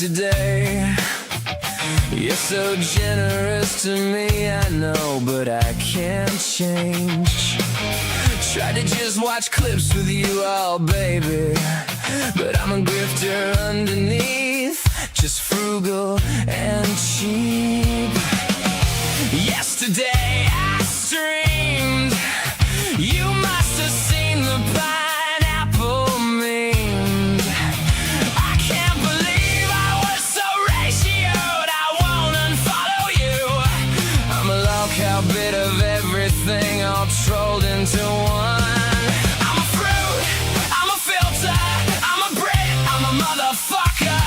yesterday. You're so generous to me, I know, but I can't change. Tried to just watch clips with you all, baby, but I'm a grifter underneath, just frugal and cheap. Yesterday I streamed. You must have seen the pineapple memes. I can't believe I was so ratioed. I won't unfollow you. I'm a lolcow, bit of everything, all trolled into one. I'm a fruit, I'm a filter, I'm a Brit, I'm a motherfucker,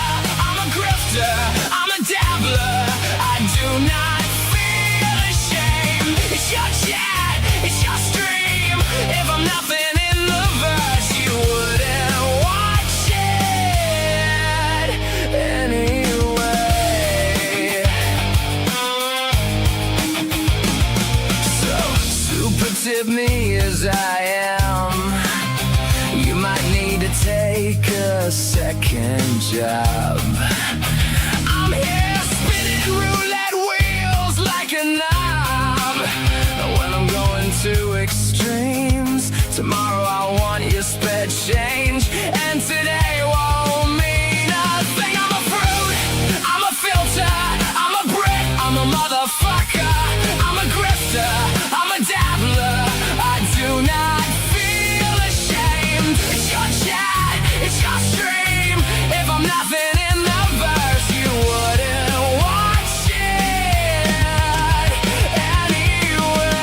I'm a grifter, I'm a dabbler. I do not feel ashamed. It's your chat, it's your stream. If I'm nothing in the verse, you wouldn't watch it anyway. So, super tip me as I am. You might need to take a second job. I'm here spinning roulette wheels like a knob. When I'm going to extremes, tomorrow I want your sped change, and today won't mean a thing. I'm a fruit, I'm a filter, I'm a Brit, I'm a motherfucker, I'm a grifter, I'm a dabbler. I do not feel ashamed. It's your chat, it's your stream. If I'm nothing in the verse, you wouldn't watch it anyway.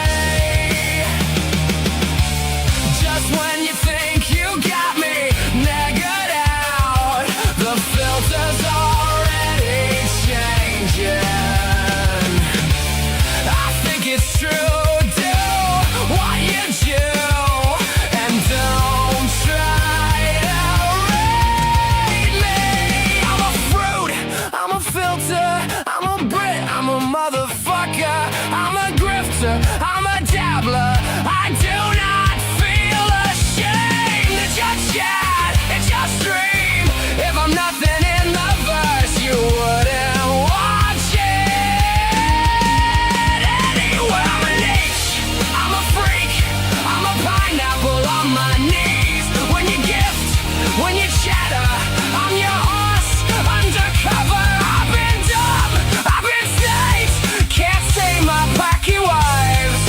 Just when you think you got me negated out, the filter's already changing. I think it's true. Do what you do, and don't try to rate me. I'm a fruit, I'm a filter, I'm a Brit, I'm a motherfucker, I'm a grifter, I'm a dabbler. I do not feel ashamed. It's your chat, it's your stream. If I'm nothing in the verse, you wouldn't watch it anyway. I'm a leech, I'm a freak, I'm a pineapple on my knees. When you gift, when you chatter, I'm your horse undercover. I've been dumb, I've been snaked, can't say my packy wives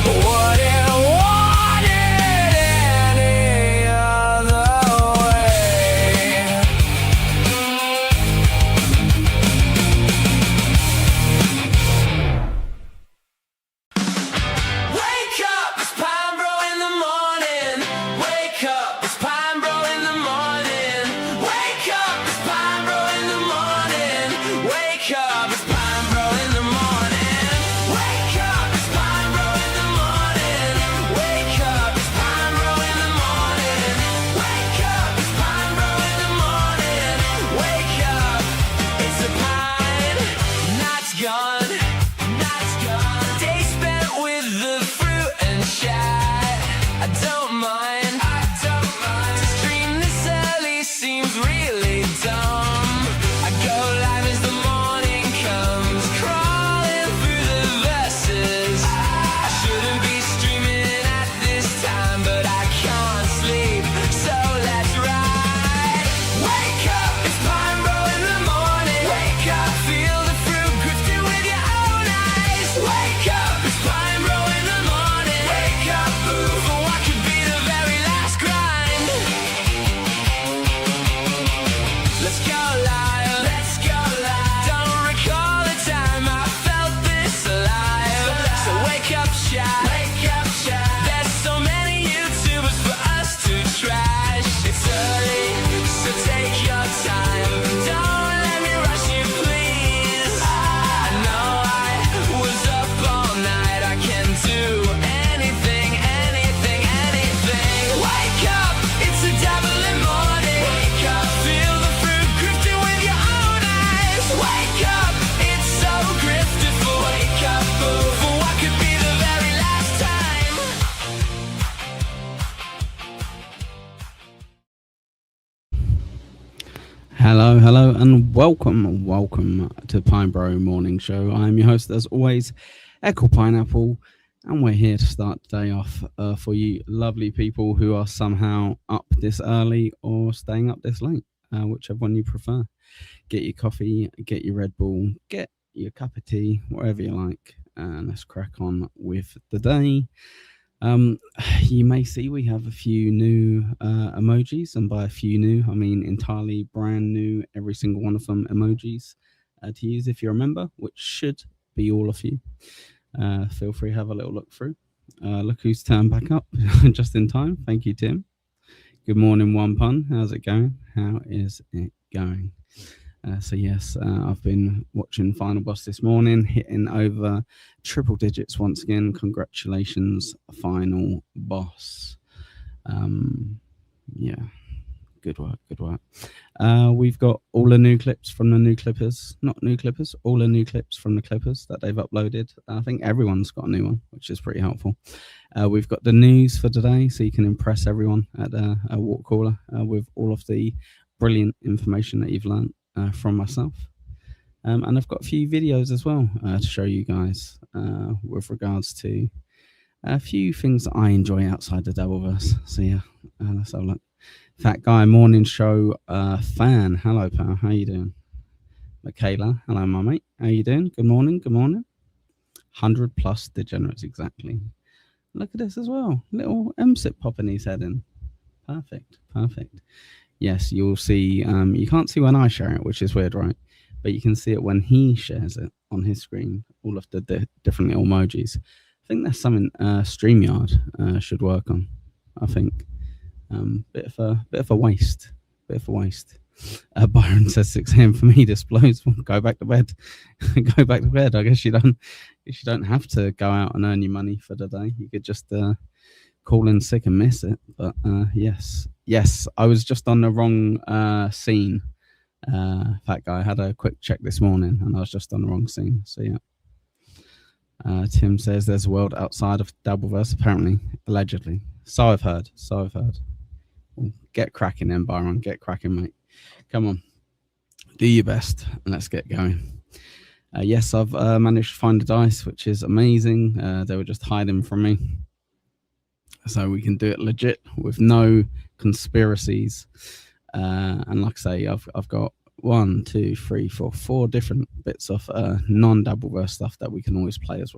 wouldn't want it any other way. Wake up, it's Pine Bro in the morning. Wake up, it's Pine Bro in the morning. Wake up, it's Pine Bro in the morning. Wake up, it's Pine Bro in the morning. Wake up, it's Pine Bro in the morning. Wake up, it's Pine Bro in the morning. Wake up, it's Pine Bro in the morning. Wake up, it's a pine. Night's gone, night's gone. Day spent with the fruit and chat. I don't mind, I don't mind. To stream this early seems really dumb. I go live as the morning comes. Hello, and welcome to Pineborough Morning Show. I'm your host, as always, Echo Pineapple, and we're here to start the day off for you lovely people who are somehow up this early or staying up this late, whichever one you prefer. Get your coffee, get your Red Bull, get your cup of tea, whatever you like, and let's crack on with the day. Um, you may see we have a few new emojis, and by a few new, I mean entirely brand new, every single one of them emojis to use if you're a member, which should be all of you. Feel free to have a little look through. Look who's turned back up just in time. Thank you, Tim. Good morning, One Pun. How's it going? How is it going? So yes, I've been watching Final Boss this morning, hitting over triple digits once again. Congratulations, Final Boss. Yeah, good work. We've got all the new clips from the new Clippers, not new Clippers, all the new clips from the Clippers that they've uploaded. I think everyone's got a new one, which is pretty helpful. We've got the news for today, so you can impress everyone at a water cooler with all of the brilliant information that you've learned from myself. And I've got a few videos as well to show you guys with regards to a few things that I enjoy outside the Dabbleverse. So yeah, let's have a look. Fat Guy Morning Show fan. Hello, pal. How you doing? Michaela. Hello, my mate. How you doing? Good morning. 100 plus degenerates, exactly. Look at this as well. Little MSIP popping his head in. Perfect. Yes, you'll see. You can't see when I share it, which is weird, right? But you can see it when he shares it on his screen. All of the different little emojis. I think that's something StreamYard should work on. I think bit of a waste. Byron says 6 a.m. for me. This blows. Go back to bed. Go back to bed. I guess you don't have to go out and earn your money for the day. You could just call in sick and miss it. But yes, I was just on the wrong scene. Fat Guy, I had a quick check this morning and I was just on the wrong scene. So yeah. Tim says there's a world outside of Dabbleverse, apparently, allegedly. So I've heard. Well, get cracking then, Byron. Get cracking, mate. Come on. Do your best and let's get going. Yes, I've managed to find the dice, which is amazing. They were just hiding from me. So we can do it legit with no conspiracies. And like I say, I've got 1, 2, 3, 4 different bits of non-Dabbleverse stuff that we can always play as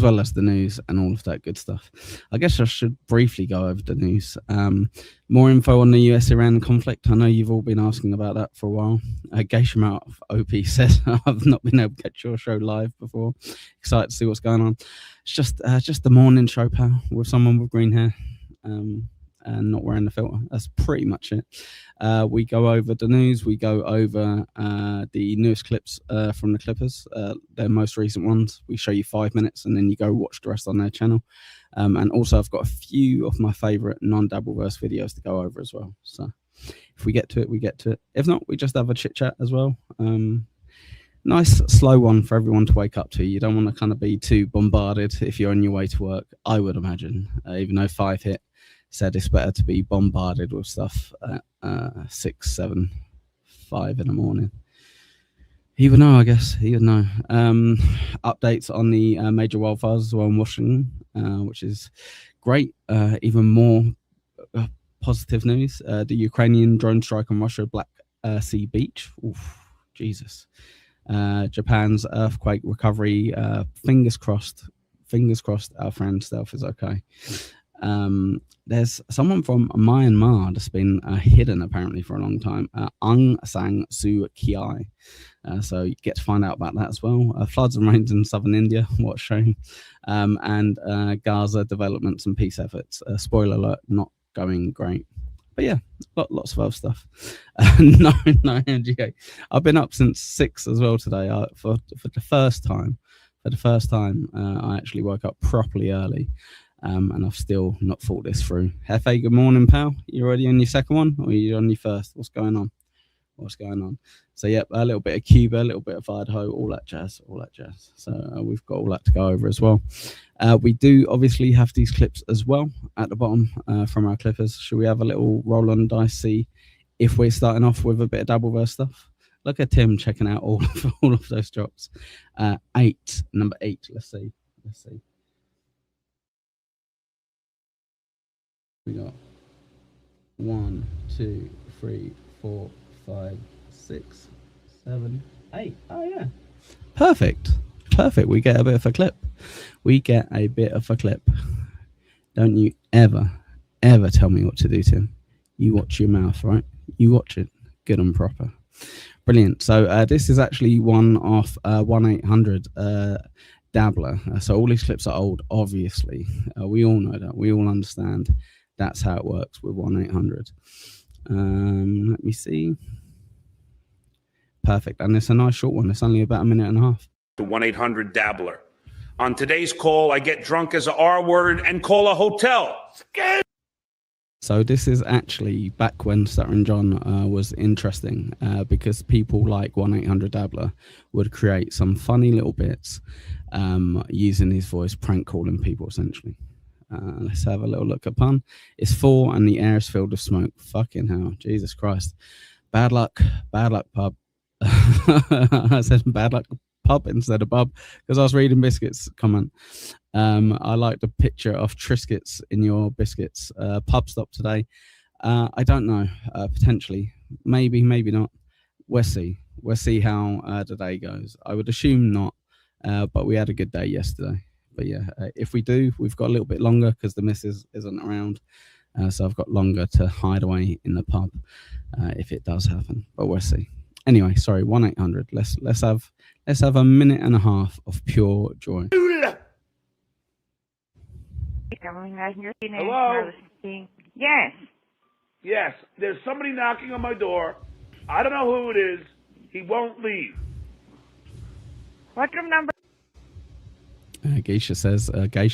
well as the news and all of that good stuff. I guess I should briefly go over the news. More info on the US-Iran conflict. I know you've all been asking about that for a while. Geisham out of OP says, I've not been able to catch your show live before. Excited to see what's going on. It's just the morning show, pal, with someone with green hair. And not wearing the filter. That's pretty much it. We go over the news. We go over the newest clips from the Clippers, their most recent ones. We show you 5 minutes and then you go watch the rest on their channel. And also I've got a few of my favorite non-Dabbleverse videos to go over as well. So if we get to it, we get to it. If not, we just have a chit chat as well. Nice slow one for everyone to wake up to. You don't want to kind of be too bombarded if you're on your way to work, I would imagine, even though 5 hit said it's better to be bombarded with stuff at 6, 7, 5 in the morning. He would know, I guess. He would know. Updates on the major wildfires as well in Washington, which is great. Even more positive news. The Ukrainian drone strike on Russia Black Sea beach. Oof, Jesus. Japan's earthquake recovery. Fingers crossed. Our friend Stealth is okay. There's someone from Myanmar that's been hidden apparently for a long time, Aung San Suu Kyi. So you get to find out about that as well. Floods and rains in southern India, what a shame. And Gaza developments and peace efforts. Spoiler alert, not going great. But yeah, lots of other stuff. No MGA. I've been up since 6 as well today. For the first time, I actually woke up properly early. And I've still not thought this through. Hefe, good morning, pal. You already on your second one, or are you on your first? What's going on? So, yep, a little bit of Cuba, a little bit of Idaho, all that jazz. So we've got all that to go over as well. We do obviously have these clips as well at the bottom from our Clippers. Should we have a little roll on dice, see if we're starting off with a bit of Dabbleverse stuff. Look at Tim checking out all of those drops. Number 8. Let's see. We got 1, 2, 3, 4, 5, 6, 7, 8. Oh yeah, perfect. We get a bit of a clip. Don't you ever tell me what to do, Tim. You watch your mouth, right? You watch it good and proper. Brilliant. So this is actually one off 1-800 Dabbler. So all these clips are old, obviously. We all know that. We all understand that's how it works with 1-800. Let me see. Perfect. And it's a nice short one. It's only about a minute and a half. The 1-800 Dabbler. On today's call, I get drunk as a R word and call a hotel. So this is actually back when Stutter and John was interesting because people like 1-800 Dabbler would create some funny little bits using his voice, prank calling people essentially. Let's have a little look at pun. It's 4 and the air is filled with smoke. Fucking hell, Jesus Christ. Bad luck pub. I said bad luck pub instead of pub because I was reading Biscuits comment. I like the picture of Triscuits in your biscuits. Pub stop today. I don't know. Potentially, maybe not. We'll see how the day goes. I would assume not, but we had a good day yesterday. But yeah, if we do, we've got a little bit longer because the missus isn't around, so I've got longer to hide away in the pub if it does happen. But we'll see. Anyway, sorry, 1-800. Let's have a minute and a half of pure joy. Hello? Yes. Yes, there's somebody knocking on my door. I don't know who it is. He won't leave. What room number? Geisha says,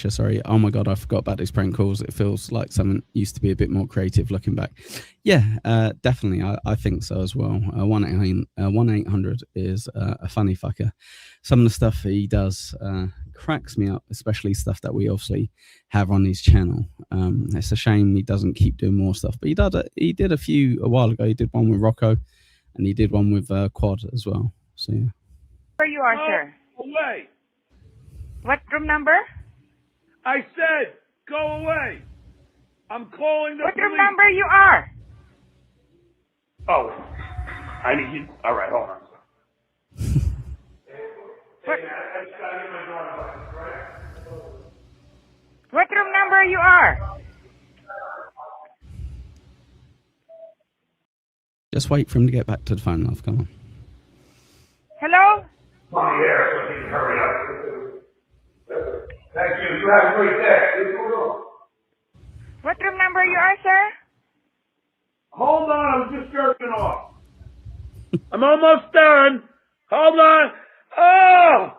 sorry. Oh my God, I forgot about these prank calls. It feels like something used to be a bit more creative looking back. Yeah, definitely. I think so as well. 1-800 is a funny fucker. Some of the stuff he does cracks me up, especially stuff that we obviously have on his channel. It's a shame he doesn't keep doing more stuff, but he did a few a while ago. He did one with Rocco and he did one with Quad as well. So yeah. Where you are, sir? Away. What room number? I said, go away. I'm calling the What police. room number you are? Oh, I need you. All right, hold on. What room number you are? Just wait for him to get back to the phone, love. Come on. Hello? Hurry up. Thank you. You have a great day. What room number you are, sir? Hold on, I was just jerking off. I'm almost done. Hold on. Oh!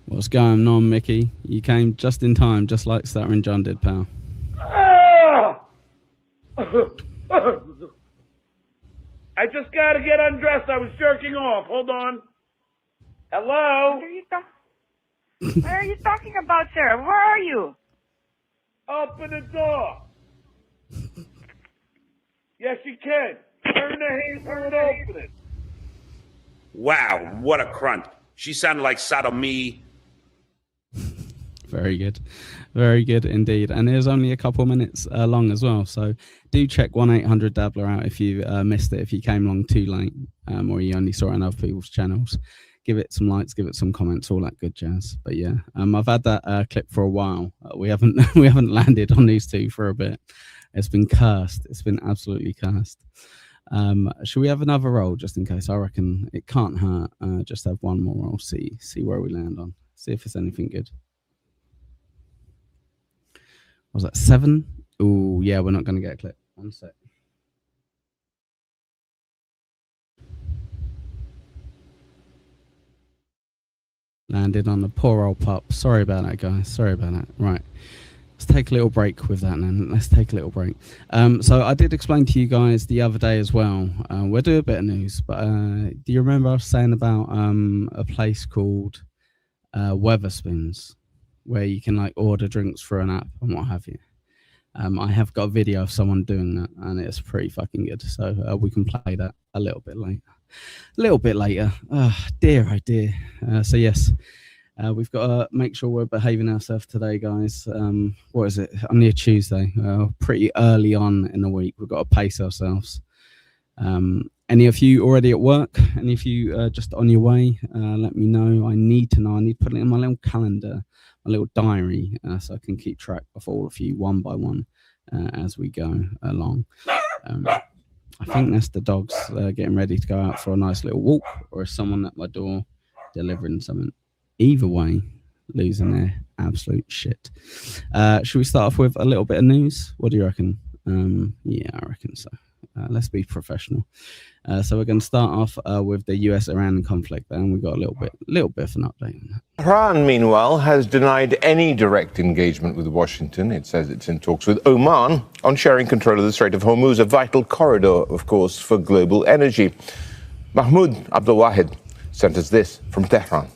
What's going on, Mickey? You came just in time, just like Stutter and John did, pal. Oh! I just gotta get undressed. I was jerking off. Hold on. Hello? What are you talking about, sir? Where are you? Open the door. Yes, you can. Turn the handle and open it. Wow, what a crunt. She sounded like Sodomy. Very good indeed. And it was only a couple minutes long as well. So do check 1-800 Dabbler out if you missed it, if you came along too late or you only saw it on other people's channels. Give it some likes, give it some comments, all that good jazz. But yeah, I've had that clip for a while. We haven't landed on these two for a bit. It's been cursed. It's been absolutely cursed. Should we have another roll just in case? I reckon it can't hurt. Just have one more roll. See where we land on. See if it's anything good. Was that 7? Oh yeah, we're not going to get a clip. One sec. Landed on the poor old pup. Sorry about that, guys. Sorry about that. Right. Let's take a little break with that then. Let's take a little break. So I did explain to you guys the other day as well. We'll do a bit of news, but do you remember I was saying about a place called Weatherspoons, where you can like order drinks for an app and what have you? I have got a video of someone doing that, and it's pretty fucking good. So we can play that a little bit later. Oh dear, oh dear. So yes, we've got to make sure we're behaving ourselves today, guys. What is it? Only a Tuesday. Pretty early on in the week. We've got to pace ourselves. Any of you already at work? Any of you just on your way? Let me know. I need to know. I need to put it in my little calendar, my little diary, so I can keep track of all of you one by one as we go along. I think that's the dogs getting ready to go out for a nice little walk, or is someone at my door delivering something. Either way, losing their absolute shit. Should we start off with a little bit of news? What do you reckon? Yeah, I reckon so. Let's be professional. So we're going to start off with the US-Iran conflict, and we've got a little bit of an update on that. Iran, meanwhile, has denied any direct engagement with Washington. It says it's in talks with Oman on sharing control of the Strait of Hormuz, a vital corridor, of course, for global energy. Mahmoud Abdulwahid sent us this from Tehran.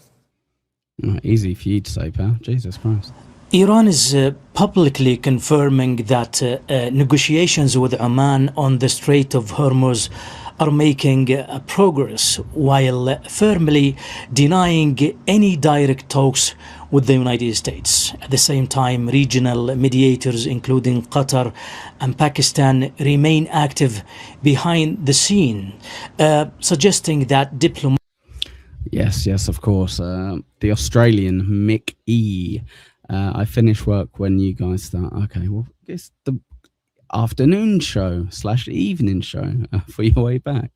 Easy for you to say, pal. Jesus Christ. Iran is publicly confirming that negotiations with Oman on the Strait of Hormuz are making progress, while firmly denying any direct talks with the United States. At the same time, regional mediators, including Qatar and Pakistan, remain active behind the scene, suggesting that diplomacy. Yes, of course. The Australian Mick E. I finish work when you guys start. Okay, well, it's the afternoon show / evening show for your way back.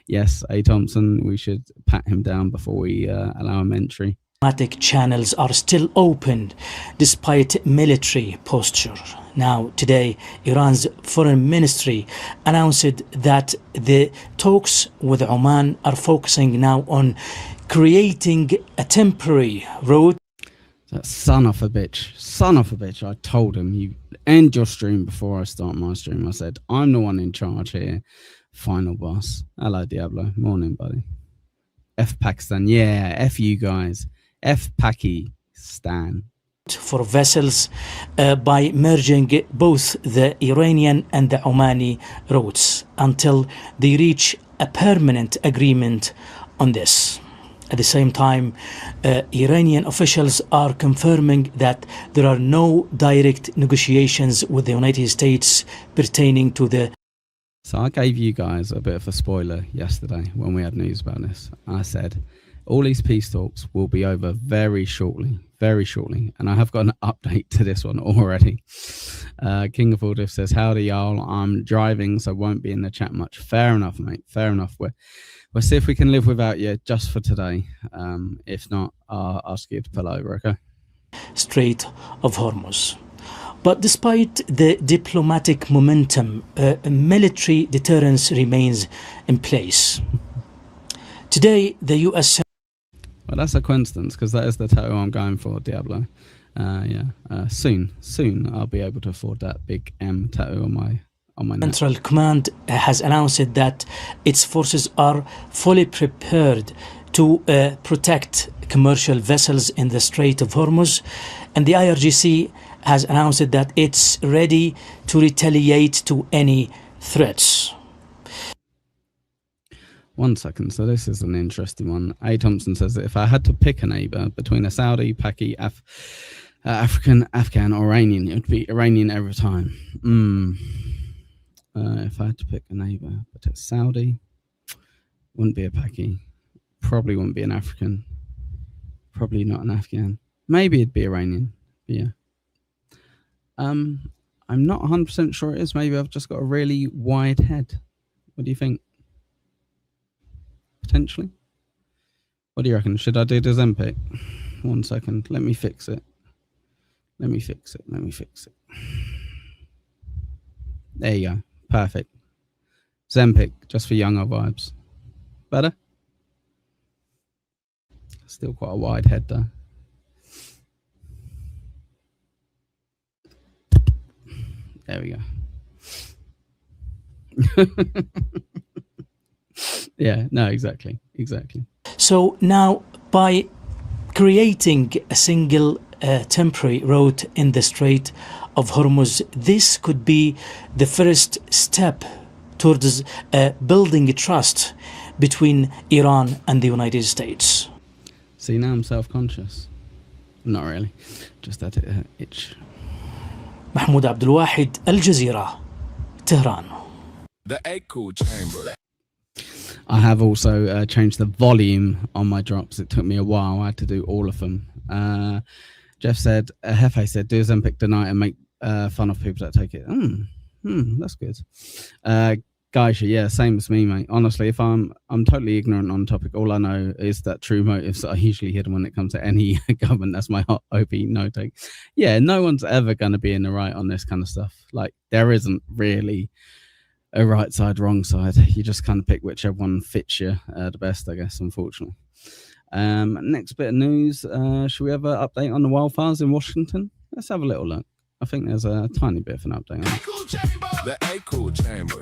Yes, A. Thompson, we should pat him down before we allow him entry. Diplomatic channels are still open despite military posture. Now, today, Iran's foreign ministry announced that the talks with Oman are focusing now on creating a temporary route. That son of a bitch. I told him, you end your stream before I start my stream. I said, I'm the one in charge here. Final boss. Hello, Diablo. Morning, buddy. F Pakistan. Yeah, F you guys. F Pakistan. For vessels by merging both the Iranian and the Omani routes until they reach a permanent agreement on this. At the same time, Iranian officials are confirming that there are no direct negotiations with the United States pertaining to the. So I gave you guys a bit of a spoiler yesterday when we had news about this. I said, all these peace talks will be over very shortly. And I have got an update to this one already. King of Audiff says, howdy y'all, I'm driving, so won't be in the chat much. Fair enough, mate. Fair enough. We'll see if we can live without you just for today. If not, I'll ask you to pull over, okay? Strait of Hormuz. But despite the diplomatic momentum, military deterrence remains in place. Today, the U.S. Well, that's a coincidence, because that is the tattoo I'm going for, Diablo. Soon I'll be able to afford that big M tattoo on my neck. Central Command has announced that its forces are fully prepared to protect commercial vessels in the Strait of Hormuz, and the IRGC has announced that it's ready to retaliate to any threats. 1 second. So this is an interesting one. A. Thompson says that if I had to pick a neighbor between a Saudi, Paki, African, Afghan, or Iranian, it would be Iranian every time. If I had to pick a neighbor, but it's Saudi, wouldn't be a Paki, probably wouldn't be an African, probably not an Afghan. Maybe it'd be Iranian. But yeah. I'm not 100% sure it is. Maybe I've just got a really wide head. What do you think? Potentially. What do you reckon? Should I do the Zempic? 1 second. Let me fix it. There you go. Perfect. Zempic, just for younger vibes. Better? Still quite a wide head though. There we go. Yeah, no, exactly. So now, by creating a single temporary route in the Strait of Hormuz. This could be the first step towards building trust between Iran and the United States. See, now I'm self-conscious. Not really. Just let it itch. محمود عبد الواحد الجزيرة طهران. The echo chamber. I have also changed the volume on my drops. It took me a while. I had to do all of them. Jeff said, Hefe said, do Ozempic tonight and make fun of people that take it. That's good. Guys, yeah, same as me, mate. Honestly, if I'm totally ignorant on the topic, all I know is that true motives are usually hidden when it comes to any government. That's my hot OP no take. Yeah, no one's ever going to be in the right on this kind of stuff. Like, there isn't really a right side, wrong side. You just kind of pick whichever one fits you the best, I guess, unfortunately. Next bit of news. Should we have an update on the wildfires in Washington? Let's have a little look. I think there's a tiny bit of an update on it. The echo chamber.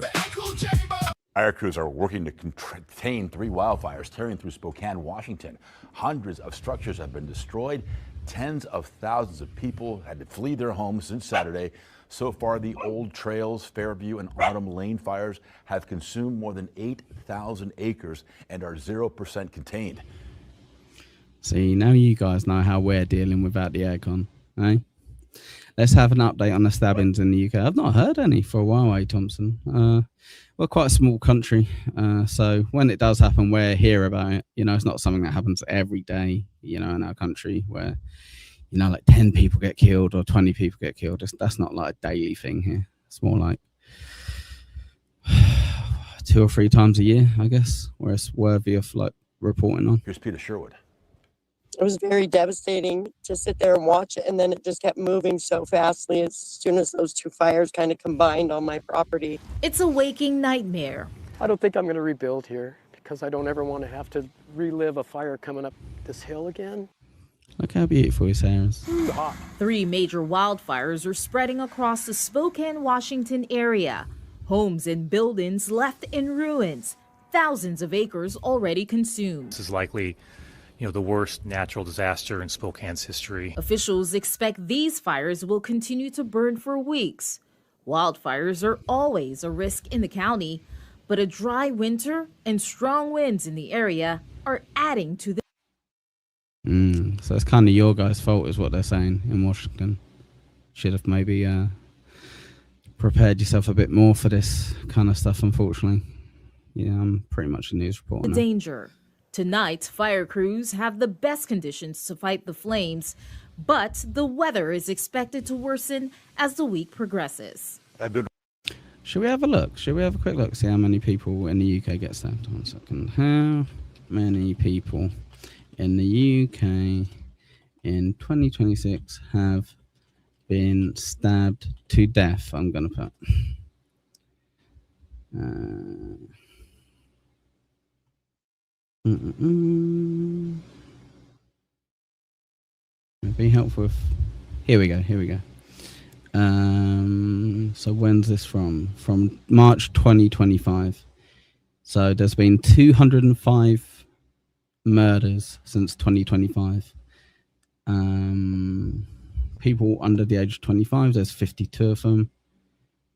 Fire crews are working to contain 3 wildfires tearing through Spokane, Washington. Hundreds of structures have been destroyed. Tens of thousands of people had to flee their homes since Saturday. So far, the Old Trails, Fairview, and Autumn Lane fires have consumed more than 8,000 acres and are 0% contained. See, now you guys know how we're dealing without the aircon, eh? Let's have an update on the stabbings in the UK. I've not heard any for a while, Thompson. We're quite a small country, so when it does happen, we're here about it. You know, it's not something that happens every day, you know, in our country where, you know, like 10 people get killed or 20 people get killed. That's not like a daily thing here. It's more like 2 or 3 times a year, I guess, where it's worthy of like reporting on. Here's Peter Sherwood. It was very devastating to sit there and watch it, and then it just kept moving so fastly as soon as those 2 fires kind of combined on my property. It's a waking nightmare. I don't think I'm going to rebuild here because I don't ever want to have to relive a fire coming up this hill again. Look how beautiful his hair is. 3 major wildfires are spreading across the Spokane, Washington area. Homes and buildings left in ruins. Thousands of acres already consumed. This is likely, the worst natural disaster in Spokane's history. Officials expect these fires will continue to burn for weeks. Wildfires are always a risk in the county, but a dry winter and strong winds in the area are adding to the... So it's kind of your guys' fault is what they're saying in Washington. Should have maybe prepared yourself a bit more for this kind of stuff, unfortunately. Yeah, I'm pretty much a news reporter now. Danger. Tonight, fire crews have the best conditions to fight the flames, but the weather is expected to worsen as the week progresses. Should we have a look? Should we have a quick look? See how many people in the UK get stabbed? 1 second. How many people in the UK in 2026 have been stabbed to death? I'm going to put. It'd be helpful if... Here we go. So when's this from? From March 2025. So there's been 205 murders since 2025. People under the age of 25, there's 52 of them.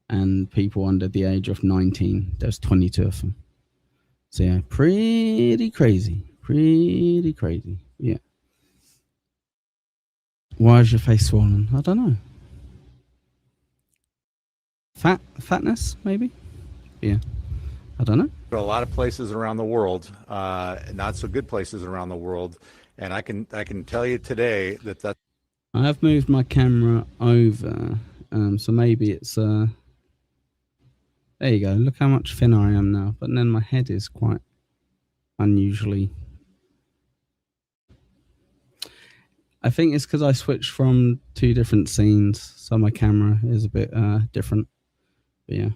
And people under the age of 19, there's 22 of them. So yeah, pretty crazy. Yeah. Why is your face swollen? I don't know. Fatness, maybe? Yeah. I don't know. There are a lot of places around the world, not so good places around the world, and I can tell you today that I have moved my camera over, so maybe it's there you go. Look how much thinner I am now. But then my head is quite unusually. I think it's because I switched from 2 different scenes, so my camera is a bit different. But yeah.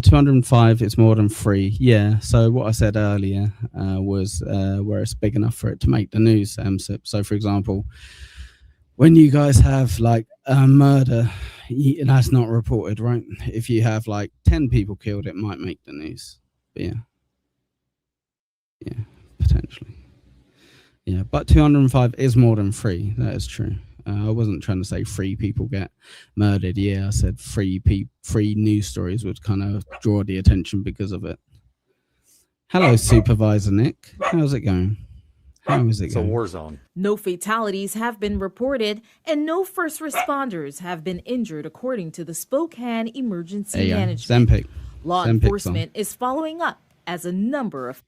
205 is more than 3. Yeah, so what I said earlier was where it's big enough for it to make the news. So for example, when you guys have like a murder, that's not reported, right? If you have like 10 people killed, it might make the news. But yeah, potentially. Yeah, but 205 is more than 3. That is true. I wasn't trying to say 3 people get murdered. Yeah, I said 3 news stories would kind of draw the attention because of it. Hello, Supervisor Nick. How's it going? How is it It's going? a war zone. No fatalities have been reported, and no first responders have been injured, according to the Spokane Emergency Management. Zempic. Law enforcement is following up as a number of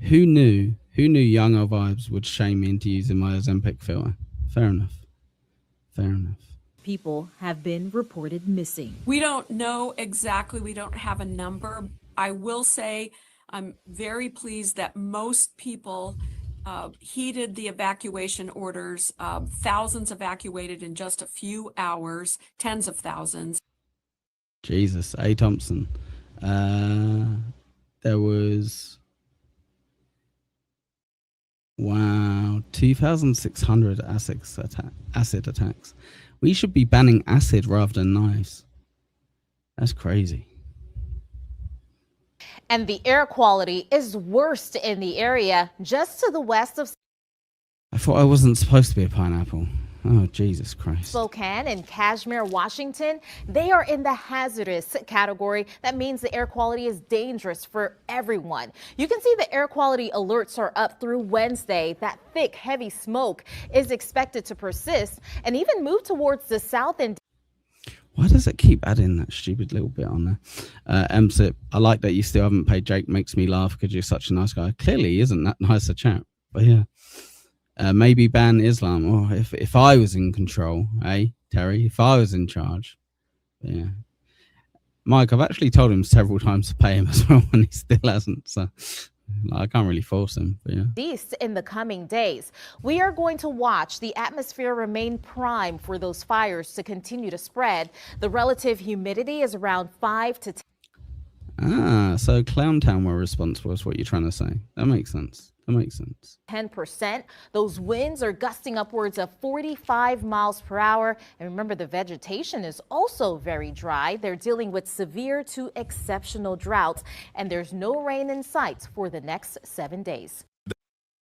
Who knew Younger Vibes would shame me into using my Ozempic filter? Fair enough. people have been reported missing. We don't know exactly. We don't have a number. I will say I'm very pleased that most people heeded the evacuation orders. Thousands evacuated in just a few hours, tens of thousands. Jesus, A. Thompson. There was 2,600 acid attacks. We should be banning acid rather than knives. That's crazy. And the air quality is worst in the area just to the west of I thought I wasn't supposed to be a pineapple. Oh, Jesus Christ. Spokane and Kashmir, Washington. They are in the hazardous category. That means the air quality is dangerous for everyone. You can see the air quality alerts are up through Wednesday. That thick, heavy smoke is expected to persist and even move towards the south and Why does it keep adding that stupid little bit on there? MSIP, I like that you still haven't paid Jake. Makes me laugh because you're such a nice guy. Clearly, he isn't that nice a chap. But yeah. Maybe ban Islam. Or if I was in control, Terry? If I was in charge. Yeah. Mike, I've actually told him several times to pay him as well, and he still hasn't. So I can't really force him. But yeah. east in the coming days. We are going to watch the atmosphere remain prime for those fires to continue to spread. The relative humidity is around 5 to 10. So Clowntown were responsible is what you're trying to say. That makes sense. 10%. Those winds are gusting upwards of 45 miles per hour. And remember, the vegetation is also very dry. They're dealing with severe to exceptional droughts, and there's no rain in sight for the next 7 days.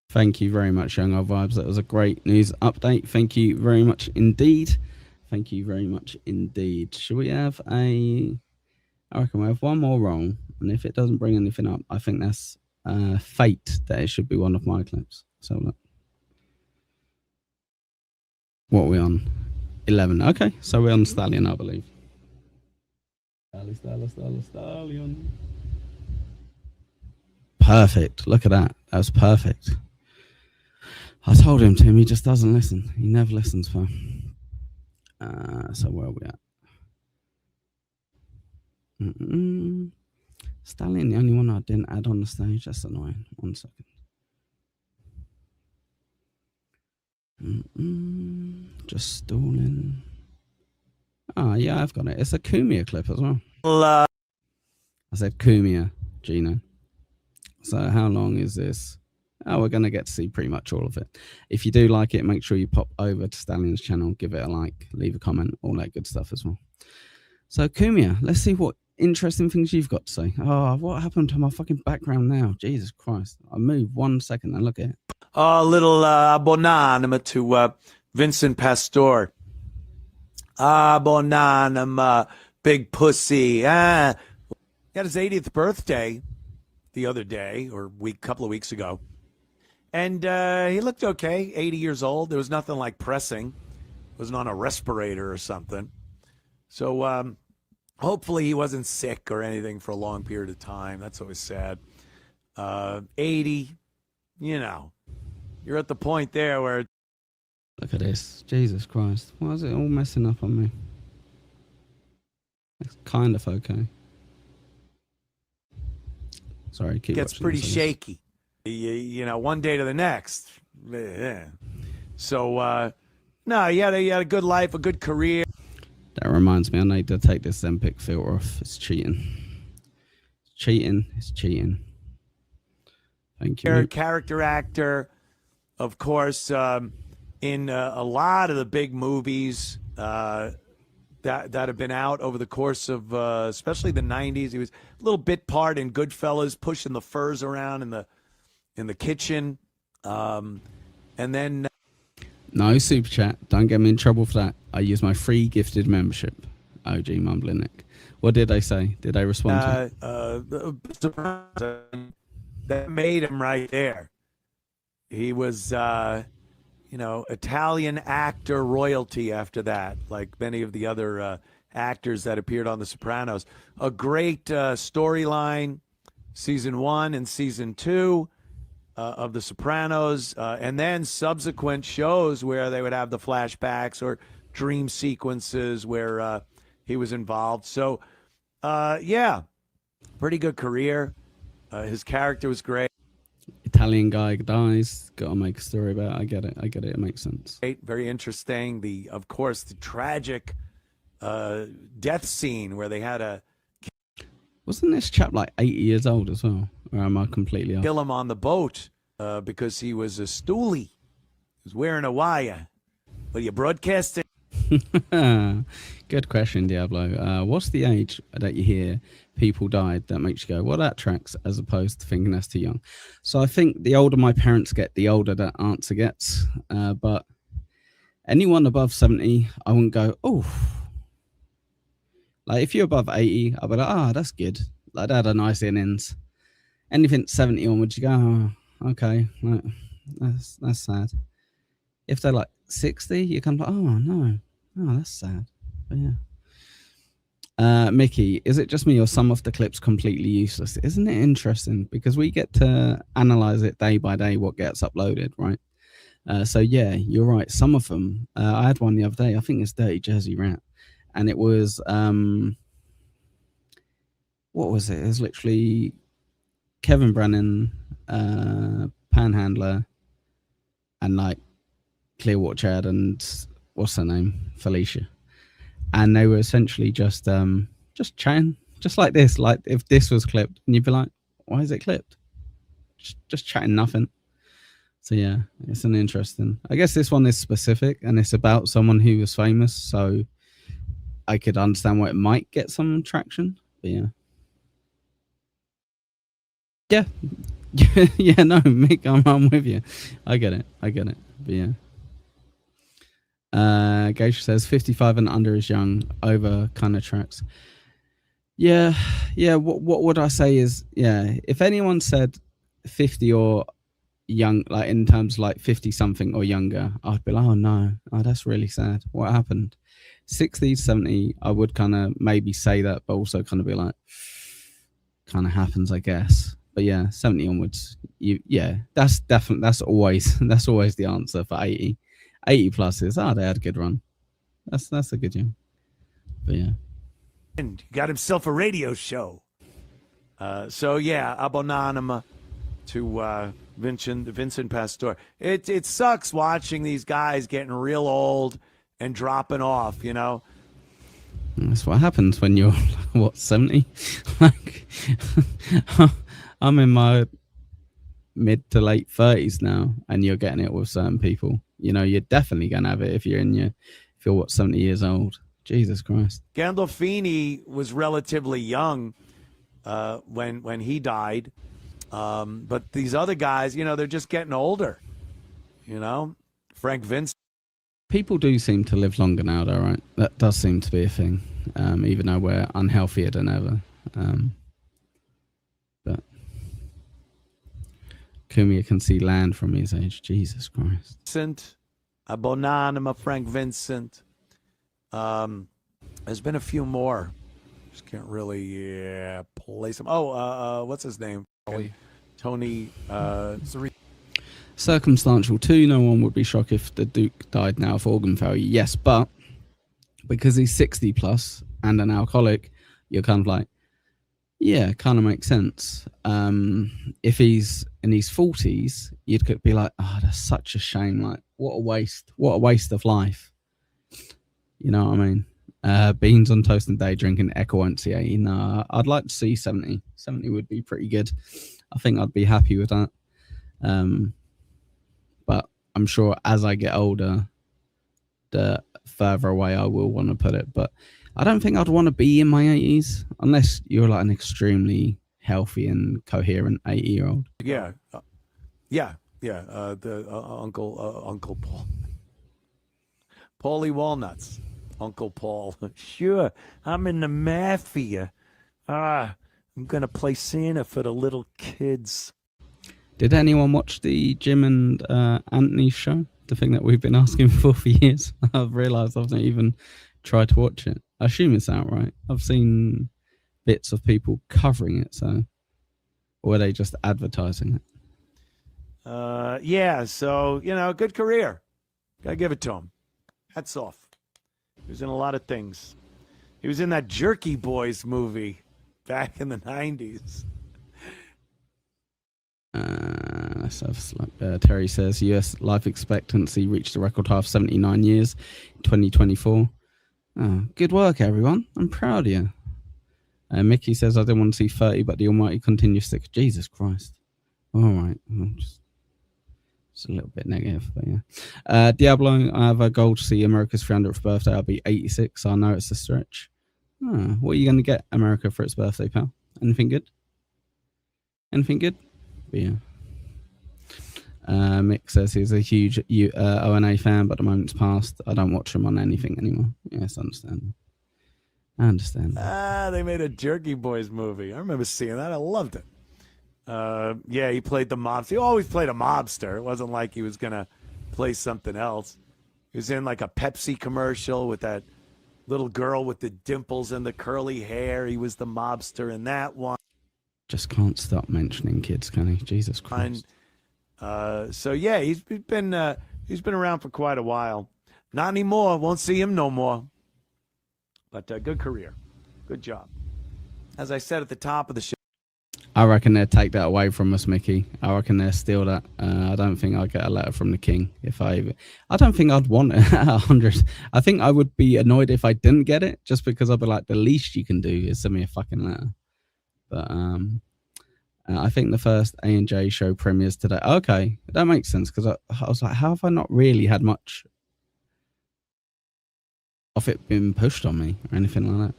Thank you very much, Young Old Vibes. That was a great news update. Thank you very much indeed. Should we have I reckon we have one more roll, and if it doesn't bring anything up, I think that's fate that it should be one of my clips. So look. What are we on? 11. Okay, so we're on Stallion, I believe. Stallion. Perfect. Look at that. That was perfect. I told him, Tim, he just doesn't listen. He never listens, fam. So where are we at? Stallion, the only one I didn't add on the stage. That's annoying. 1 second. Just stalling. Oh, yeah, I've got it. It's a Kumia clip as well. I said Kumia, Gino. So how long is this? Oh, we're going to get to see pretty much all of it. If you do like it, make sure you pop over to Stallion's channel, give it a like, leave a comment, all that good stuff as well. So Kumia, let's see what interesting things you've got to say. Oh, what happened to my fucking background now? Jesus Christ. I moved 1 second and look at it. A little bonanima to Vincent Pastore. Bonanima, big pussy. He had his 80th birthday the other day, or couple of weeks ago. And he looked okay, 80 years old. There was nothing like pressing. Wasn't on a respirator or something. So hopefully he wasn't sick or anything for a long period of time. That's always sad. 80, you know, you're at the point there where... Look at this. Jesus Christ. Why is it all messing up on me? It's kind of okay. Sorry, keep gets watching pretty this, shaky. You know, one day to the next. So, no, he had a good life, a good career. That reminds me, I need to take this Zempic filter off. It's cheating. It's cheating. Thank you. Character actor, of course, in a lot of the big movies that have been out over the course of especially the 90s. He was a little bit part in Goodfellas, pushing the furs around in the kitchen. And then No super chat. Don't get me in trouble for that. I use my free gifted membership. OG Mumbling Nick. What did they say? Did they respond to it? That made him right there. He was, Italian actor royalty after that, like many of the other actors that appeared on The Sopranos. A great storyline, season 1 and season 2 of The Sopranos, and then subsequent shows where they would have the flashbacks or dream sequences where he was involved. So, pretty good career. His character was great. Italian guy dies. Got to make a story about it. I get it. It makes sense. Very interesting. Of course, the tragic death scene where they had to Wasn't this chap like 80 years old as well? Or am I completely off? kill him on the boat because he was a stoolie. He was wearing a wire. But you broadcasting? Good question, Diablo. What's the age that you hear people died that makes you go, well, that tracks, as opposed to thinking that's too young? So I think the older my parents get, the older that answer gets. But anyone above 70, I wouldn't go, oh. Like if you're above 80, I'll be like, that's good. Like they had a nice innings. Anything 70 onwards, you go, oh, okay, like, that's sad. If they're like 60, you come like, oh no, that's sad. But yeah. Mickey, is it just me or some of the clips completely useless? Isn't it interesting? Because we get to analyze it day by day, what gets uploaded, right? So yeah, you're right. Some of them, I had one the other day. I think it's Dirty Jersey Rat, and it was what was it? It was literally Kevin Brennan, Panhandler, and like Clearwater Chad and what's her name, Felicia, and they were essentially just chatting, just like this. Like if this was clipped, and you'd be like, "Why is it clipped?" Just chatting nothing. So yeah, it's an interesting. I guess this one is specific, and it's about someone who was famous, so I could understand why it might get some traction. But yeah. Yeah. Yeah, no, Mick, I'm with you. I get it. But yeah. Geisha says 55 and under is young, over kind of tracks. Yeah. What would I say is, if anyone said 50 or young, like in terms of like 50 something or younger, I'd be like, oh no, that's really sad. What happened? 60, 70, I would kind of maybe say that, but also kind of be like, kind of happens, I guess. But yeah, 70 onwards, that's definitely, that's always the answer for 80. 80 plus is, they had a good run. That's a good young. But yeah. And he got himself a radio show. So yeah, abonanima to Vincent Pastore. It sucks watching these guys getting real old and dropping off, you know. That's what happens when you're what, 70? Like I'm in my mid to late 30s now, and you're getting it with certain people. You know, you're definitely gonna have it if you're 70 years old. Jesus Christ. Gandolfini was relatively young when he died. But these other guys, you know, they're just getting older. You know, Frank Vincent. People do seem to live longer now, though, right? That does seem to be a thing, even though we're unhealthier than ever. But Kumia can see land from his age. Jesus Christ. Vincent, Abonanima, Frank Vincent. There's been a few more. Just can't really place them. Oh, what's his name? Tony Circumstantial too. No one would be shocked if the Duke died now of organ failure. Yes, but because he's 60 plus and an alcoholic, you're kind of like, yeah, kind of makes sense. If he's in his 40s, you'd be like, oh, that's such a shame. Like, what a waste of life. You know what I mean? Beans on toast and day drinking Echo NCA. No, I'd like to see 70. 70 would be pretty good. I think I'd be happy with that. But I'm sure as I get older, the further away I will want to put it. But I don't think I'd want to be in my 80s unless you're like an extremely healthy and coherent 80-year-old. Yeah. Yeah, Uncle Paul. Paulie Walnuts. Uncle Paul. Sure, I'm in the mafia. I'm going to play Santa for the little kids. Did anyone watch the Jim and Anthony show? The thing that we've been asking for years. I've realised I've not even tried to watch it. I assume it's out, right? I've seen bits of people covering it, so... Or were they just advertising it? Yeah, so, good career. Gotta give it to him. Hats off. He was in a lot of things. He was in that Jerky Boys movie back in the 90s. Terry says U.S. life expectancy reached a record high of 79 years in 2024. Oh, good work, everyone. I'm proud of you. Mickey says, I didn't want to see 30, but the almighty continues to... Jesus Christ. All right. Just a little bit negative, but yeah. Diablo, I have a goal to see America's 300th birthday. I'll be 86, so I know it's a stretch. What are you going to get America for its birthday, pal? Anything good? Anything good? But yeah. Mick says he's a huge ONA fan, but the moment's passed. I don't watch him on anything anymore. Yes, I understand. I understand. They made a Jerky Boys movie. I remember seeing that. I loved it. Yeah, he played the mobster. He always played a mobster. It wasn't like he was going to play something else. He was in like a Pepsi commercial with that little girl with the dimples and the curly hair. He was the mobster in that one. Just can't stop mentioning kids, can he? Jesus Christ. So yeah, he's been around for quite a while. Not anymore. Won't see him no more. But good career. Good job. As I said at the top of the show. I reckon they'll take that away from us, Mickey. I reckon they'll steal that. I don't think I'll get a letter from the king. I don't think I'd want it at 100. I think I would be annoyed if I didn't get it, just because I'd be like, the least you can do is send me a fucking letter. But I think the first A&J show premieres today. Okay, that makes sense, because I was like, how have I not really had much of it been pushed on me or anything like that?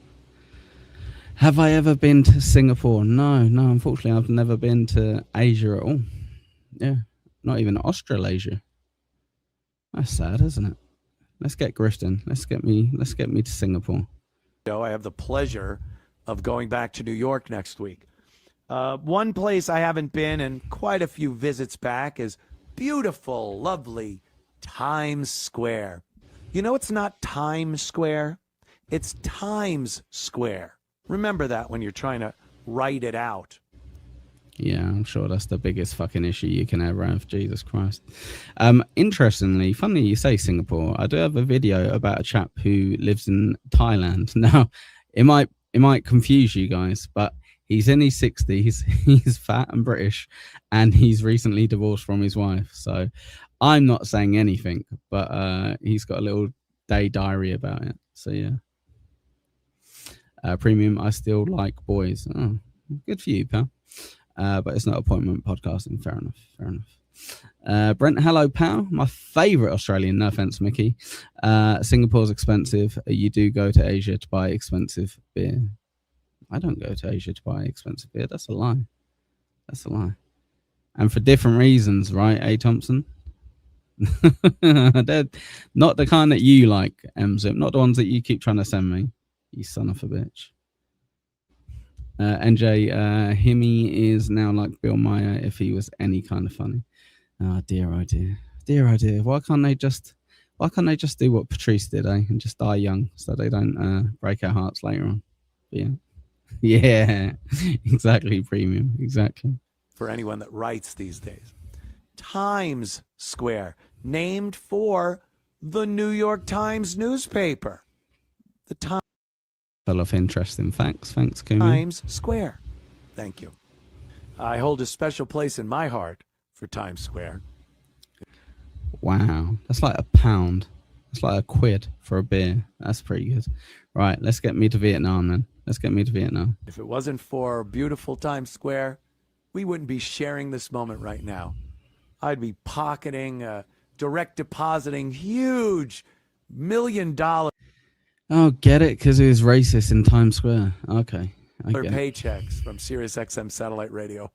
Have I ever been to Singapore? No, unfortunately, I've never been to Asia at all. Yeah, not even Australasia. That's sad, isn't it? Let's get grifting. Let's get me to Singapore. I have the pleasure of going back to New York next week. One place I haven't been in quite a few visits back is beautiful, lovely Times Square. You know, it's not Times Square. It's Times Square. Remember that when you're trying to write it out. Yeah, I'm sure that's the biggest fucking issue you can ever have. Jesus Christ. Interestingly, funny you say Singapore. I do have a video about a chap who lives in Thailand. Now, it might confuse you guys, but he's in his 60s. He's fat and British, and he's recently divorced from his wife. So I'm not saying anything, but he's got a little day diary about it. So yeah. Premium, I still like boys. Oh, good for you, pal. But it's not appointment podcasting. Fair enough. Brent, hello, pal. My favourite Australian. No offense, Mickey. Singapore's expensive. You do go to Asia to buy expensive beer. I don't go to Asia to buy expensive beer. That's a lie. And for different reasons, right, A. Thompson? They're not the kind that you like, MZip. Not the ones that you keep trying to send me. You son of a bitch. NJ, Himmy is now like Bill Maher if he was any kind of funny. Oh dear, oh dear. Dear, oh dear. Why can't they just do what Patrice did, and just die young so they don't break our hearts later on? But yeah. Yeah, exactly, Premium. Exactly. For anyone that writes these days. Times Square, named for the New York Times newspaper. The Times. Full of interesting facts. Thanks, Kumi. Times Square. Thank you. I hold a special place in my heart for Times Square. Wow, that's like £1. That's like £1 for a beer. That's pretty good. Right, let's get me to Vietnam then. If it wasn't for beautiful Times Square, we wouldn't be sharing this moment right now. I'd be pocketing, direct depositing huge $1 million Oh, get it? Because it was racist in Times Square. Okay. paychecks from SiriusXM satellite radio.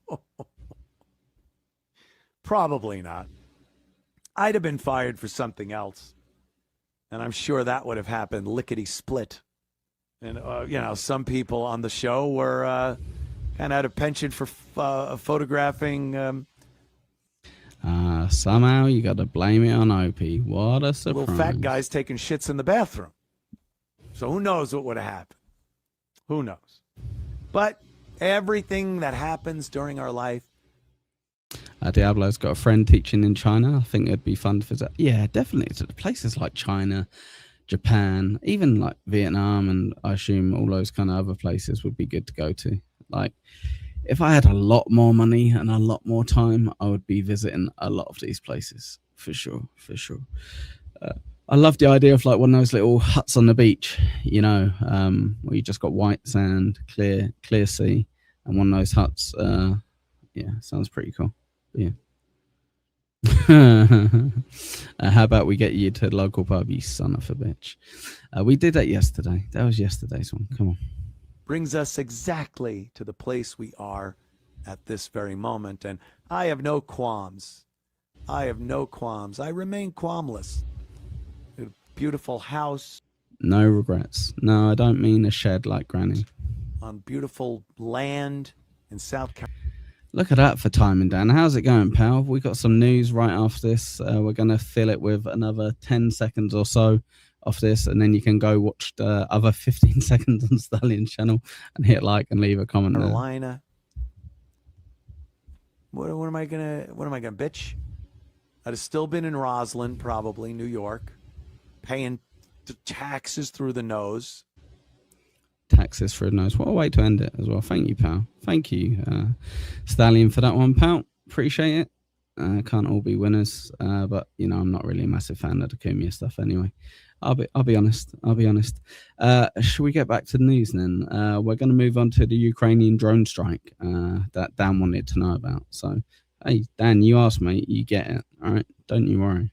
Probably not. I'd have been fired for something else. And I'm sure that would have happened lickety-split. And, some people on the show were kind of had a penchant for photographing somehow you got to blame it on Opie. What a surprise. little fat guys taking shits in the bathroom. So who knows what would have happened? Who knows? But everything that happens during our life. Diablo's got a friend teaching in China. I think it'd be fun to visit. Yeah, definitely. To places like China, Japan, even like Vietnam, and I assume all those kind of other places would be good to go to. Like, if I had a lot more money and a lot more time, I would be visiting a lot of these places for sure. I love the idea of like one of those little huts on the beach, where you just got white sand, clear sea, and one of those huts. Sounds pretty cool. Yeah. How about we get you to the local pub, you son of a bitch? We did that yesterday. That was yesterday's one. Come on. Brings us exactly to the place we are at this very moment. And I have no qualms. I remain qualmless. A beautiful house. No regrets. No, I don't mean a shed like Granny. On beautiful land in South Carolina. Look at that for timing, Dan. How's it going, pal? We got some news right after this. We're going to fill it with another 10 seconds or so of this, and then you can go watch the other 15 seconds on Stallion's channel and hit like and leave a comment. Carolina. What am I gonna bitch? I'd have still been in Roslyn, probably New York, paying taxes through the nose. Taxes through the nose. What a way to end it as well. Thank you, pal. Thank you, Stallion, for that one, pal. Appreciate it. Can't all be winners, but I'm not really a massive fan of the Kumia stuff anyway. I'll be honest. Should we get back to the news then? We're going to move on to the Ukrainian drone strike that Dan wanted to know about. So, hey, Dan, you asked, mate. You get it. All right. Don't you worry.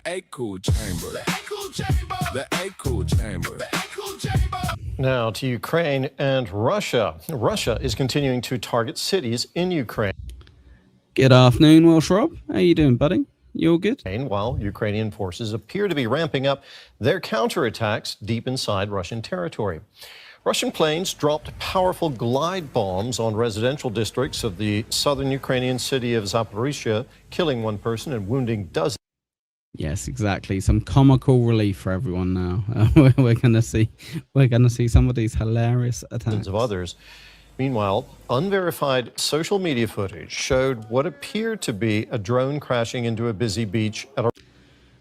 Echo chamber. The echo chamber. The echo chamber. The echo chamber. Now to Ukraine and Russia. Russia is continuing to target cities in Ukraine. Good afternoon, Welsh Rob. How you doing, buddy? You all good? While Ukrainian forces appear to be ramping up their counterattacks deep inside Russian territory. Russian planes dropped powerful glide bombs on residential districts of the southern Ukrainian city of Zaporizhia, killing one person and wounding dozens. Yes, exactly. Some comical relief for everyone now. We're gonna see some of these hilarious attacks of others. Meanwhile, unverified social media footage showed what appeared to be a drone crashing into a busy beach at a...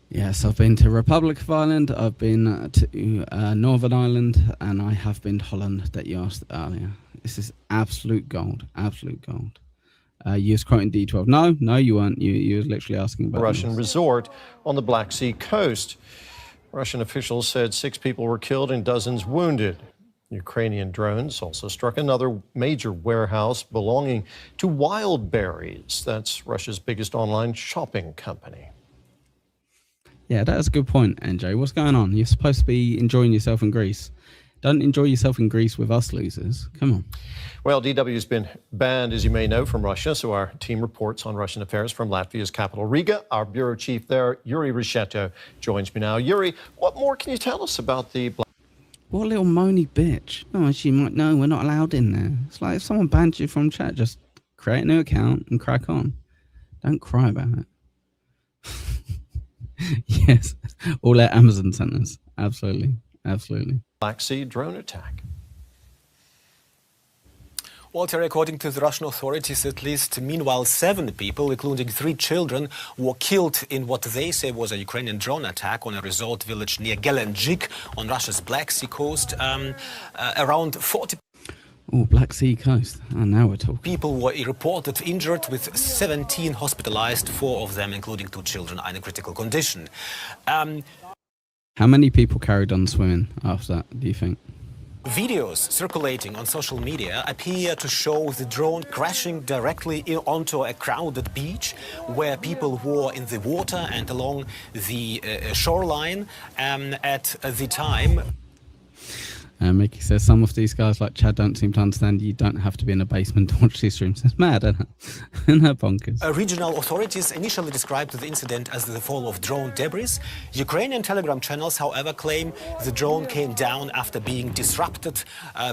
Yes, I've been to Republic of Ireland, I've been to Northern Ireland, and I have been to Holland that you asked earlier. This is absolute gold. You was quoting D12. No, you weren't. You were literally asking about Russian resort on the Black Sea coast. Russian officials said 6 people were killed and dozens wounded. Ukrainian drones also struck another major warehouse belonging to Wildberries. That's Russia's biggest online shopping company. Yeah, that's a good point, NJ. What's going on? You're supposed to be enjoying yourself in Greece. Don't enjoy yourself in Greece with us losers. Come on. Well, DW has been banned, as you may know, from Russia, so our team reports on Russian affairs from Latvia's capital, Riga. Our bureau chief there, Yuri Risheto, joins me now. Yuri, what more can you tell us about the... What a little moany bitch. Oh, she might know we're not allowed in there. It's like if someone bans you from chat, just create a new account and crack on. Don't cry about it. Yes, all our Amazon centers. Absolutely. Black Sea drone attack. Walter, according to the Russian authorities, at least meanwhile 7 people, including 3 children, were killed in what they say was a Ukrainian drone attack on a resort village near Gelendzhik on Russia's Black Sea coast. Around 40 Black Sea coast. Now we're talking. People were reported injured, with 17 hospitalized, 4 of them, including 2 children, are in a critical condition. How many people carried on swimming after that, do you think? Videos circulating on social media appear to show the drone crashing directly onto a crowded beach where people were in the water and along the shoreline at the time. Mickey says some of these guys like Chad don't seem to understand you don't have to be in a basement to watch these streams. It's mad, isn't it? Isn't that bonkers? Regional authorities initially described the incident as the fall of drone debris. Ukrainian Telegram channels, however, claim the drone came down after being disrupted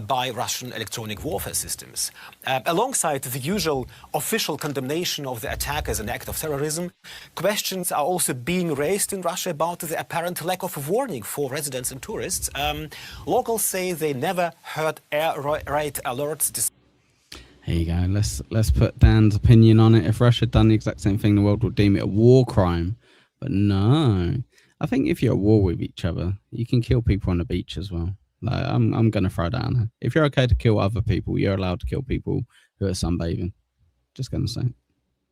by Russian electronic warfare systems. Alongside the usual official condemnation of the attack as an act of terrorism, questions are also being raised in Russia about the apparent lack of warning for residents and tourists. Locals say they never heard air raid alerts. Here you go. Let's put Dan's opinion on it. If Russia had done the exact same thing, the world would deem it a war crime. But no, I think if you're at war with each other, you can kill people on the beach as well. Like, I'm going to throw that on there. If you're okay to kill other people, you're allowed to kill people who are sunbathing. Just going to say.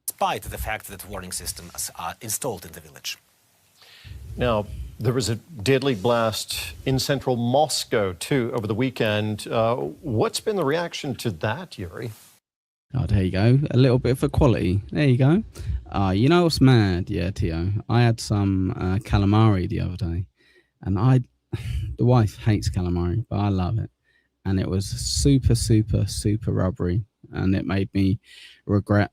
Despite the fact that warning systems are installed in the village. Now, there was a deadly blast in central Moscow, too, over the weekend. What's been the reaction to that, Yuri? Oh, there you go. A little bit of equality. There you go. You know what's mad? Yeah, Tio. I had some calamari the other day. And the wife hates calamari, but I love it. And it was super, super, super rubbery. And it made me regret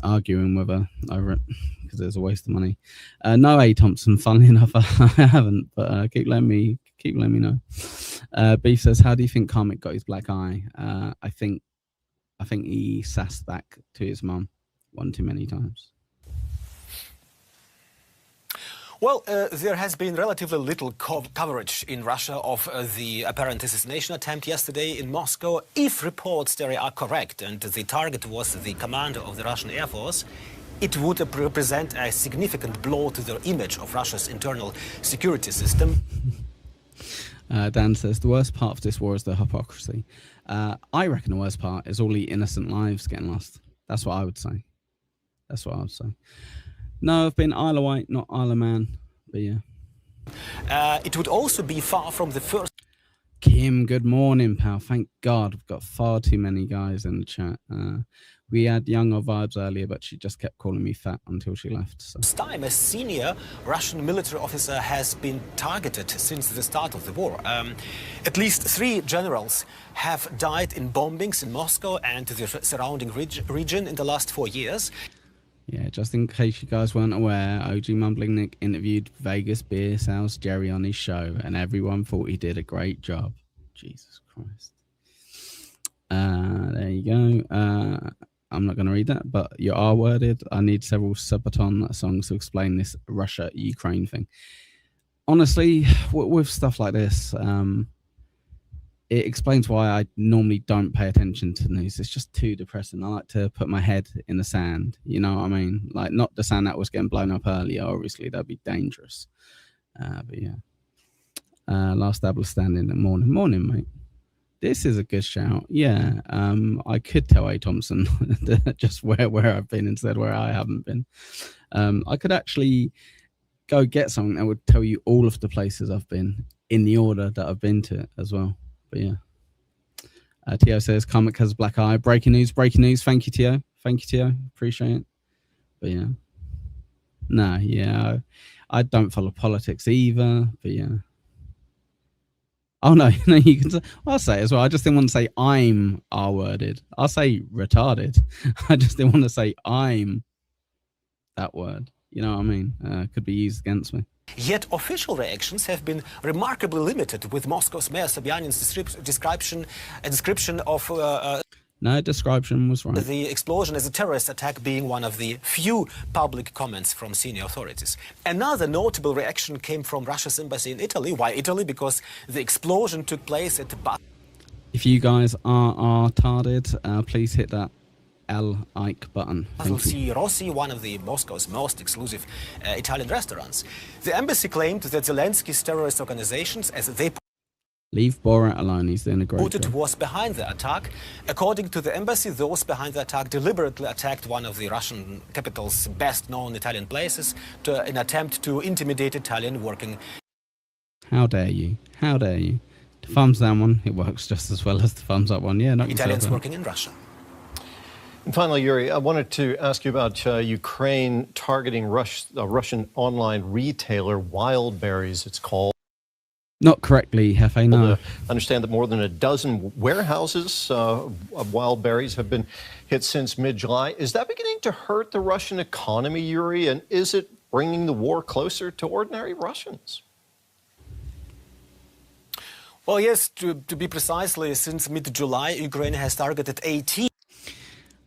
arguing with her over it because it was a waste of money. No, A. Thompson, funnily enough, I haven't, but keep letting me know. Beef says, how do you think Karmik got his black eye? I think he sassed back to his mum one too many times. Well, there has been relatively little coverage in Russia of the apparent assassination attempt yesterday in Moscow. If reports there are correct and the target was the commander of the Russian Air Force, it would represent a significant blow to the image of Russia's internal security system. Dan says, the worst part of this war is the hypocrisy. I reckon the worst part is all the innocent lives getting lost. That's what I would say. No, I've been Isle of Wight, not Isle of Man, but yeah. It would also be far from the first. Kim, good morning, pal. Thank God we've got far too many guys in the chat. We had younger vibes earlier, but she just kept calling me fat until she left. So. This time, a senior Russian military officer has been targeted since the start of the war. At least 3 generals have died in bombings in Moscow and the surrounding region in the last 4 years. Yeah, just in case you guys weren't aware, OG Mumbling Nick interviewed Vegas Beer Sales Jerry on his show, and everyone thought he did a great job. Jesus Christ. There you go. I'm not going to read that, but you are worded. I need several Subaton songs to explain this Russia-Ukraine thing. Honestly, with stuff like this, it explains why I normally don't pay attention to news. It's just too depressing. I like to put my head in the sand. You know what I mean? Like, not the sand that was getting blown up earlier. Obviously, that'd be dangerous. But yeah. Last Dabble standing. Morning, mate. This is a good shout. Yeah. I could tell A. Thompson just where I've been instead where I haven't been. I could actually go get something that would tell you all of the places I've been in the order that I've been to it as well. But yeah. Tio says, Comic has a black eye. Breaking news. Thank you, Tio. Appreciate it. But yeah. Nah, yeah. I don't follow politics either. But yeah. Oh, no, you can say, I'll say it as well. I just didn't want to say I'm R-worded. I'll say retarded. I just didn't want to say I'm that word. You know what I mean? Could be used against me. Yet official reactions have been remarkably limited, with Moscow's Mayor Sobyanin's description of no, description was right. The explosion as a terrorist attack being one of the few public comments from senior authorities. Another notable reaction came from Russia's embassy in Italy. Why Italy? Because the explosion took place at the bus. If you guys are retarded, please hit that L-like button. Rossi, one of the Moscow's most exclusive Italian restaurants. The embassy claimed that Zelensky's terrorist organizations, as they leave Borat alone, he's doing a great job. Was behind the attack. According to the embassy, those behind the attack deliberately attacked one of the Russian capital's best-known Italian places in an attempt to intimidate Italian working. How dare you? The thumbs down one, it works just as well as the thumbs up one. Yeah, not Italians working in Russia. And finally, Yuri, I wanted to ask you about Ukraine targeting a Russian online retailer, Wildberries, it's called. Not correctly, Hefe, no. Understand that more than a dozen warehouses of wild berries have been hit since mid-July. Is that beginning to hurt the Russian economy, Yuri? And is it bringing the war closer to ordinary Russians? Well, yes, to be precisely, since mid-July, Ukraine has targeted 18.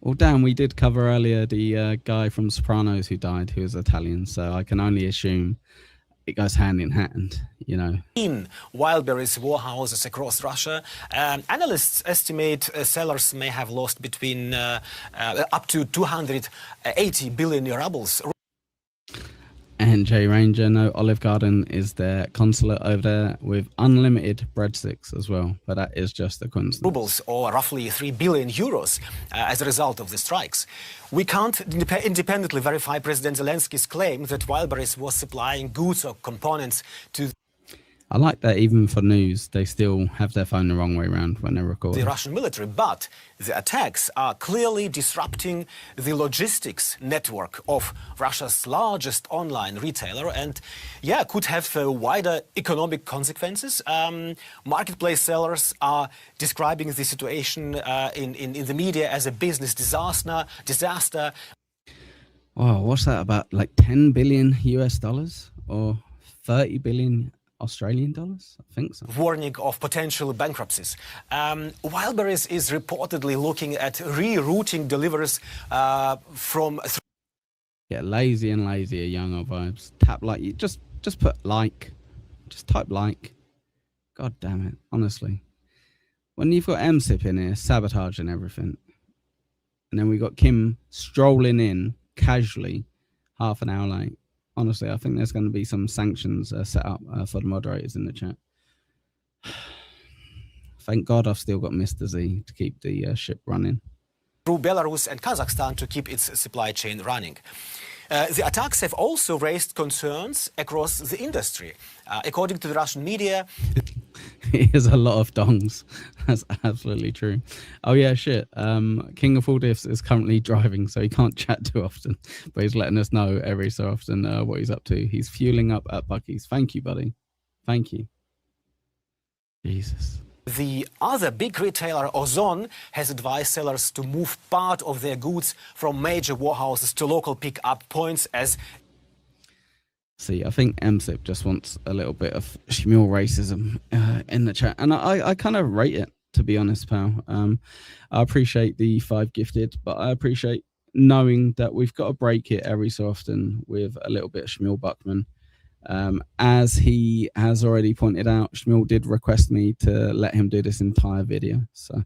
Well, Dan, we did cover earlier the guy from Sopranos who died, who was Italian, so I can only assume it goes hand in hand, you know. In wildberries warehouses across Russia, analysts estimate sellers may have lost between up to 280 billion rubles. And J Ranger, no, Olive Garden is their consulate over there with unlimited breadsticks as well, but that is just a coincidence. Rubles, or roughly 3 billion euros, as a result of the strikes. We can't independently verify President Zelensky's claim that Wildberries was supplying goods or components to I like that even for news, they still have their phone the wrong way around when they're recording. the Russian military, but the attacks are clearly disrupting the logistics network of Russia's largest online retailer and, yeah, could have wider economic consequences. Marketplace sellers are describing the situation in the media as a business disaster. Wow, what's that about? Like 10 billion US dollars or 30 billion Australian dollars? I think so. Warning of potential bankruptcies. Wildberries is reportedly looking at rerouting deliveries from. Yeah, lazy and lazier, younger vibes. Tap like, you just put like, just type like. God damn it, honestly. When you've got MSIP in here sabotaging everything, and then we got Kim strolling in casually, half an hour late. Honestly, I think there's going to be some sanctions set up for the moderators in the chat. Thank God I've still got Mr. Z to keep the ship running. Through Belarus and Kazakhstan to keep its supply chain running. The attacks have also raised concerns across the industry. According to the Russian media, Here's a lot of dongs. That's absolutely true. Oh yeah, shit. King of All Diffs is currently driving, so he can't chat too often. But he's letting us know every so often what he's up to. He's fueling up at Bucky's. Thank you, buddy. Thank you. Jesus. the other big retailer, Ozon, has advised sellers to move part of their goods from major warehouses to local pick-up points as... See, I think MSIP just wants a little bit of shmuel racism in the chat. And I kind of rate it, to be honest, pal. I appreciate the 5 gifted, but I appreciate knowing that we've got to break it every so often with a little bit of Shmuel Buckman. As he has already pointed out, Shmuel did request me to let him do this entire video. So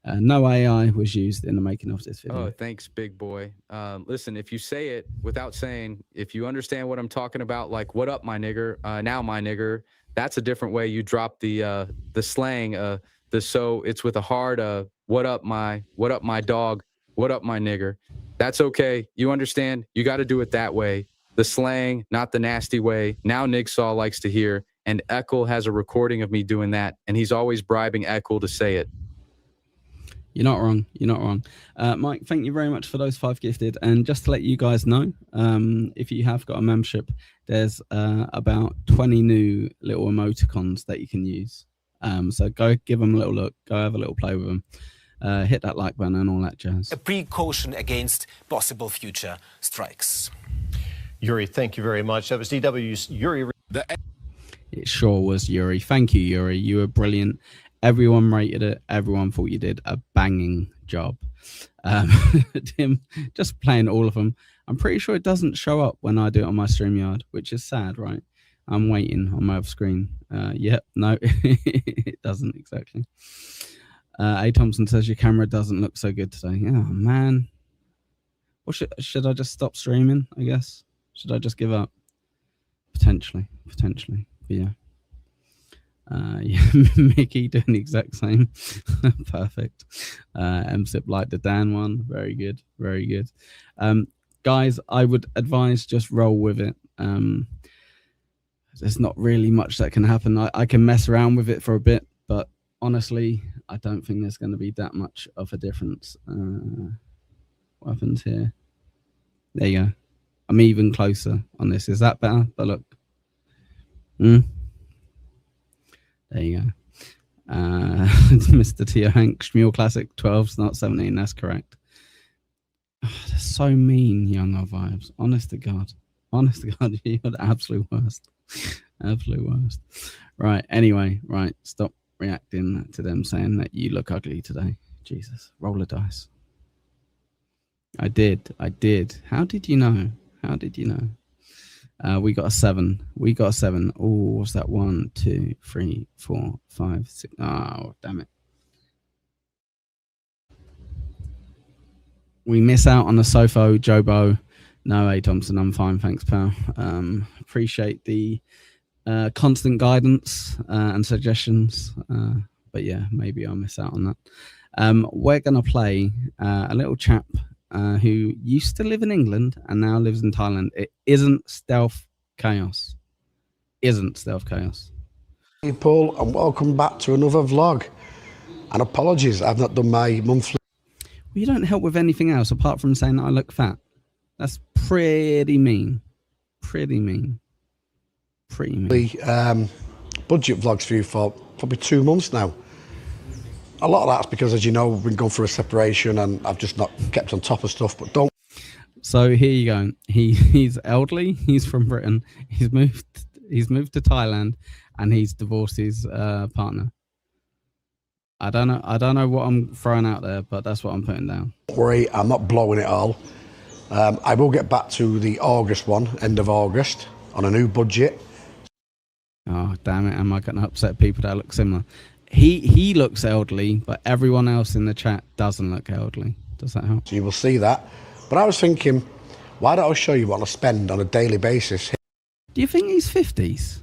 no AI was used in the making of this video. Oh, thanks, big boy. Listen, if you say it without saying, if you understand what I'm talking about, like, what up, my nigger, now my nigger, that's a different way you drop the slang, so it's with a hard, what up, my dog, what up, my nigger. That's okay. You understand? You got to do it that way. The slang, not the nasty way. Now Nigsaw likes to hear, and Eckel has a recording of me doing that, and he's always bribing Eckel to say it. You're not wrong. You're not wrong. Mike, thank you very much for those 5 gifted. And just to let you guys know, if you have got a membership, there's about 20 new little emoticons that you can use. So go give them a little look. Go have a little play with them. Hit that like button and all that jazz. A precaution against possible future strikes. Yuri, thank you very much. That was DW's Yuri. It sure was, Yuri. Thank you, Yuri. You were brilliant. Everyone rated it. Everyone thought you did a banging job. Tim, just playing all of them. I'm pretty sure it doesn't show up when I do it on my StreamYard, which is sad, right? I'm waiting on my other screen. Yep, no, it doesn't exactly. A. Thompson says your camera doesn't look so good today. Oh, man. Well, should I just stop streaming, I guess? Should I just give up? Potentially. But yeah. Yeah, Mickey doing the exact same. Perfect. MSIP like the Dan one. Very good. Very good. Guys, I would advise just roll with it. There's not really much that can happen. I can mess around with it for a bit, but honestly, I don't think there's going to be that much of a difference. What happens here? There you go. I'm even closer on this. Is that better? But look. There you go. Mr. Tio Hank, Shmuel Classic 12's not 17. That's correct. Oh, they're so mean, younger vibes. Honest to God. Honest to God, you're the absolute worst. Absolute worst. Right, anyway, right. Stop reacting to them saying that you look ugly today. Jesus, roll a dice. I did. How did you know? We got a 7. Oh, what's that? 1, 2, 3, 4, 5, 6. Oh, damn it. We miss out on the Sofo, Jobo. No, A. Thompson, I'm fine. Thanks, pal. Appreciate the constant guidance and suggestions. But yeah, maybe I'll miss out on that. We're going to play a little chap who used to live in England and now lives in Thailand. It isn't Stealth Chaos. Hey Paul, and welcome back to another vlog. And apologies, I've not done my monthly. Well, you don't help with anything else apart from saying that I look fat. That's pretty mean. Pretty mean. Budget vlogs for you for probably 2 months now. A lot of that's because, as you know, we've been going through a separation and I've just not kept on top of stuff. But don't. So here you go. He's elderly. He's from Britain. He's moved to Thailand, and he's divorced his partner. I don't know what I'm throwing out there, but that's what I'm putting down. Don't worry, I'm not blowing it all. I will get back to the August one, end of August, on a new budget. Oh, damn it. Am I going to upset people that look similar? He looks elderly, but everyone else in the chat doesn't look elderly. Does that help? So you will see that. But I was thinking, why don't I show you what I spend on a daily basis? Do you think he's 50s?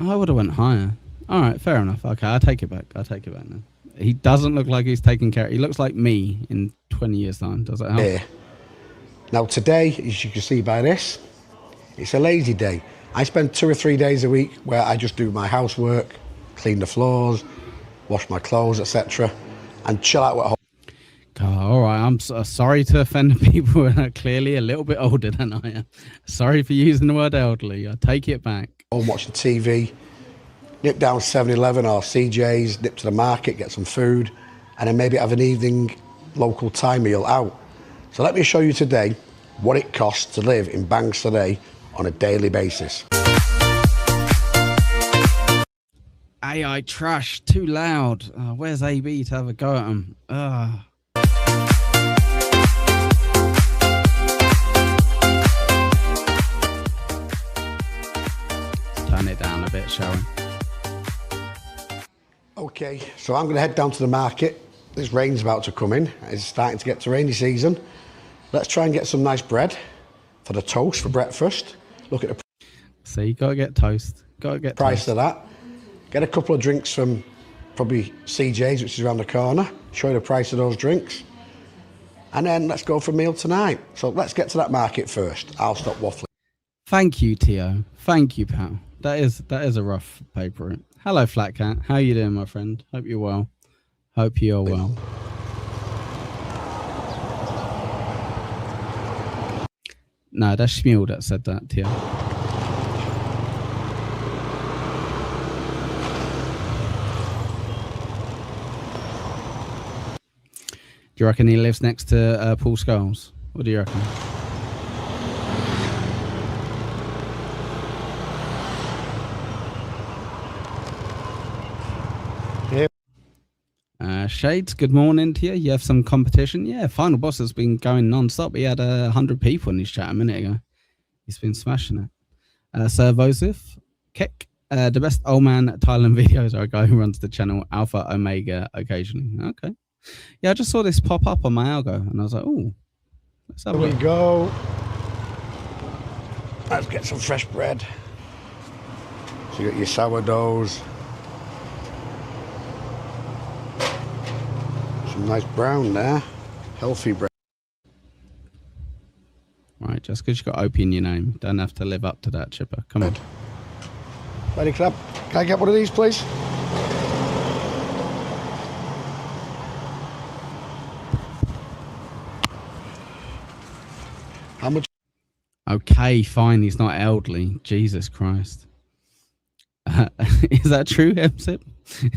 I would have went higher. All right, fair enough. Okay, I'll take it back now. He doesn't look like he's taking care. He looks like me in 20 years' time. Does that help? Yeah. Now today, as you can see by this, it's a lazy day. I spend 2 or 3 days a week where I just do my housework, clean the floors, wash my clothes, etc., and chill out at home. All right, I'm sorry to offend people who are clearly a little bit older than I am. Sorry for using the word elderly. I take it back. I'm watching TV, nip down 7-Eleven or CJ's, nip to the market, get some food, and then maybe have an evening local Thai meal out. So let me show you today what it costs to live in Bangladesh on a daily basis. AI trash, too loud. Where's AB to have a go at him? Turn it down a bit, shall we? Okay, so I'm going to head down to the market. This rain's about to come in. It's starting to get to rainy season. Let's try and get some nice bread for the toast for breakfast. Look at the So you got to get toast. Price of that. Get a couple of drinks from probably CJ's, which is around the corner. Show you the price of those drinks. And then let's go for a meal tonight. So let's get to that market first. I'll stop waffling. Thank you, Tio. Thank you, pal. That is a rough paper. Hello, Flat Cat. How you doing, my friend? Hope you're well. Hope you're well. No, that's Shmuel that said that, Tio. Do you reckon he lives next to Paul Scholes? What do you reckon? Shades, good morning to you. You have some competition? Yeah, Final Boss has been going non-stop. He had 100 people in his chat a minute ago. He's been smashing it. Sir Vosif, Kek, the best old man Thailand videos are a guy who runs the channel Alpha Omega occasionally. Okay. Yeah, I just saw this pop up on my algo and I was like, oh, let's have a look. Here we go. Let's get some fresh bread. So you got your sourdoughs. Some nice brown there. Healthy bread. Right, just because you've got OP in your name, don't have to live up to that, Chipper. Come on. Ready, Club? Can I get one of these, please? How much? Okay, fine. He's not elderly. Jesus Christ. Is that true, MSIP?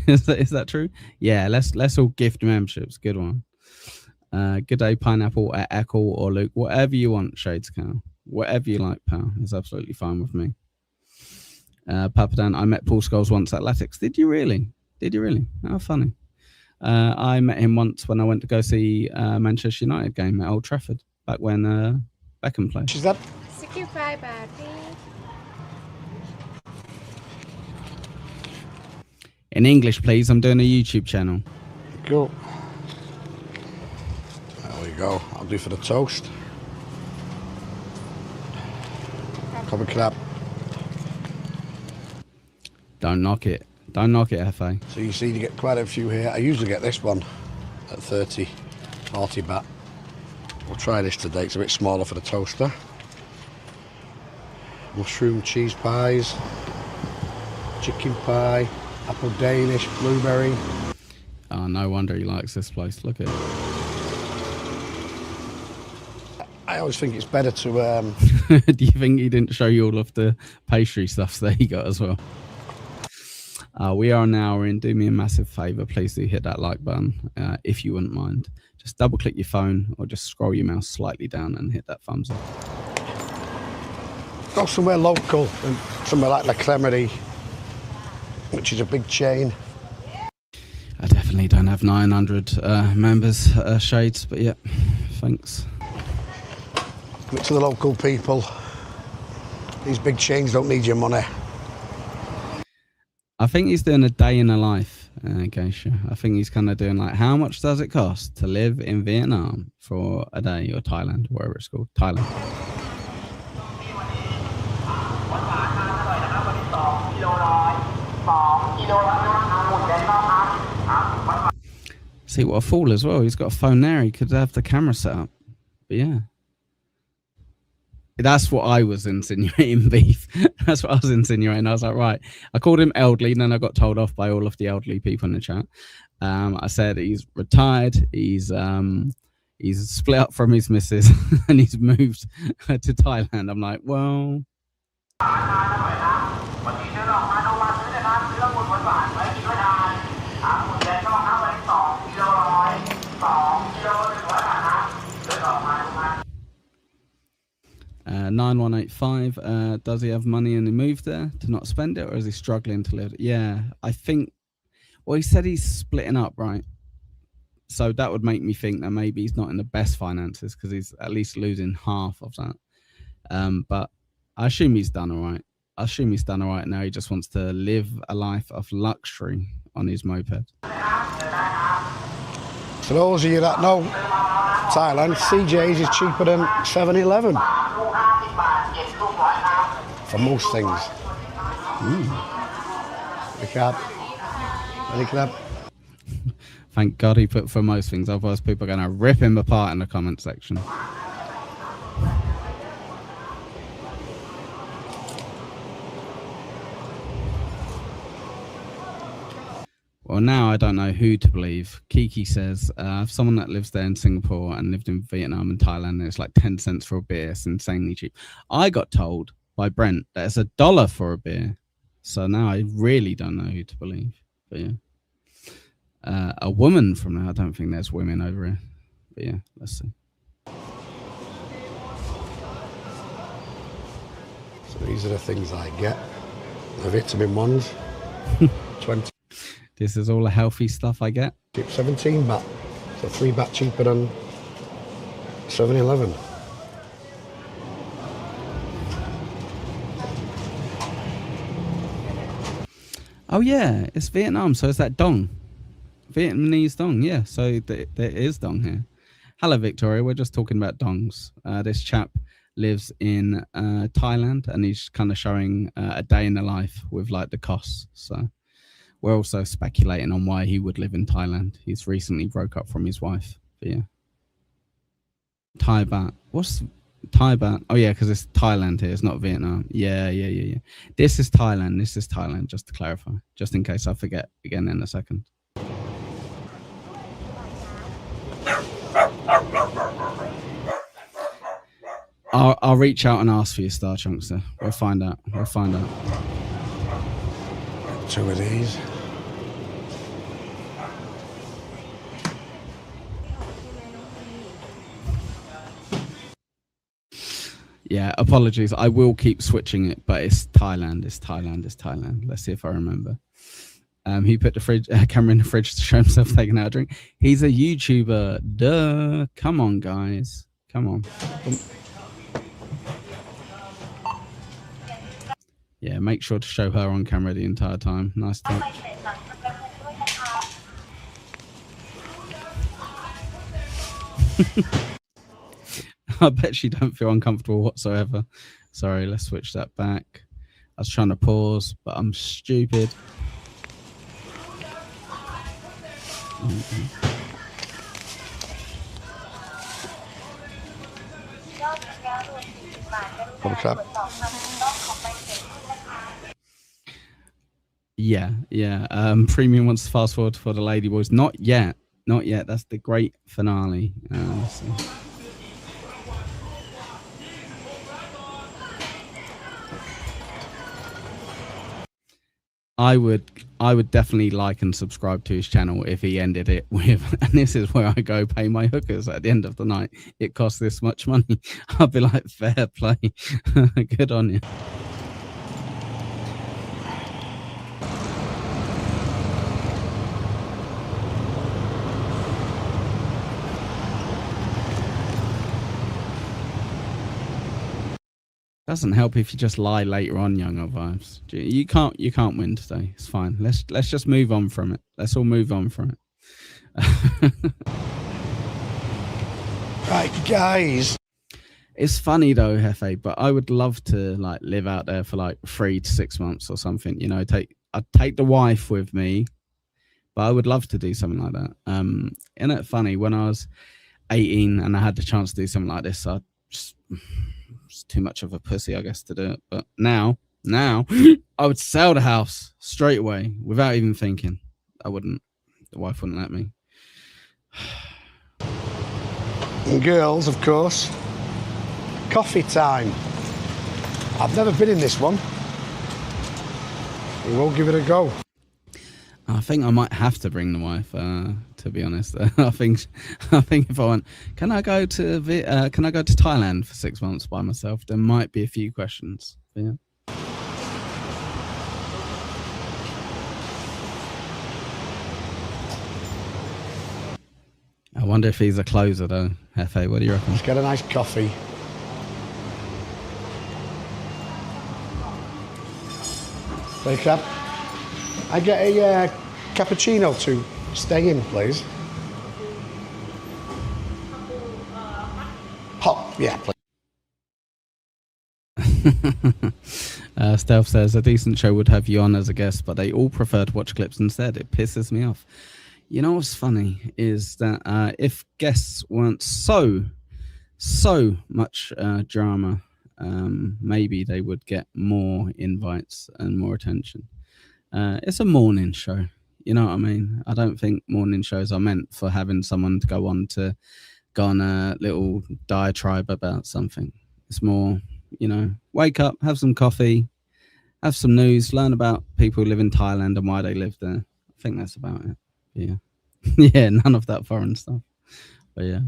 Is that true? Yeah, let's all gift memberships. Good one. Good day, Pineapple, Echo, or Luke. Whatever you want, Shades Cow. Whatever you like, pal. Is absolutely fine with me. Papa Dan, I met Paul Scholes once at Latics. Did you really? How funny. I met him once when I went to go see Manchester United game at Old Trafford back when Beckham played. Is that 65 baht, please. In English, please. I'm doing a YouTube channel. Cool. There we go. I'll do for the toast. Cover crab. Don't knock it. Don't knock it, FA. So you see, you get quite a few here. I usually get this one at 30, 40 baht. We'll try this today. It's a bit smaller for the toaster. Mushroom cheese pies, chicken pie, apple Danish, blueberry. Oh, no wonder he likes this place. Look at it. I always think it's better to... Do you think he didn't show you all of the pastry stuffs that he got as well? We are an hour in. Do me a massive favour. Please do hit that like button if you wouldn't mind. Just double click your phone or just scroll your mouse slightly down and hit that thumbs up. Go somewhere local, and somewhere like La Clemery, which is a big chain. I definitely don't have 900 members, Shades, but yeah, thanks. Give it to the local people. These big chains don't need your money. I think he's doing a day in a life, Geisha. I think he's kind of doing like, how much does it cost to live in Vietnam for a day, or Thailand, wherever it's called, Thailand. See, what a fool as well. He's got a phone there. He could have the camera set up. But yeah. That's what I was insinuating, Beef. That's what I was insinuating. I was like, right. I called him elderly, and then I got told off by all of the elderly people in the chat. I said he's retired. He's split up from his missus, and he's moved to Thailand. I'm like, well... Uh, 9185, does he have money and he moved there to not spend it, or is he struggling to live? Yeah, I think, well, he said he's splitting up, right? So that would make me think that maybe he's not in the best finances because he's at least losing half of that. But I assume he's done all right. Now he just wants to live a life of luxury on his moped. For those of you that know Thailand, CJ's is cheaper than 7-Eleven. For most things. Any crab. Thank God he put for most things, otherwise people are going to rip him apart in the comment section. Well, now I don't know who to believe. Kiki says, someone that lives there in Singapore and lived in Vietnam and Thailand, and it's like 10 cents for a beer. It's insanely cheap. I got told by Brent that it's $1 for a beer. So now I really don't know who to believe. But yeah. A woman from there. I don't think there's women over here. But yeah, let's see. So these are the things I get. The vitamin ones. 20. This is all the healthy stuff I get. 17 baht. So 3 baht cheaper than 7-Eleven. Oh yeah, it's Vietnam, so it's that dong. Vietnamese dong, yeah. So there is dong here. Hello, Victoria. We're just talking about dongs. This chap lives in Thailand, and he's kind of showing a day in the life with like the costs. So we're also speculating on why he would live in Thailand. He's recently broke up from his wife. But yeah. Thai baht. What's Thai baht? Oh yeah, because it's Thailand here. It's not Vietnam. Yeah. This is Thailand. Just to clarify, just in case I forget again in a second. I'll reach out and ask for you, Star Chunkster. We'll find out. 2 of these. Yeah, apologies. I will keep switching it, but it's Thailand. It's Thailand. It's Thailand. Let's see if I remember. He put the fridge camera in the fridge to show himself taking out a drink. He's a YouTuber. Duh. Come on, guys. Come on. Yeah, make sure to show her on camera the entire time. Nice touch. I bet she don't feel uncomfortable whatsoever. Sorry, let's switch that back. I was trying to pause, but I'm stupid. Yeah. Premium wants to fast forward for the Ladyboys. Not yet. Not yet. That's the great finale. Let's see. I would definitely like and subscribe to his channel if he ended it with, and this is where I go pay my hookers at the end of the night. It costs this much money. I'll be like, fair play. Good on you. Doesn't help if you just lie later on, Younger Vibes. You can't win today. It's fine. Let's just move on from it. Let's all move on from it. Right, guys. It's funny though, Hefe, but I would love to like live out there for like 3 to 6 months or something. You know, I'd take the wife with me, but I would love to do something like that. Isn't it funny? When I was 18 and I had the chance to do something like this, I just it's too much of a pussy, I guess, to do it. But now I would sell the house straight away without even thinking. I wouldn't. The wife wouldn't let me. And girls, of course. Coffee time. I've never been in this one. We will give it a go. I think I might have to bring the wife. To be honest, I think if I went, can I go to Thailand for 6 months by myself? There might be a few questions. Yeah. I wonder if he's a closer though. Hefe, what do you reckon? Let's get a nice coffee. Wake up. I get a cappuccino to stay in, please. Hot, yeah, please. Stealth says a decent show would have you on as a guest, but they all prefer to watch clips instead. It pisses me off. You know what's funny is that if guests weren't so much drama, maybe they would get more invites and more attention. It's a morning show. You know what I mean? I don't think morning shows are meant for having someone to go on a little diatribe about something. It's more, you know, wake up, have some coffee, have some news, learn about people who live in Thailand and why they live there. I think that's about it. Yeah. Yeah, none of that foreign stuff. But yeah.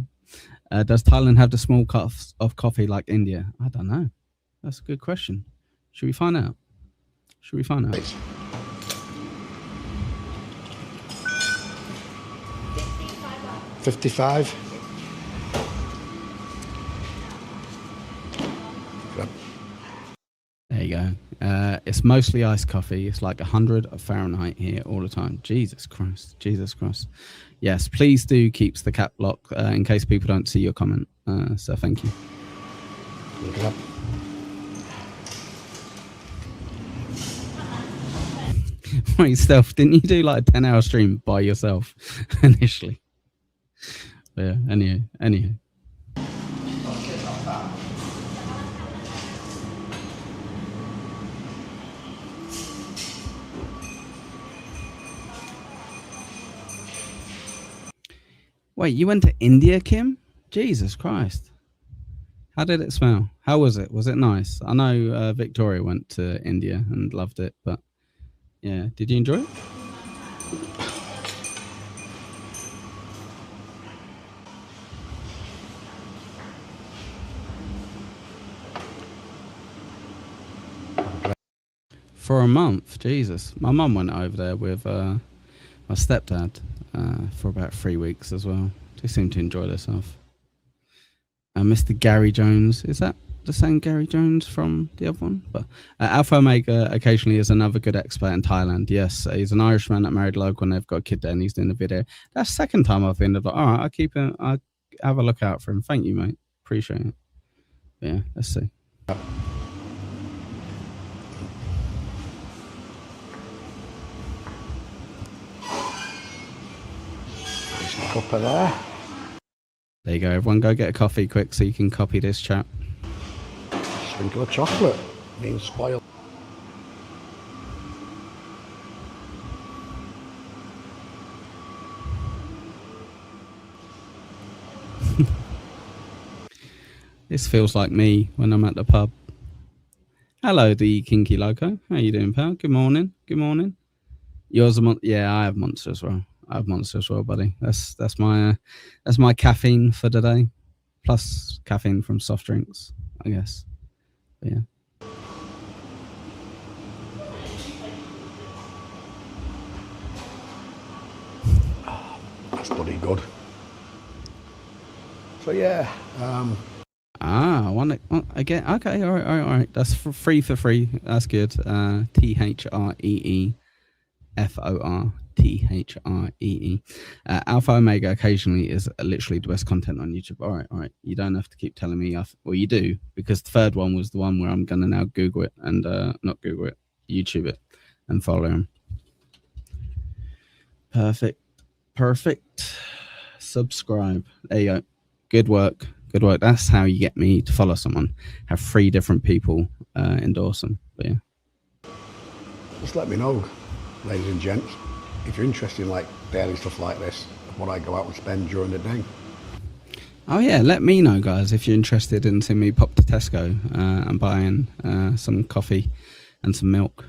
Does Thailand have the small cups of coffee like India? I don't know. That's a good question. Should we find out? 55. There you go. It's mostly iced coffee. It's like 100 Fahrenheit here all the time. Jesus Christ. Yes, please do keep the cap lock in case people don't see your comment. So thank you. Look it up. Wait, Stealth, didn't you do like a 10-hour stream by yourself initially? Yeah, anyway. Wait, you went to India, Kim? Jesus Christ. How did it smell? How was it? Was it nice? I know Victoria went to India and loved it, but Yeah. Did you enjoy it? For a month, Jesus. My mum went over there with my stepdad for about 3 weeks as well. They seem to enjoy themselves. Mr. Gary Jones, is that the same Gary Jones from the other one? But Alpha Omega occasionally is another good expert in Thailand. Yes, he's an Irishman that married local and they've got a kid there and he's doing the video. That's the second time I've been like, all right, I'll have a look out for him. Thank you, mate. Appreciate it. Yeah, let's see. Cup of there. There you go, everyone. Go get a coffee quick so you can copy this chat. Sprinkle of chocolate. Being spoiled. This feels like me when I'm at the pub. Hello, the Kinky Loco. How you doing, pal? Good morning. Good morning. Yours a yeah, I have Monster as well. I have Monster as well, buddy. That's my caffeine for today, plus caffeine from soft drinks, I guess. But yeah. That's bloody good. So yeah. I want it again. Okay, all right. That's free for free. That's good. THREE FORTHREE. Alpha Omega occasionally is literally the best content on YouTube. All right. You don't have to keep telling me. Well, you do, because the third one was the one where I'm going to now Google it and not Google it, YouTube it and follow him. Perfect. Subscribe. There you go. Good work. That's how you get me to follow someone. Have 3 different people endorse them. But yeah. Just let me know, ladies and gents, if you're interested in like daily stuff like this, what I go out and spend during the day. Oh yeah, let me know, guys, if you're interested in seeing me pop to Tesco and buying some coffee and some milk.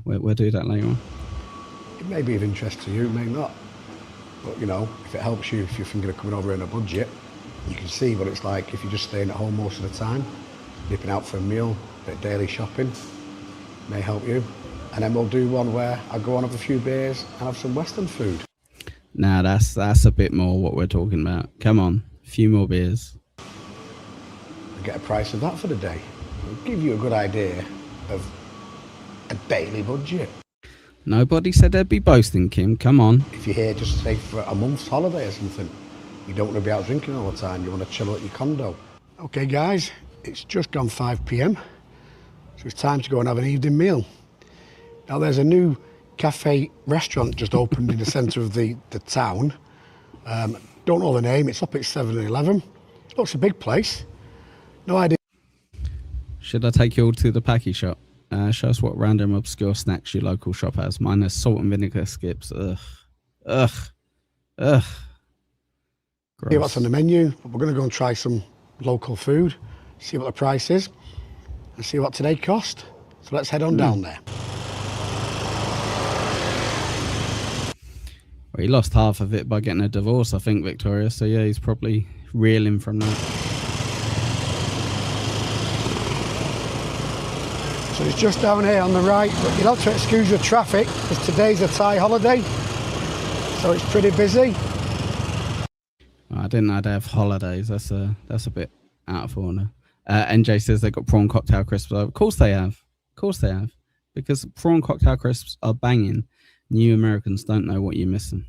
We'll do that later on. It may be of interest to you, it may not. But you know, if it helps you, if you're thinking of coming over in a budget, you can see what it's like if you're just staying at home most of the time, nipping out for a meal, a bit of daily shopping, may help you. And then we'll do one where I go on, have a few beers and have some Western food. Nah, that's a bit more what we're talking about. Come on, a few more beers. And get a price of that for the day. It'll give you a good idea of a daily budget. Nobody said they'd be boasting, Kim. Come on. If you're here just say for a month's holiday or something, you don't want to be out drinking all the time, you want to chill at your condo. Okay guys, it's just gone 5 p.m, so it's time to go and have an evening meal. Now there's a new cafe restaurant just opened in the centre of the town. Don't know the name, it's up at 7-Eleven. Looks a big place. No idea. Should I take you all to the Packy shop? Show us what random obscure snacks your local shop has. Mine is salt and vinegar skips. Ugh. See what's on the menu, but we're going to go and try some local food, see what the price is, and see what today cost. So let's head on down there. Well, he lost half of it by getting a divorce, I think, Victoria. So yeah, he's probably reeling from that. So it's just down here on the right, but you'll have to excuse the traffic because today's a Thai holiday, so it's pretty busy. I didn't know they have holidays. That's a bit out of order. NJ says they got prawn cocktail crisps. Of course they have. Because prawn cocktail crisps are banging. New Americans don't know what you're missing.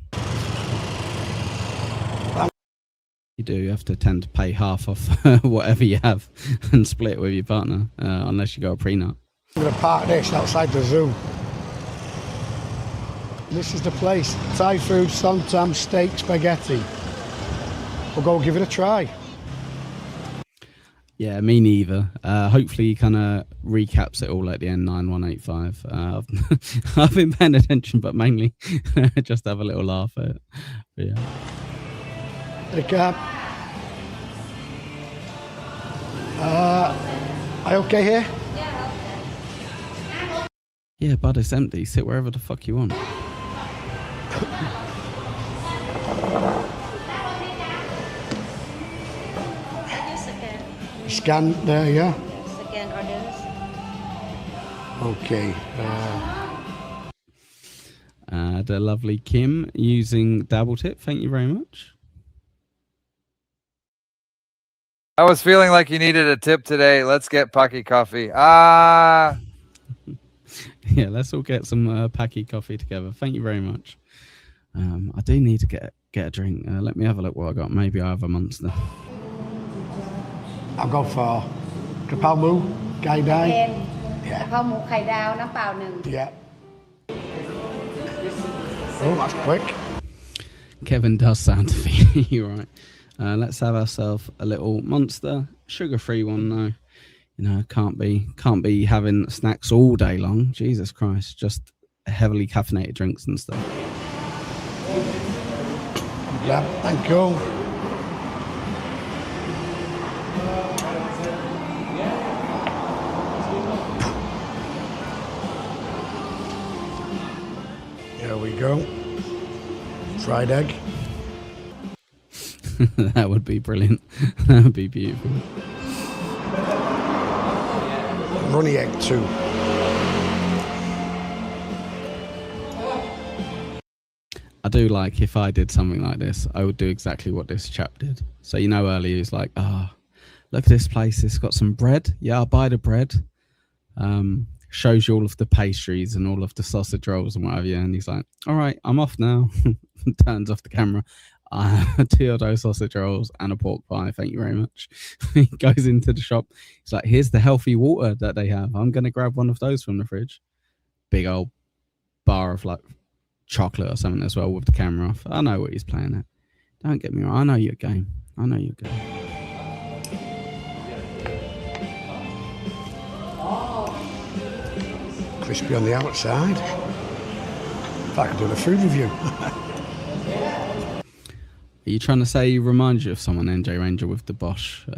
You do. You have to tend to pay half off whatever you have and split it with your partner, unless you got a prenup. I'm going to park this outside the zoo. This is the place. Thai food, somtam, steak, spaghetti. We'll go give it a try. Yeah, me neither. Hopefully he kind of recaps it all at the end, 9185. I've been paying attention, but mainly just have a little laugh at it. But yeah. Recap. Are you okay here? Yeah, bud, it's empty. Sit wherever the fuck you want. Scan there, yeah? Scan orders. Okay. The lovely Kim using Dabble tip. Thank you very much. I was feeling like you needed a tip today. Let's get Pucky coffee. Ah. Yeah, let's all get some Packy coffee together. Thank you very much. I do need to get a drink. Let me have a look what I got. Maybe I have a Monster. I'll go for Kapow Moo, Gai Dai. กะเพราหมูไข่ดาวน้ำเปล่า1 Yeah. Oh, that's quick. Kevin does sound defeated. You're right. Let's have ourselves a little Monster, sugar-free one though. You know, can't be having snacks all day long. Jesus Christ, just heavily caffeinated drinks and stuff. Yeah, thank you. There we go. Fried egg. That would be brilliant. That would be beautiful. Runny egg too. I do like if I did something like this, I would do exactly what this chap did. So you know earlier he's like, look at this place, it's got some bread. Yeah, I'll buy the bread. Shows you all of the pastries and all of the sausage rolls and whatever, yeah, and he's like, all right, I'm off now. Turns off the camera. 2 of those sausage rolls and a pork pie, thank you very much. He goes into the shop. He's like, here's the healthy water that they have. I'm going to grab one of those from the fridge. Big old bar of like chocolate or something as well with the camera off. I know what he's playing at. Don't get me wrong. I know your game. I know your game. Crispy on the outside. If I could do the food review. Are you trying to say he reminds you of someone, NJ Ranger, with the Bosch?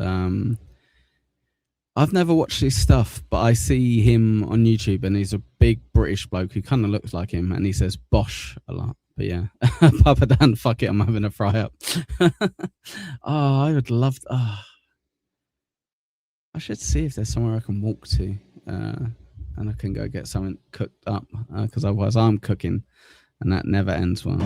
I've never watched his stuff, but I see him on YouTube and he's a big British bloke who kind of looks like him and he says Bosch a lot. But yeah, Papa Dan, fuck it, I'm having a fry up. I would love to. I should see if there's somewhere I can walk to and I can go get something cooked up because otherwise I'm cooking and that never ends well.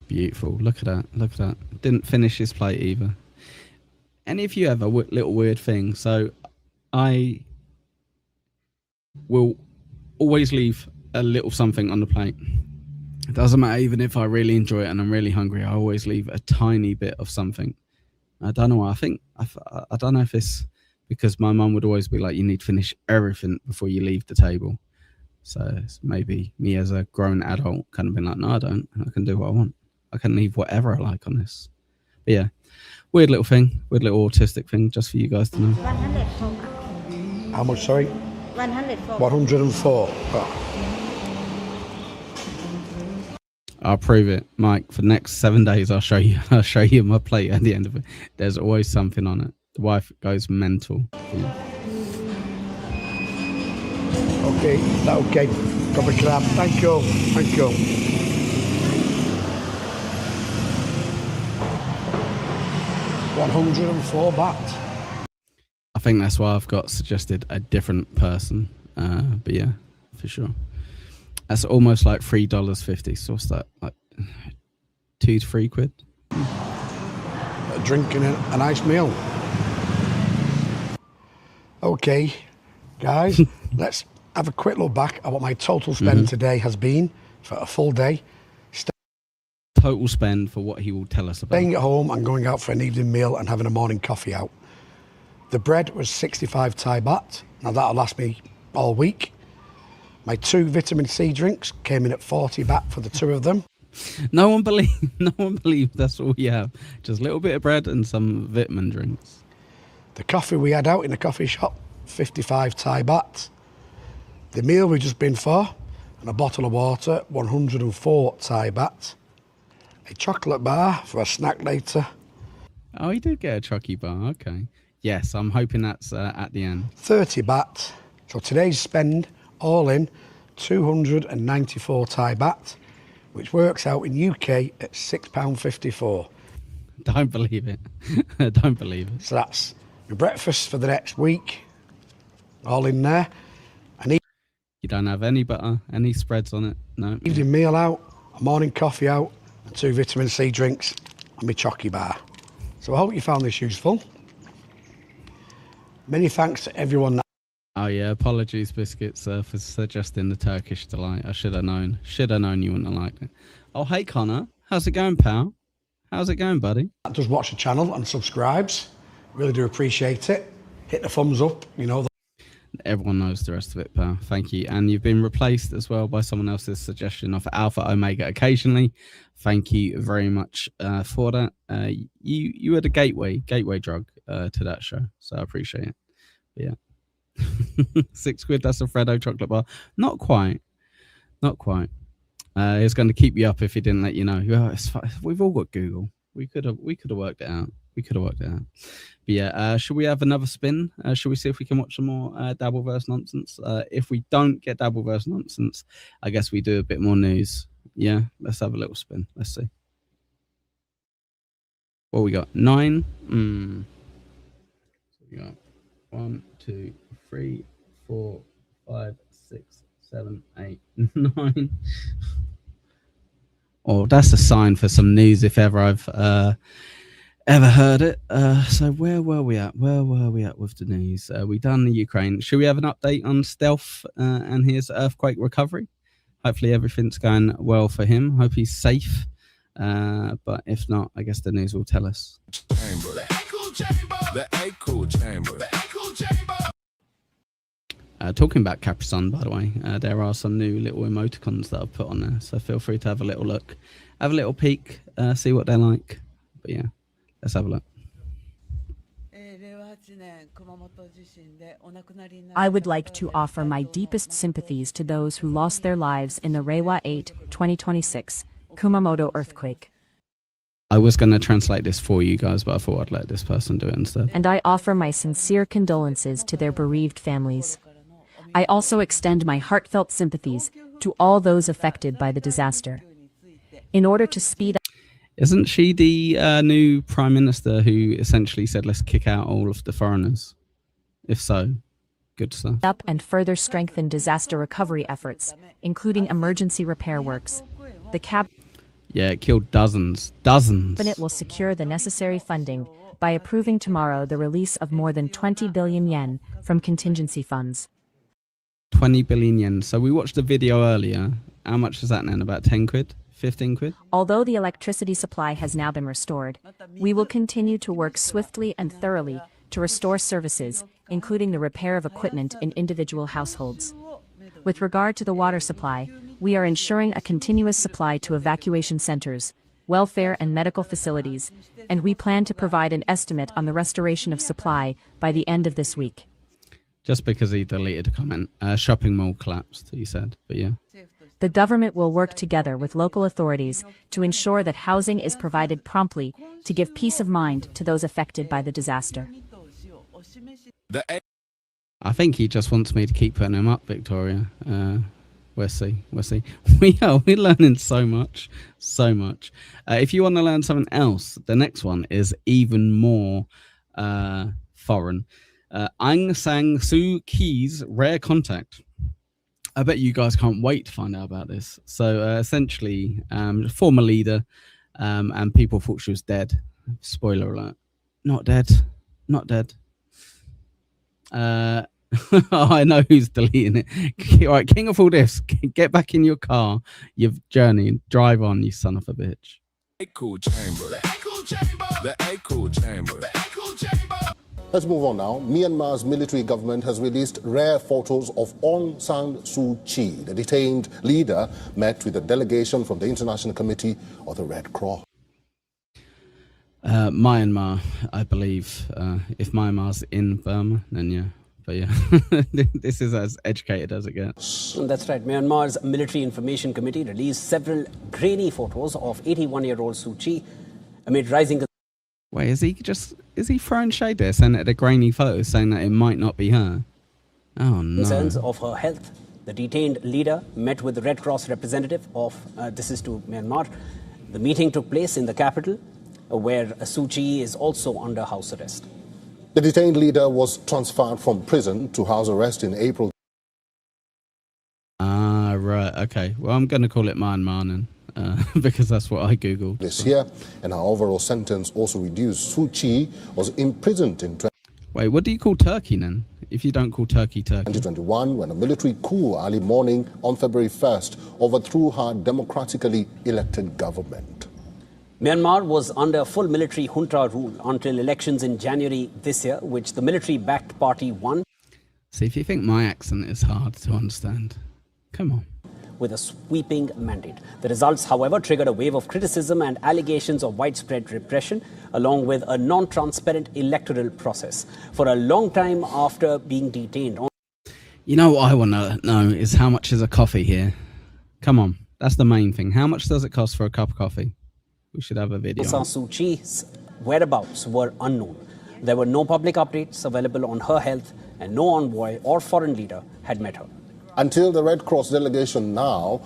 Beautiful. Look at that. Look at that. Didn't finish his plate either. Any of you have a little weird thing? So I will always leave a little something on the plate. It doesn't matter even if I really enjoy it and I'm really hungry. I always leave a tiny bit of something. I don't know why. I don't know if it's because my mum would always be like, you need to finish everything before you leave the table. So it's maybe me as a grown adult kind of been like, no, I don't. I can do what I want. I can leave whatever I like on this. But yeah, weird little thing, weird little autistic thing, just for you guys to know. 104 How much, sorry? 104 104. I'll prove it, Mike. For the next 7 days, I'll show you my plate at the end of it. There's always something on it. The wife goes mental. Yeah. Okay, that okay. Proper crab. Thank you. Thank you. £104. I think that's why I've got suggested a different person. But yeah, for sure. That's almost like $3.50. So what's that? Like £2 to £3? A drink and a nice meal. Okay, guys, let's have a quick look back at what my total spend today has been for a full day. Total spend for what he will tell us about. Staying at home and going out for an evening meal and having a morning coffee out. The bread was 65 Thai baht. Now that'll last me all week. My 2 vitamin C drinks came in at 40 baht for the 2 of them. No one believes that's all you have. Just a little bit of bread and some vitamin drinks. The coffee we had out in the coffee shop, 55 Thai baht. The meal we've just been for, and a bottle of water, 104 Thai baht. A chocolate bar for a snack later. Oh, he did get a chucky bar. Okay. Yes, I'm hoping that's at the end. 30 baht. So today's spend, all in, 294 Thai baht, which works out in UK at £6.54. Don't believe it. Don't believe it. So that's your breakfast for the next week, all in there. And You don't have any butter, any spreads on it? No. evening meal out, a morning coffee out, and 2 vitamin C drinks, and my chocky bar. So I hope you found this useful. Many thanks to everyone. Oh yeah, apologies, Biscuits, for suggesting the Turkish delight. I should have known. Should have known you wouldn't have liked it. Oh, hey Connor, how's it going, pal? How's it going, buddy? That does watch the channel and subscribes. Really do appreciate it. Hit the thumbs up, you know. Everyone knows the rest of it, pal. Thank you. And you've been replaced as well by someone else's suggestion of Alpha Omega occasionally. Thank you very much for that. You were the gateway drug to that show, so I appreciate it. But yeah. £6, that's a Freddo chocolate bar. Not quite. It's going to keep you up if he didn't let you know. We've all got Google. We could have worked it out. But yeah, should we have another spin? Should we see if we can watch some more Dabbleverse nonsense? If we don't get Dabbleverse nonsense, I guess we do a bit more news. Yeah, let's have a little spin. Let's see. What we got? 9. So we got 1, 2, 3, 4, 5, 6, 7, 8, 9. Oh, that's a sign for some news if ever I've ever heard it. So where were we at? With the news? We done the Ukraine. Should we have an update on Stealth and his earthquake recovery? Hopefully everything's going well for him. Hope he's safe. But if not, I guess the news will tell us. Talking about Capri-Sun, by the way, there are some new little emoticons that I've put on there, so feel free to have a little look, have a little peek, see what they're like. But yeah, let's have a look. I would like to offer my deepest sympathies to those who lost their lives in the Reiwa 8, 2026 Kumamoto earthquake. I was going to translate this for you guys, but I thought I'd let this person do it instead. And I offer my sincere condolences to their bereaved families. I also extend my heartfelt sympathies to all those affected by the disaster. In order to speed up... Isn't she the new Prime Minister who essentially said, let's kick out all of the foreigners? If so, good stuff. Up and further strengthen disaster recovery efforts, including emergency repair works. The Yeah, it killed dozens. Cabinet will secure the necessary funding by approving tomorrow the release of more than 20 billion yen from contingency funds. 20 billion yen. So we watched the video earlier. How much is that now? About 10 quid? 15 quid? Although the electricity supply has now been restored, we will continue to work swiftly and thoroughly to restore services, including the repair of equipment in individual households. With regard to the water supply, we are ensuring a continuous supply to evacuation centers, welfare and medical facilities, and we plan to provide an estimate on the restoration of supply by the end of this week. Just because he deleted a comment. Shopping mall collapsed, he said, but yeah. The government will work together with local authorities to ensure that housing is provided promptly to give peace of mind to those affected by the disaster. I think he just wants me to keep putting him up, Victoria. We'll see. We're learning so much. If you want to learn something else, the next one is even more foreign. Aung San Suu Kyi's rare contact. I bet you guys can't wait to find out about this. So essentially, former leader, and people thought she was dead. Spoiler alert. Not dead. Oh, I know who's deleting it. All right, king of all this, get back in your car. You've journeyed. Drive on, you son of a bitch. Echo chamber. The echo chamber. Let's move on now. Myanmar's military government has released rare photos of Aung San Suu Kyi. The detained leader met with a delegation from the International Committee of the Red Cross. Myanmar, I believe. If Myanmar's in Burma, then yeah. But yeah, this is as educated as it gets. That's right. Myanmar's Military Information Committee released several grainy photos of 81-year-old Suu Kyi amid rising. Wait, is he throwing shade there, saying that a grainy photo, saying that it might not be her? Oh no. Concerns of her health. The detained leader met with the Red Cross representative of, this is to Myanmar. The meeting took place in the capital, where Suu Kyi is also under house arrest. The detained leader was transferred from prison to house arrest in April. Ah, right. Okay. Well, I'm going to call it Myanmar then, because that's what I googled. This year, and her overall sentence also reduced. Suu Kyi was imprisoned in Wait, what do you call Turkey then? If you don't call Turkey Turkey. 2021, when a military coup early morning on February 1st overthrew her democratically elected government. Myanmar was under full military junta rule until elections in January this year, which the military-backed party won. See, if you think my accent is hard to understand, come on. With a sweeping mandate. The results, however, triggered a wave of criticism and allegations of widespread repression, along with a non-transparent electoral process. For a long time after being detained. You know what I want to know is how much is a coffee here? Come on, that's the main thing. How much does it cost for a cup of coffee? We should have a video. Aung San Suu Kyi's whereabouts were unknown. There were no public updates available on her health, and no envoy or foreign leader had met her. Until the Red Cross delegation now,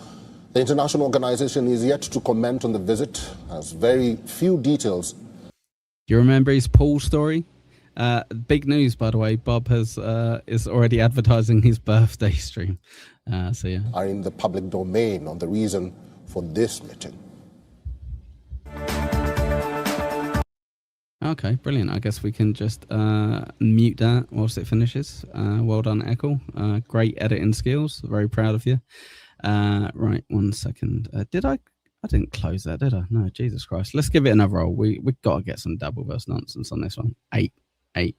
the international organization is yet to comment on the visit, as very few details. Do you remember his pool story? Big news, by the way. Bob is already advertising his birthday stream. So yeah. Are in the public domain on the reason for this meeting. Okay, brilliant. I guess we can just mute that whilst it finishes. Well done, Echo. Great editing skills. Very proud of you. Right, 1 second. I didn't close that, did I? No, Jesus Christ. Let's give it another roll. We've got to get some Dabbleverse nonsense on this one. 8. I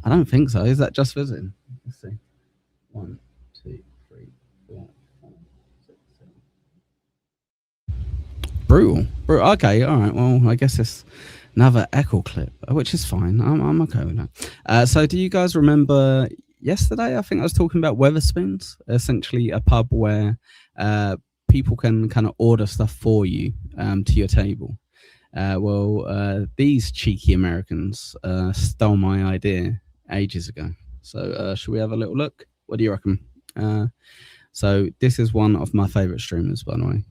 don't think so. Is that just visiting? Let's see. 1, 2, 3, 4, 5, 6, 7. Brutal. Okay, all right. Well, I guess it's another Echo clip, which is fine. I'm okay with that. So do you guys remember yesterday? I think I was talking about Weatherspoons, essentially a pub where people can kind of order stuff for you to your table. These cheeky Americans stole my idea ages ago. So should we have a little look? What do you reckon? So this is one of my favorite streamers, by the way.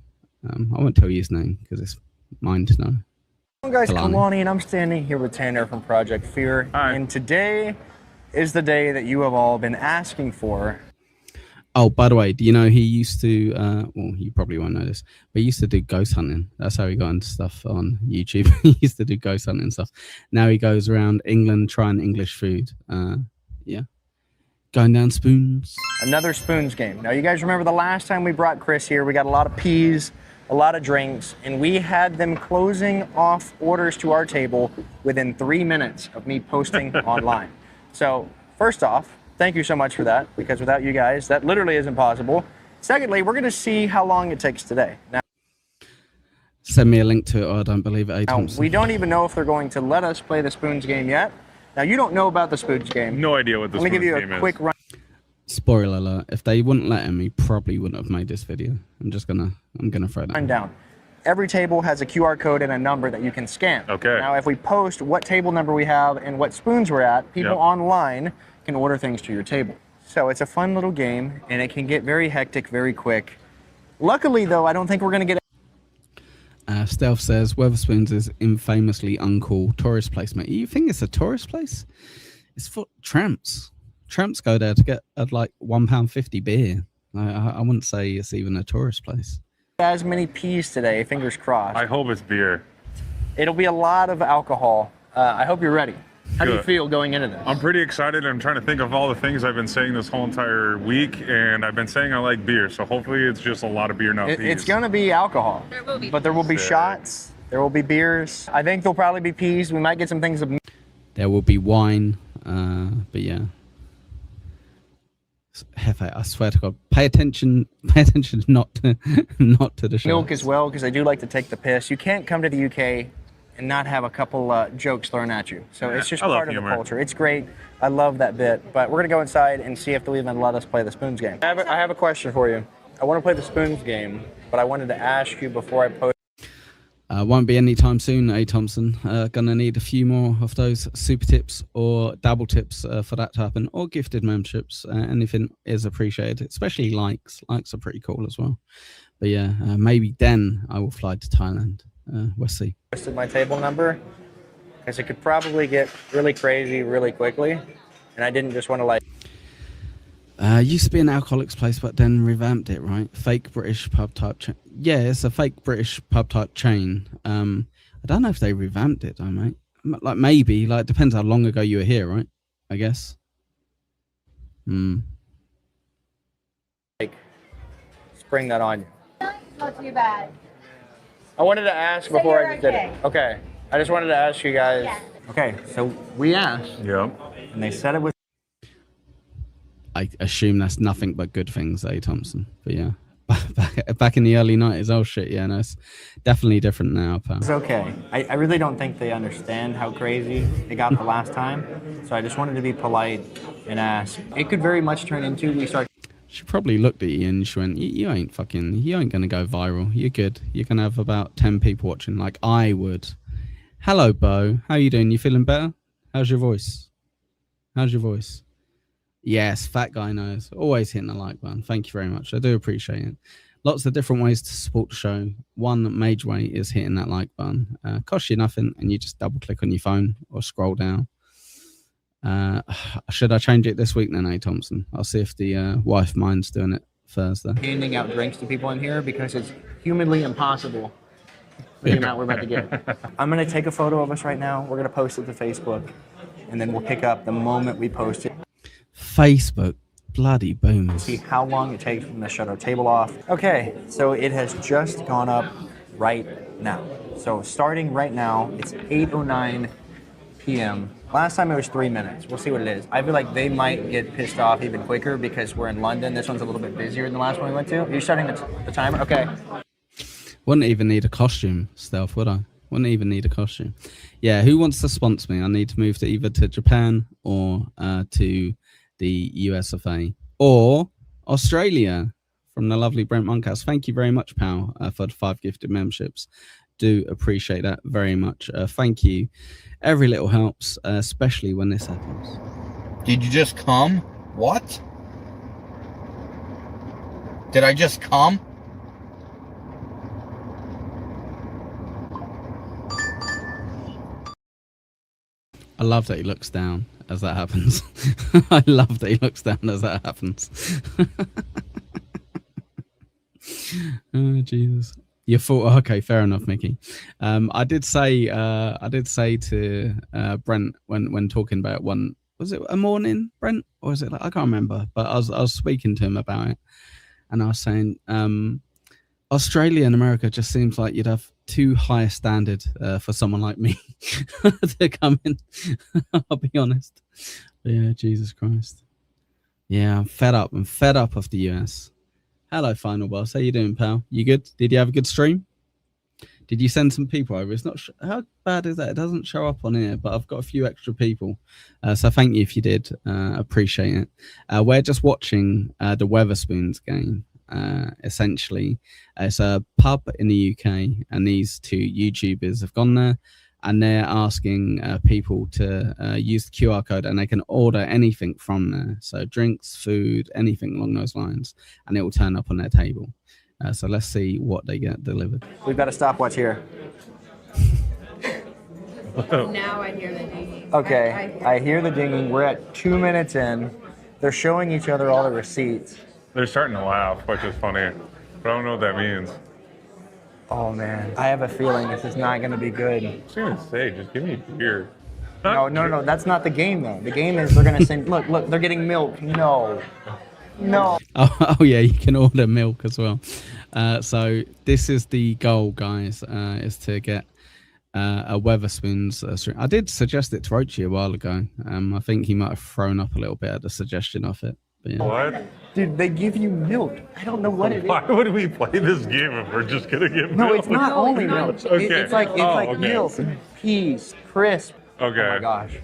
I won't tell you his name because it's mine to know. Hello guys, Kalani. Kalani, and I'm standing here with Tanner from Project Fear. Hi. And today is the day that you have all been asking for. Oh, by the way, do you know he used to, well, you probably won't know this, but he used to do ghost hunting. That's how he got into stuff on YouTube. He used to do ghost hunting stuff. Now he goes around England trying English food. Yeah. Going down spoons. Another spoons game. Now, you guys remember the last time we brought Chris here, we got a lot of peas, a lot of drinks, and we had them closing off orders to our table within 3 minutes of me posting online. So, first off, thank you so much for that, because without you guys, that literally isn't possible. Secondly, we're going to see how long it takes today. Now, send me a link to it, or I don't believe it. We don't even know if they're going to let us play the spoons game yet. Now, you don't know about the spoons game. No idea what the spoons game is. Let me give you a quick run. Spoiler alert, if they wouldn't let him, he probably wouldn't have made this video. I'm gonna throw that down. Every table has a QR code and a number that you can scan. Okay. Now, if we post what table number we have and what spoons we're at, people online can order things to your table. So it's a fun little game, and it can get very hectic very quick. Luckily, though, I don't think we're going to get... Stealth says, Weatherspoons is infamously uncool tourist place, mate. You think it's a tourist place? It's for tramps. Tramps go there to get like £1.50 beer. I wouldn't say it's even a tourist place. As many peas today, fingers crossed. I hope it's beer. It'll be a lot of alcohol. I hope you're ready. How do you Good. feel going into this? I'm pretty excited. I'm trying to think of all the things I've been saying this whole entire week, and I've been saying I like beer, so hopefully it's just a lot of beer, not peas. It's going to be alcohol, but there will be shots, there will be beers. I think there'll probably be peas. We might get some things. There will be wine, but yeah. Hefe, I swear to God, pay attention not to the show. Milk as well, because I do like to take the piss. You can't come to the UK and not have a couple jokes thrown at you. So it's just I love part of the humor. culture. It's great. I love that bit. But we're going to go inside and see if they'll even let us play the spoons game. I have a question for you. I want to play the spoons game, but I wanted to ask you before I post. Won't be anytime soon, A. Thompson. Gonna need a few more of those super tips or dabble tips for that to happen, or gifted memberships. Anything is appreciated, especially likes. Likes are pretty cool as well. But yeah, maybe then I will fly to Thailand. We'll see. Posted my table number because it could probably get really crazy really quickly, and I didn't just want to like. Used to be an alcoholics place, but then revamped it, right? Fake British pub type chain. Yeah, it's a fake British pub type chain. I don't know if they revamped it though, mate. Like maybe, like depends how long ago you were here, right? I guess. Like, spring that on you. Not too bad. I wanted to ask So before you're I just did it. Okay. I just wanted to ask you guys. Yeah. Okay, so we asked. Yep. And they said it was. I assume that's nothing but good things, A. Thompson. But yeah, back in the early 90s, oh shit, yeah, no, it's definitely different now, pal. It's okay. I really don't think they understand how crazy it got the last time. So I just wanted to be polite and ask. It could very much turn into we start. She probably looked at you and she went, you ain't gonna go viral. You're good. You're gonna have about 10 people watching, like I would. Hello, Bo. How you doing? You feeling better? How's your voice? Yes, fat guy knows. Always hitting the like button. Thank you very much. I do appreciate it. Lots of different ways to support the show. One major way is hitting that like button. Costs you nothing, and you just double click on your phone or scroll down. Should I change it this week then, A. Thompson? I'll see if the wife minds doing it Thursday. Handing out drinks to people in here because it's humanly impossible the amount we're about to get. I'm going to take a photo of us right now. We're going to post it to Facebook, and then we'll pick up the moment we post it. Facebook, bloody boomers. See how long it takes from the shut our table off. Okay, so it has just gone up right now. So starting right now, it's 8:09 p.m. Last time it was 3 minutes. We'll see what it is. I feel like they might get pissed off even quicker because we're in London. This one's a little bit busier than the last one we went to. Are you starting the timer? Okay. Wouldn't even need a costume, Stealth, would I? Wouldn't even need a costume. Yeah, who wants to sponsor me? I need to move to either to Japan or to the US of A or Australia from the lovely Brent Monkhouse. Thank you very much, pal, for the 5 gifted memberships. Do appreciate that very much. Thank you. Every little helps, especially when this happens. Did you just come? What? Did I just come? I love that he looks down as that happens. I love that he looks down as that happens. Oh, Jesus. Your fault. Okay, fair enough, Mickey. I did say to Brent when talking about one, was it a morning, Brent, or was it like, I can't remember, but I was speaking to him about it, and I was saying Australia and America just seems like you'd have too high a standard for someone like me to come in. I'll be honest. But yeah, Jesus Christ. Yeah, I'm fed up. I'm fed up of the US. Hello, Final Boss. How you doing, pal? You good? Did you have a good stream? Did you send some people over? It's not. How bad is that? It doesn't show up on here, but I've got a few extra people. So thank you if you did. Appreciate it. We're just watching the Weatherspoons game. Essentially, it's a pub in the UK, and these 2 YouTubers have gone there, and they're asking people to use the QR code, and they can order anything from there. So drinks, food, anything along those lines, and it will turn up on their table. So let's see what they get delivered. We've got a stopwatch here. Now I hear the dinging. Okay, I hear the dinging. We're at 2 minutes in. They're showing each other all the receipts. They're starting to laugh, which is funny. But I don't know what that means. Oh, man. I have a feeling this is not going to be good. I was going to say, just give me beer. No. That's not the game, though. The game is they're going to send... Look, they're getting milk. No. Oh yeah, you can order milk as well. So this is the goal, guys, is to get a Weatherspoons stream. I did suggest it to Rochi a while ago. I think he might have thrown up a little bit at the suggestion of it. But yeah. What? Dude, they give you milk. I don't know what it is. Why would we play this game if we're just gonna get No, milk? it's not only milk. Okay. It's like okay. milk, peas, crisp. Okay. Oh my gosh.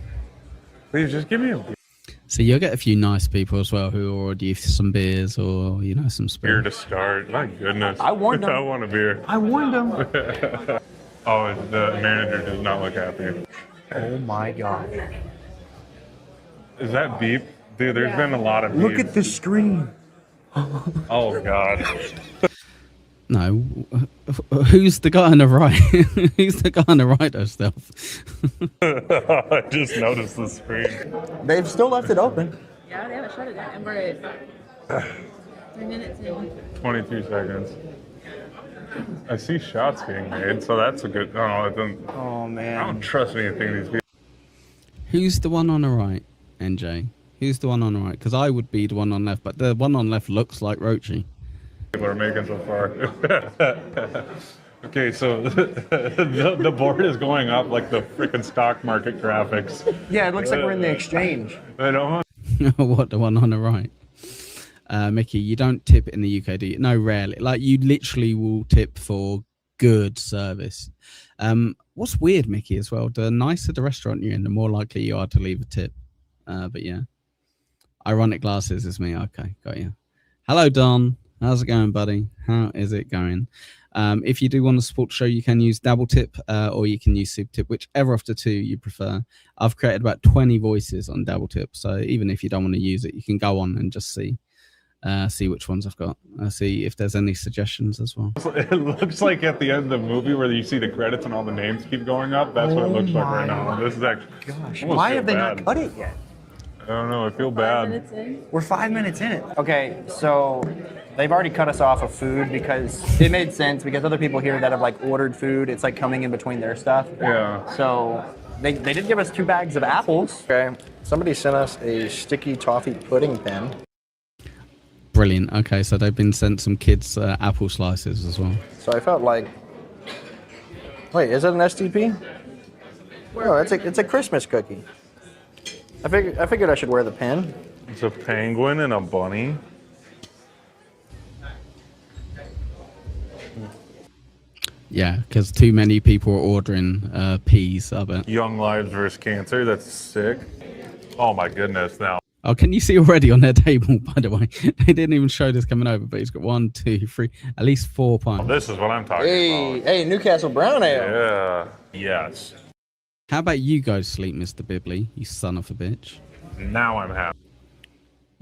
Please just give me a So you'll get a few nice people as well who already have some beers or some beer spirits. to start. My goodness. I warned them. I want a beer. I warned them. Oh, the manager does not look happy. Oh my god. Is that beep? Dude, there's been a lot of beep. Look at the screen. Oh god. No, who's the guy on the right? Who's the guy on the right of stealth? I just noticed the screen. They've still left it open. Yeah, they haven't shut it yet. And we're at 3 minutes in. 22 seconds. I see shots being made, so that's a good. Oh, it doesn't. Oh man. I don't trust anything these people. Who's the one on the right, NJ? Who's the one on the right? Because I would be the one on left, but the one on left looks like Roachy. People are making so far. Okay, so the board is going up like the freaking stock market graphics. Yeah, it looks like we're in the exchange. I don't. What, the one on the right? Mickey, you don't tip in the UK, do you? No, rarely. Like, you literally will tip for good service. What's weird, Mickey, as well, the nicer the restaurant you're in, the more likely you are to leave a tip. But yeah. Ironic glasses is me. Okay, got you. Hello, Don. How's it going, buddy? How is it going? If you do want to support the show, you can use Dabble Tip or you can use Super Tip, whichever of the two you prefer. I've created about 20 voices on Dabble Tip, so even if you don't want to use it, you can go on and just see which ones I've got. See if there's any suggestions as well. It looks like at the end of the movie where you see the credits and all the names keep going up. That's what it looks like right now. This is actually. Gosh, almost why feel have they bad. not cut it yet? I don't know. I feel bad. We're 5 minutes in it. Okay, so they've already cut us off of food because it made sense because other people here that have like ordered food, it's like coming in between their stuff. Yeah. So they did give us 2 bags of apples. Okay. Somebody sent us a sticky toffee pudding pen. Brilliant. Okay, so they've been sent some kids' apple slices as well. So I felt like, wait, is it an STP? Oh, it's a Christmas cookie. I figured I should wear the pin. It's a penguin and a bunny. Yeah, because too many people are ordering peas, I bet. Young lives versus cancer. That's sick. Oh my goodness! Now. Oh, can you see already on their table, by the way? They didn't even show this coming over, but he's got 1, 2, 3, at least 4 pints. This is what I'm talking about. Hey, Newcastle Brown Ale. Yeah. Yes. How about you go to sleep, Mr. Bibley, you son of a bitch? Now I'm happy.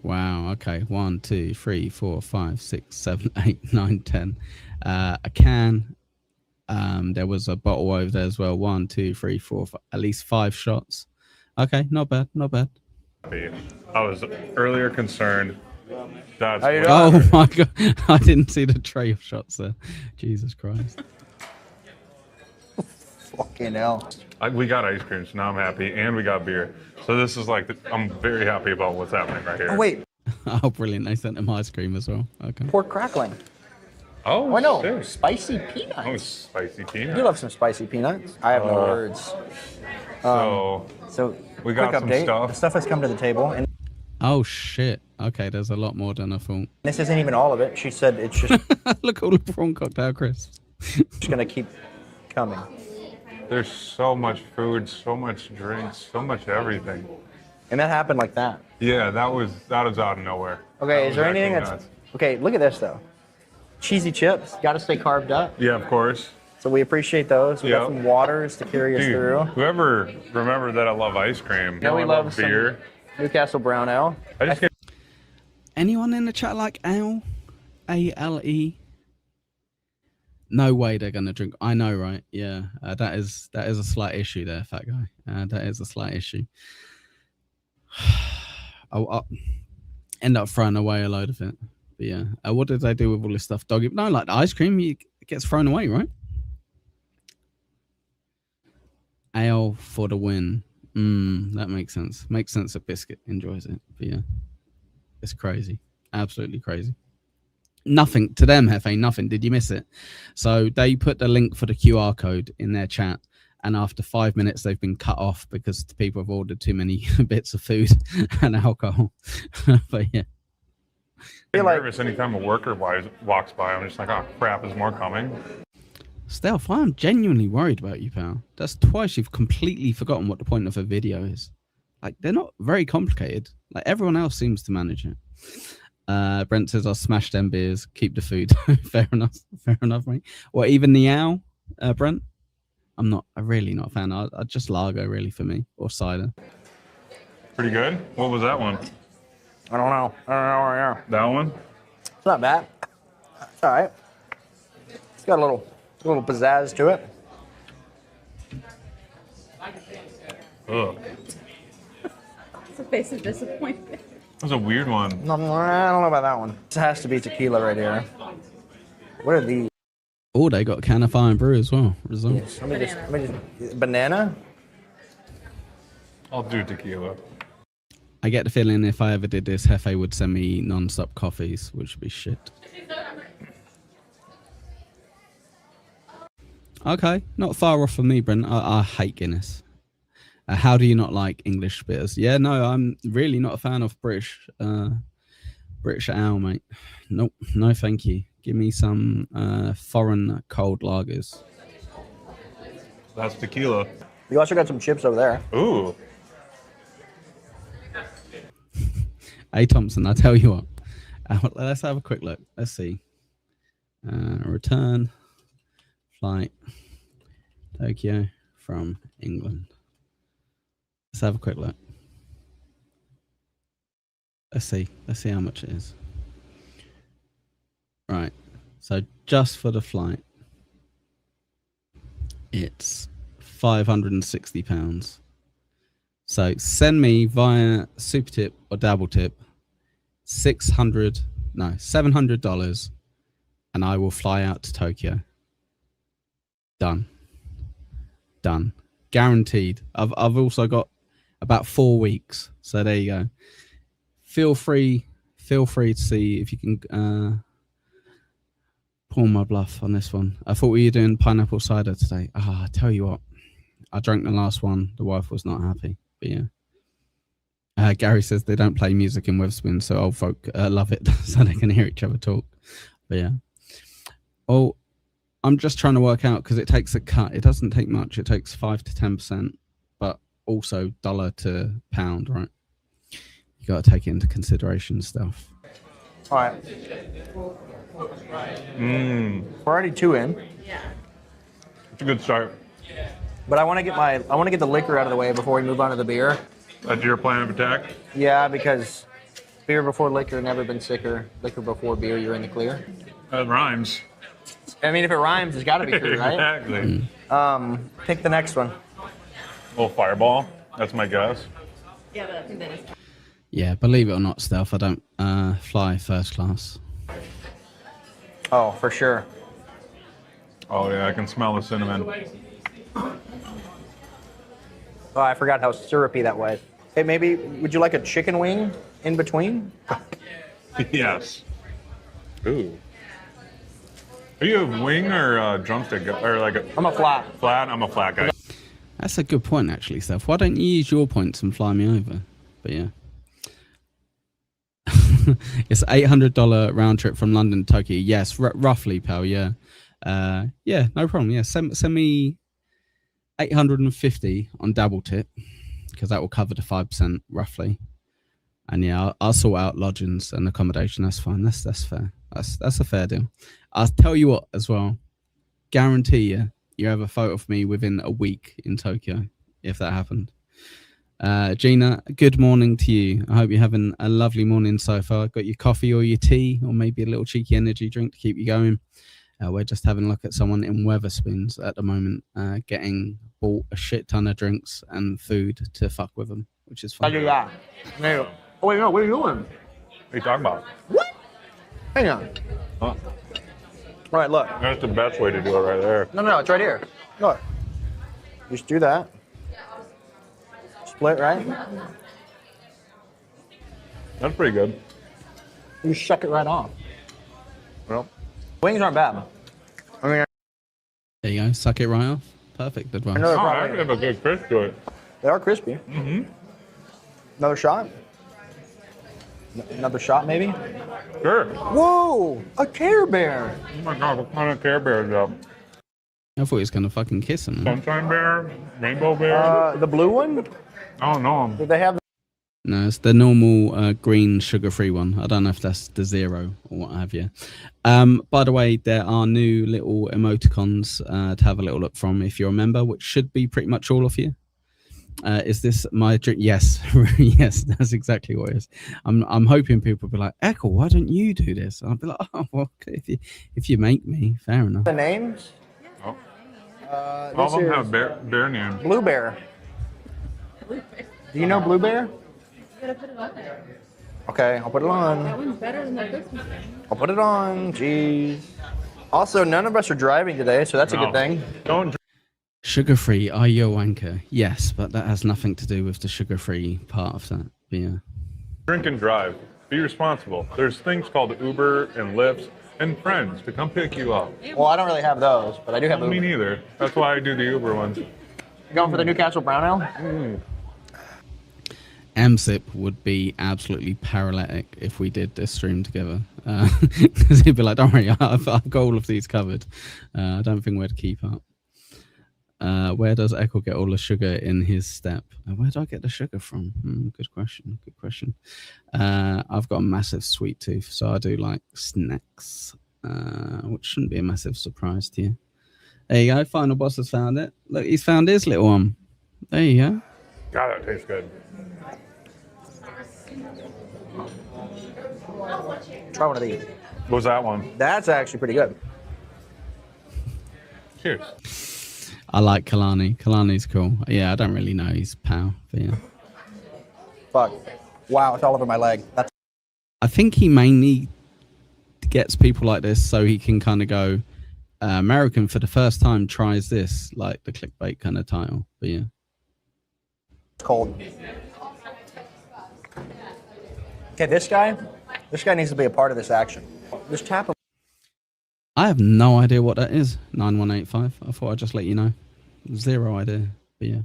Wow, okay. 1, 2, 3, 4, 5, 6, 7, 8, 9, 10. A can. There was a bottle over there as well. 1, 2, 3, 4, 5, at least 5 shots. Okay, not bad, not bad. I was earlier concerned. That's Oh my god, I didn't see the tray of shots there. Jesus Christ. Fucking hell. We got ice cream, so now I'm happy, and we got beer. So this is like, I'm very happy about what's happening right here. Oh, wait. Oh, brilliant. They sent him ice cream as well. Okay. Pork crackling. Oh, no. sick. Spicy peanuts. Oh, spicy peanuts. You love some spicy peanuts. I have no words. So we got quick some update. stuff. The stuff has come to the table, and Oh, shit. Okay, there's a lot more than I thought. this isn't even all of it. She said it's just Look, all the prawn cocktail crisps. just going to keep coming. There's so much food, so much drinks, so much everything. And that happened like that. Yeah, that was out of nowhere. Okay, That is was there anything actually that's... nuts. Okay, look at this, though. Cheesy chips. Got to stay carved up. Yeah, of course. So we appreciate those. We got Yep. some waters to carry us Dude, through. whoever remembered that I love ice cream. Now we I love some beer. Newcastle Brown Ale. I just get Anyone in the chat like ale? A-L-E? No way they're going to drink. I know, right? Yeah, that is a slight issue there, fat guy. That is a slight issue. I'll end up throwing away a load of it. But yeah, what did they do with all this stuff? Doggy? No, like the ice cream, it gets thrown away, right? Ale for the win. That makes sense. Makes sense that Biscuit enjoys it. But yeah, it's crazy. Absolutely crazy. Nothing to them, Hefe, nothing. Did you miss it? So they put the link for the QR code in their chat. And after 5 minutes, they've been cut off because the people have ordered too many bits of food and alcohol. But yeah, I'm nervous anytime a worker walks by. I'm just like, oh crap, is more coming? Stealth, I am genuinely worried about you, pal. That's twice you've completely forgotten what the point of a video is. Like, they're not very complicated. Like, everyone else seems to manage it. Brent says, I'll smash them beers, keep the food. Fair enough, mate. Or even the owl, Brent? I'm really not a fan. I just lager, really, for me, or cider. Pretty good. What was that one? I don't know. Yeah. That one? It's not bad. It's all right. It's got a little pizzazz to it. Ugh. It's a face of disappointment. That's a weird one. No, I don't know about that one. This has to be tequila right here. What are these? Oh, they got a can of Fire and Brew as well. Yes. Let me just banana. I'll do tequila. I get the feeling if I ever did this, Hefe would send me non-stop coffees, which would be shit. Okay, not far off from me, Brent. I hate Guinness. How do you not like English bitters? Yeah, no, I'm really not a fan of British ale, mate. Nope, no thank you. Give me some foreign cold lagers. That's tequila. You also got some chips over there. Ooh. Hey, Thompson, I tell you what. Let's have a quick look. Let's see. Return flight Tokyo from England. Let's have a quick look. Let's see how much it is. Right. So just for the flight, it's £560. So send me via Super Tip or Dabble Tip $700, and I will fly out to Tokyo. Done. Guaranteed. I've also got about 4 weeks. So there you go. Feel free to see if you can pull my bluff on this one. I thought we were doing pineapple cider today. I tell you what, I drank the last one. The wife was not happy. But yeah. Gary says they don't play music in Wetherspoon, so old folk love it so they can hear each other talk. But yeah. Oh, I'm just trying to work out because it takes a cut. It doesn't take much. It takes 5 to 10%, but also dollar to pound, right? You got to take it into consideration stuff. All right. We're already 2 in. Yeah. It's a good start. But I want to get the liquor out of the way before we move on to the beer. That's your plan of attack? Yeah, because beer before liquor, never been sicker. Liquor before beer, you're in the clear. That rhymes. I mean, if it rhymes, it's got to be true, right? Exactly. Pick the next one. Little fireball. That's my guess. Yeah, but I think that is. Yeah, believe it or not, Stealth, I don't fly first class. Oh, for sure. Oh yeah, I can smell the cinnamon. Oh, I forgot how syrupy that was. Hey, maybe would you like a chicken wing in between? Yes. Ooh. Are you a wing or a drumstick guy? Or like I'm a flat. Flat? I'm a flat guy. That's a good point, actually, Steph. Why don't you use your points and fly me over? But yeah. It's $800 round trip from London to Tokyo. Yes, roughly, pal. Yeah. Yeah, no problem. Yeah, send me $850 on Dabble Tip because that will cover the 5% roughly. And yeah, I'll sort out lodgings and accommodation. That's fine. That's fair. That's a fair deal. I'll tell you what as well. Guarantee you have a photo of me within a week in Tokyo if that happened. Gina, good morning to you. I hope you're having a lovely morning so far. Got your coffee or your tea or maybe a little cheeky energy drink to keep you going. We're just having a look at someone in Wetherspoons at the moment, getting bought a shit ton of drinks and food to fuck with them, which is fun. Yeah. Oh, wait, no, what are you doing? What are you talking about? What? Hang on. Huh? All right, look. That's the best way to do it right there. No, it's right here. Look. Just do that. Split, right? That's pretty good. You shuck it right off. Well, wings aren't bad. I mean, there you go. Suck it right off. Perfect advice. Oh, I actually have a good crisp to it. They are crispy. Mm-hmm. Another shot? Another shot, maybe? Sure. Whoa! A Care Bear! Oh my god, what kind of Care Bear is that? I thought he was gonna fucking kiss him. Sunshine Bear? Rainbow Bear? The blue one? I don't know. Did they have? No, it's the normal green sugar-free one. I don't know if that's the zero or what have you. By the way, there are new little emoticons to have a little look from if you're a member, which should be pretty much all of you. Is this my drink? Yes, yes, that's exactly what it is. I'm hoping people will be like, Echo, why don't you do this? And I'll be like, oh, well, if you make me, fair enough. The names? Oh. All of them have bear names. Blue Bear. Do you know Blue Bear? You gotta put it on there. Okay, I'll put it on. That one's better than the Christmas one. I'll put it on. Jeez. Also, none of us are driving today, so that's a good thing. Don't. Sugar-free, are you a wanker? Yes, but that has nothing to do with the sugar-free part of that. But yeah. Drink and drive. Be responsible. There's things called Uber and Lyft and friends to come pick you up. Well, I don't really have those, but I do have Me Uber. neither. That's why I do the Uber ones. You going for the Newcastle Brown Ale? MSIP would be absolutely paralytic if we did this stream together. Because he'd be like, don't worry, I've got all of these covered. I don't think we'd keep up. Where does Echo get all the sugar in his step? Where do I get the sugar from? Good question. Good question. I've got a massive sweet tooth, so I do like snacks, which shouldn't be a massive surprise to you. There you go. Final boss has found it. Look, he's found his little one. There you go. God, that tastes good. Try one of these. What was that one? That's actually pretty good. Cheers. I like Kalani. Kalani's cool. Yeah, I don't really know his pal, but yeah. Fuck. Wow, it's all over my leg. That's I think he mainly gets people like this so he can kind of go, American for the first time tries this, like the clickbait kind of title. But yeah. cold. Okay, this guy needs to be a part of this action. Just tap him. I have no idea what that is. 9185. I thought I'd just let you know. Zero idea. But yeah.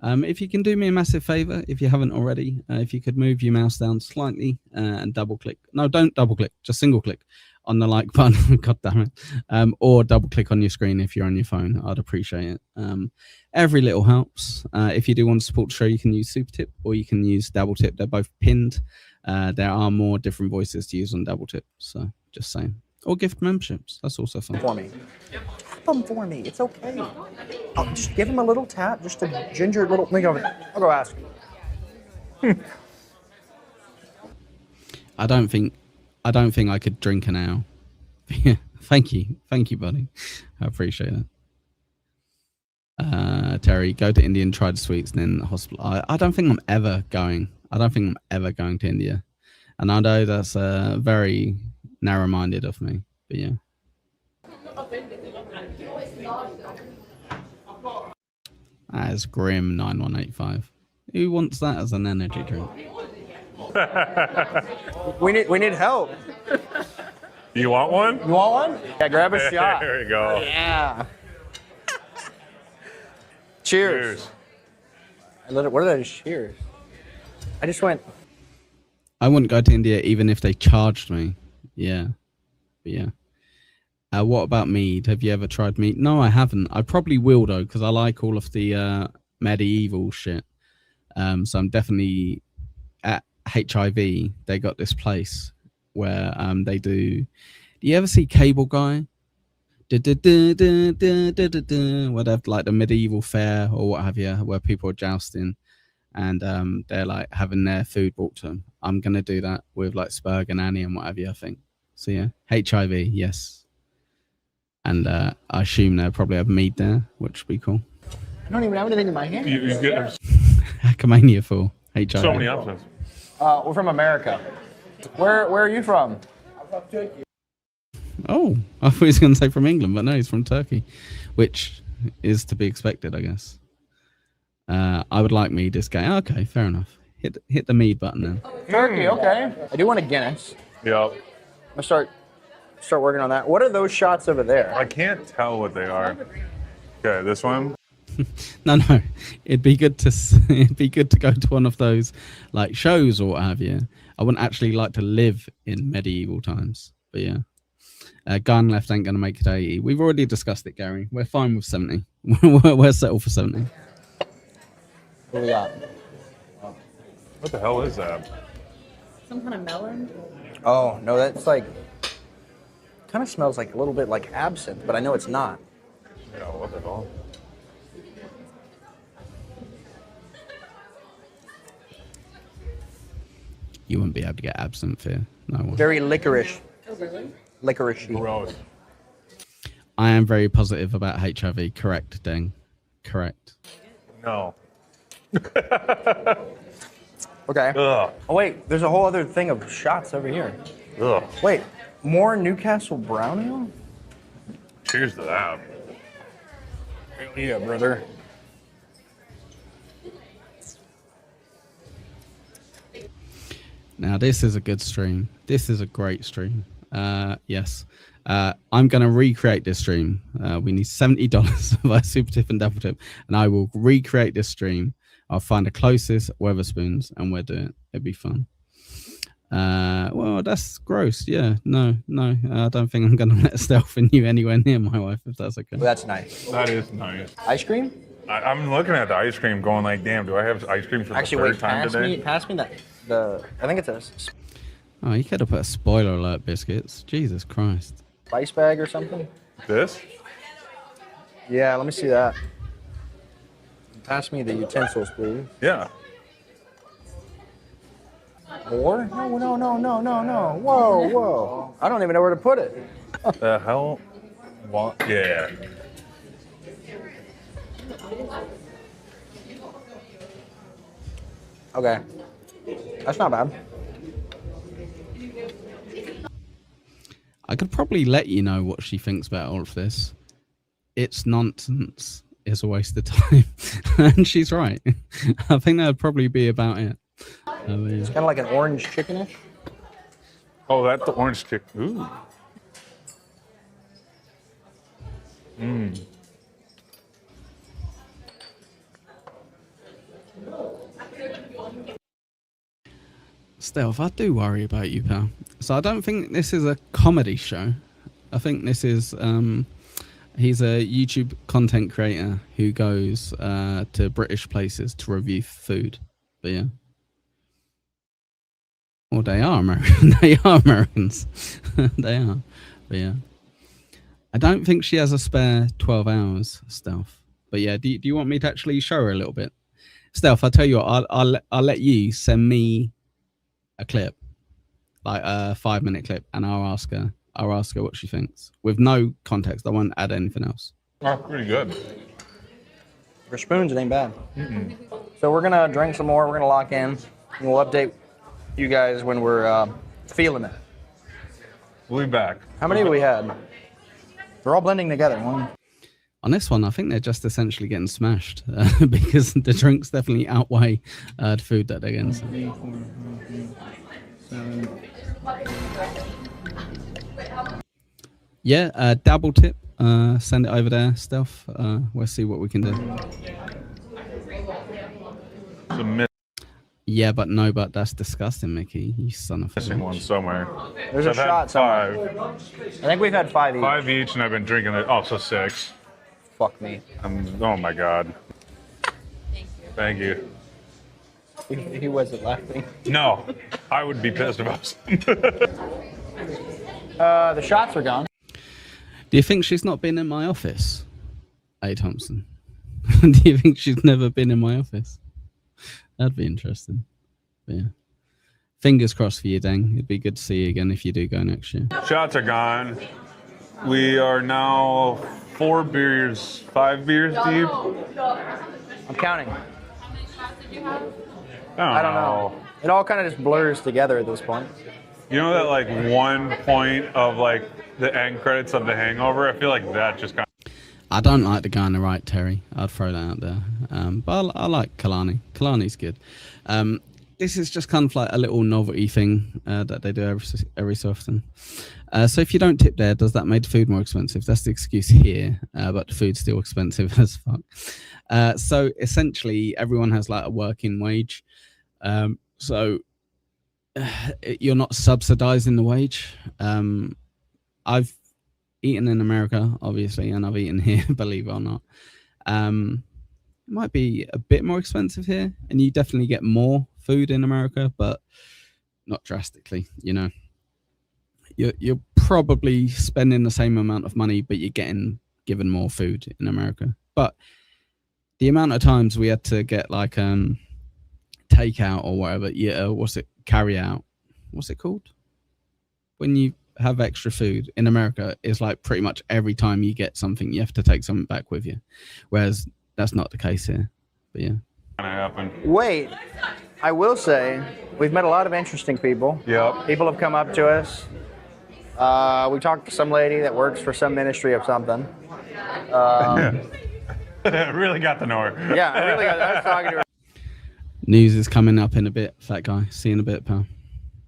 If you can do me a massive favor, if you haven't already, if you could move your mouse down slightly and double click. No, don't double click. Just single click on the like button. God damn it. Or double click on your screen if you're on your phone. I'd appreciate it. Every little helps. If you do want to support the show, you can use Super Tip or you can use Dabble Tip. They're both pinned. There are more different voices to use on Dabble Tip. So just saying. Or gift memberships. That's also fun. For me. Tap them for me. It's okay. I'll just give him a little tap, just a ginger little thing of it. I'll go ask him. I don't think I could drink an ale. Yeah, thank you, buddy. I appreciate it. Terry, go to India and try the sweets, and then the hospital. I don't think I'm ever going. I don't think I'm ever going to India, and I know that's very narrow-minded of me. But yeah. That is grim. 9185. Who wants that as an energy drink? We need help. You want one? You want one? Yeah, grab a shot. There you go. Yeah. Cheers. What are those cheers? I just went. I wouldn't go to India even if they charged me. Yeah. But yeah. What about mead? Have you ever tried mead? No, I haven't. I probably will though, because I like all of the medieval shit. So I'm definitely at HIV. They got this place where they do. Do you ever see Cable Guy? Where they have like the medieval fair or what have you, where people are jousting and they're like having their food brought to them. I'm gonna do that with like Spurg and Annie and what have you, I think. So yeah, HIV, yes. And I assume they'll probably have mead there, which would be cool. I don't even have anything in my hand. You get Hackmania for HIV. so many options. We're from America. Where are you from? I'm from Turkey. Oh, I thought he was going to say from England, but no, he's from Turkey, which is to be expected, I guess. I would like mead this game. Okay, fair enough. Hit the mead button then. Turkey, okay. I do want a Guinness. Yep. I'm gonna start working on that. What are those shots over there? I can't tell what they are. Okay, this one. No. It'd be good to go to one of those like shows or what have you. I wouldn't actually like to live in medieval times, but yeah. Gun left ain't gonna make it 80. We've already discussed it, Gary. We're fine with 70. We're settled for 70. What do we got? What the hell is that? Some kind of melon? Oh, no, that's like, kind of smells like a little bit like absinthe, but I know it's not. Yeah, what the hell? You wouldn't be able to get absinthe here. No one. Very licorice. Oh, really? Licorice. Gross. I am very positive about HIV. Correct, Deng. Correct. No. Okay. Ugh. Oh, wait, there's a whole other thing of shots over here. Ugh. Wait, more Newcastle Brown Ale? Cheers to that. Yeah, brother. Now, this is a good stream. This is a great stream. Yes. I'm going to recreate this stream. We need $70 by Super Tip and Dabble Tip, and I will recreate this stream. I'll find the closest Weatherspoons, and we'll do it. It'll be fun. Well, that's gross. Yeah, no. I don't think I'm going to let Stealth and you anywhere near my wife, if that's okay. Well, that's nice. That is nice. Ice cream? I'm looking at the ice cream going like, damn, do I have ice cream for Actually, the wait, third time today? pass me that. I think it's a Oh, you could have put a spoiler alert biscuits. Jesus Christ. spice bag or something. This? Yeah, let me see that. Pass me the utensils, please. Yeah. More? No. Whoa. I don't even know where to put it. The hell? What? Yeah. Okay. That's not bad. I could probably let you know what she thinks about all of this. It's nonsense. It's a waste of time. And she's right. I think that would probably be about it. It's kind of like an orange chickenish. Oh, that's the orange chick. Ooh. Mmm. Stealth, I do worry about you, pal. So I don't think this is a comedy show. I think this is he's a YouTube content creator who goes to British places to review food. But yeah. Well, they are American. They are Americans. They are. But yeah. I don't think she has a spare 12 hours, Stealth. But yeah, do you want me to actually show her a little bit? Stealth, I'll tell you what, I'll let you send me a clip, like a 5-minute clip, and I'll ask her what she thinks with no context. I won't add anything else. Oh, pretty good. For spoons, it ain't bad. So we're gonna drink some more. We're gonna lock in, and we'll update you guys when we're feeling it. We'll be back. How many have we had? They're all blending together. On this one, I think they're just essentially getting smashed because the drinks definitely outweigh the food that they're getting. Yeah, Dabble Tip. Send it over there, Stealth. We'll see what we can do. Yeah, but no, but that's disgusting, Mickey. You son of a Missing one somewhere. There's a I've had shot somewhere. 5. I think we've had 5 each. 5 each, and I've been drinking it. Oh, so 6. Fuck me. Oh my god. Thank you. He wasn't laughing. No, I would be pissed about it. The shots are gone. Do you think she's not been in my office, A. Thompson? Do you think she's never been in my office? That'd be interesting. But yeah. Fingers crossed for you, Deng. It'd be good to see you again if you do go next year. Shots are gone. We are now 5 beers deep. I'm counting. How many shots did you have? I don't know. It all kind of just blurs together at this point. You know that like one point of like the end credits of The Hangover? I feel like that just kind of... I don't like the guy on the right, Terry. I'd throw that out there. But I like Kalani. Kalani's good. this is just kind of like a little novelty thing that they do every so often. So if you don't tip there, does that make the food more expensive? That's the excuse here, but the food's still expensive as fuck. So essentially, everyone has like a working wage. So you're not subsidizing the wage. I've eaten in America, obviously, and I've eaten here, believe it or not. It might be a bit more expensive here, and you definitely get more food in America, but not drastically. You know, you're probably spending the same amount of money, but you're getting given more food in America. But the amount of times we had to get like takeout or whatever, carry out? What's it called? When you have extra food in America, is like pretty much every time you get something, you have to take something back with you, whereas that's not the case here. But yeah. Wait, I will say we've met a lot of interesting people. Yep. People have come up to us. We talked to some lady that works for some ministry of something. Really got to know her. Yeah, I was talking to her. News is coming up in a bit, fat guy. See you in a bit, pal.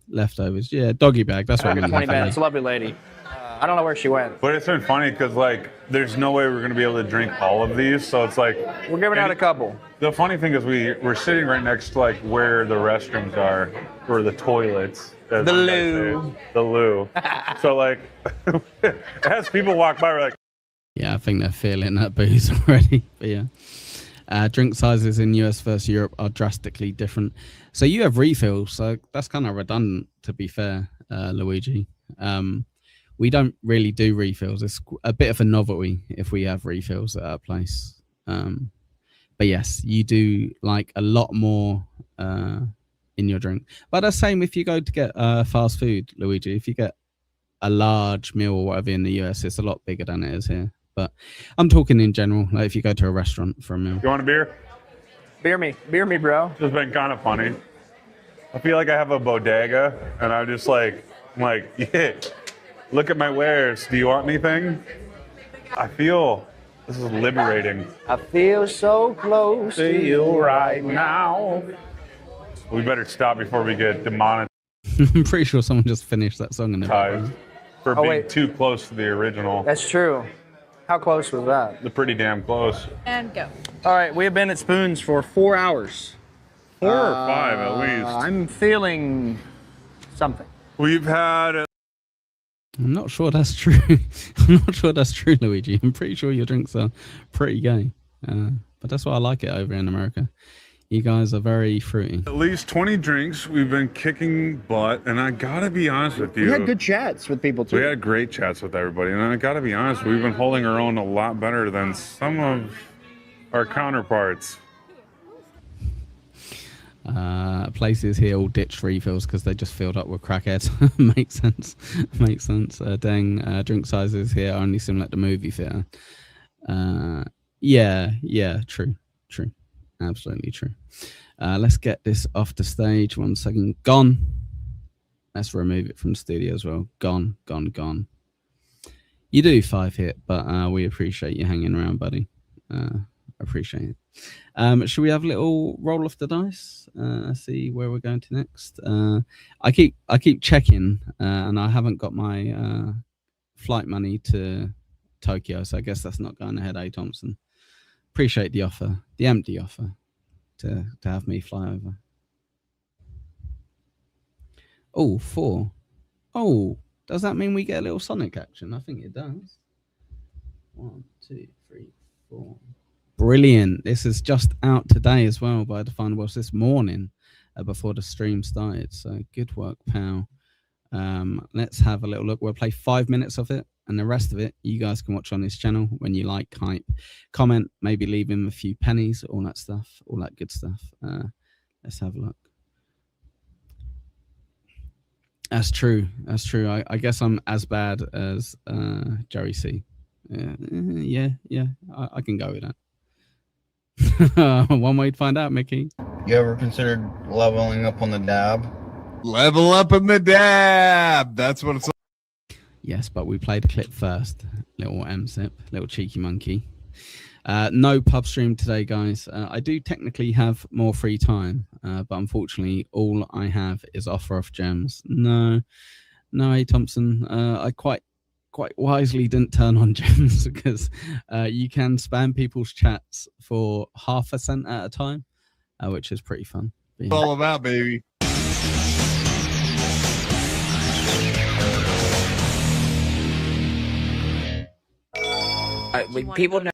Leftovers. Yeah, doggy bag. That's what I'm going to 20 minutes. Lovely lady. I don't know where she went. But it's been funny because, like, there's no way we're going to be able to drink all of these. So it's like... We're giving out a couple. The funny thing is we're sitting right next to, like, where the restrooms are, or the toilets. The loo. The loo. So, like, as people walk by, we're like... Yeah, I think they're feeling that booze already. But yeah. Drink sizes in US versus Europe are drastically different. So you have refills, so that's kind of redundant, to be fair, Luigi. We don't really do refills. It's a bit of a novelty if we have refills at our place. But yes, you do like a lot more in your drink. But the same if you go to get fast food, Luigi. If you get a large meal or whatever in the US, it's a lot bigger than it is here. But I'm talking in general, like if you go to a restaurant for a meal. You want a beer? Beer me, bro. It's been kind of funny. I feel like I have a bodega, and I'm just like, yeah, look at my wares. Do you want anything? I feel this is liberating. I feel so close to you right now. We better stop before we get demonetized. I'm pretty sure someone just finished that song in the for being too close to the original. That's true. How close was that? They're pretty damn close. And go. All right, we have been at Spoons for 4 hours. 4 or 5 at least. I'm feeling something. We've had... I'm not sure that's true. I'm not sure that's true, Luigi. I'm pretty sure your drinks are pretty gay. But that's why I like it over in America. You guys are very fruity. At least 20 drinks. We've been kicking butt, and I gotta be honest with you. We had good chats with people too. We had great chats with everybody, and I gotta be honest, we've been holding our own a lot better than some of our counterparts. Places here all ditch refills because they just filled up with crackheads. Makes sense. Makes sense. Drink sizes here are only similar to movie theater. Yeah, true. Absolutely true. Let's get this off the stage. 1 second. Gone. Let's remove it from the studio as well. Gone. You do 5 hit, but we appreciate you hanging around, buddy. Appreciate it. Should we have a little roll off the dice? See where we're going to next. I keep checking, and I haven't got my flight money to Tokyo, so I guess that's not going ahead, Thompson. Appreciate the offer, the empty offer, to have me fly over. Oh, 4. Oh, does that mean we get a little Sonic action? I think it does. 1, 2, 3, 4. Brilliant. This is just out today as well by the Final Boss this morning before the stream started. So good work, pal. Let's have a little look. We'll play 5 minutes of it, and the rest of it you guys can watch on this channel when you like, hype, comment, maybe leave him a few pennies, all that stuff, all that good stuff. Let's have a look. That's true. I guess I'm as bad as Jerry C. Yeah, I can go with that. One way to find out, Mickey. You ever considered leveling up on the dab? Level up in the dab. That's what it's like. Yes, but we played the clip first. Little M-Sip, little cheeky monkey. No pub stream today, guys. I do technically have more free time, but unfortunately, all I have is offer off gems. No, A. Thompson. I quite wisely didn't turn on gems because you can spam people's chats for half a cent at a time, which is pretty fun. It's all about, baby. People know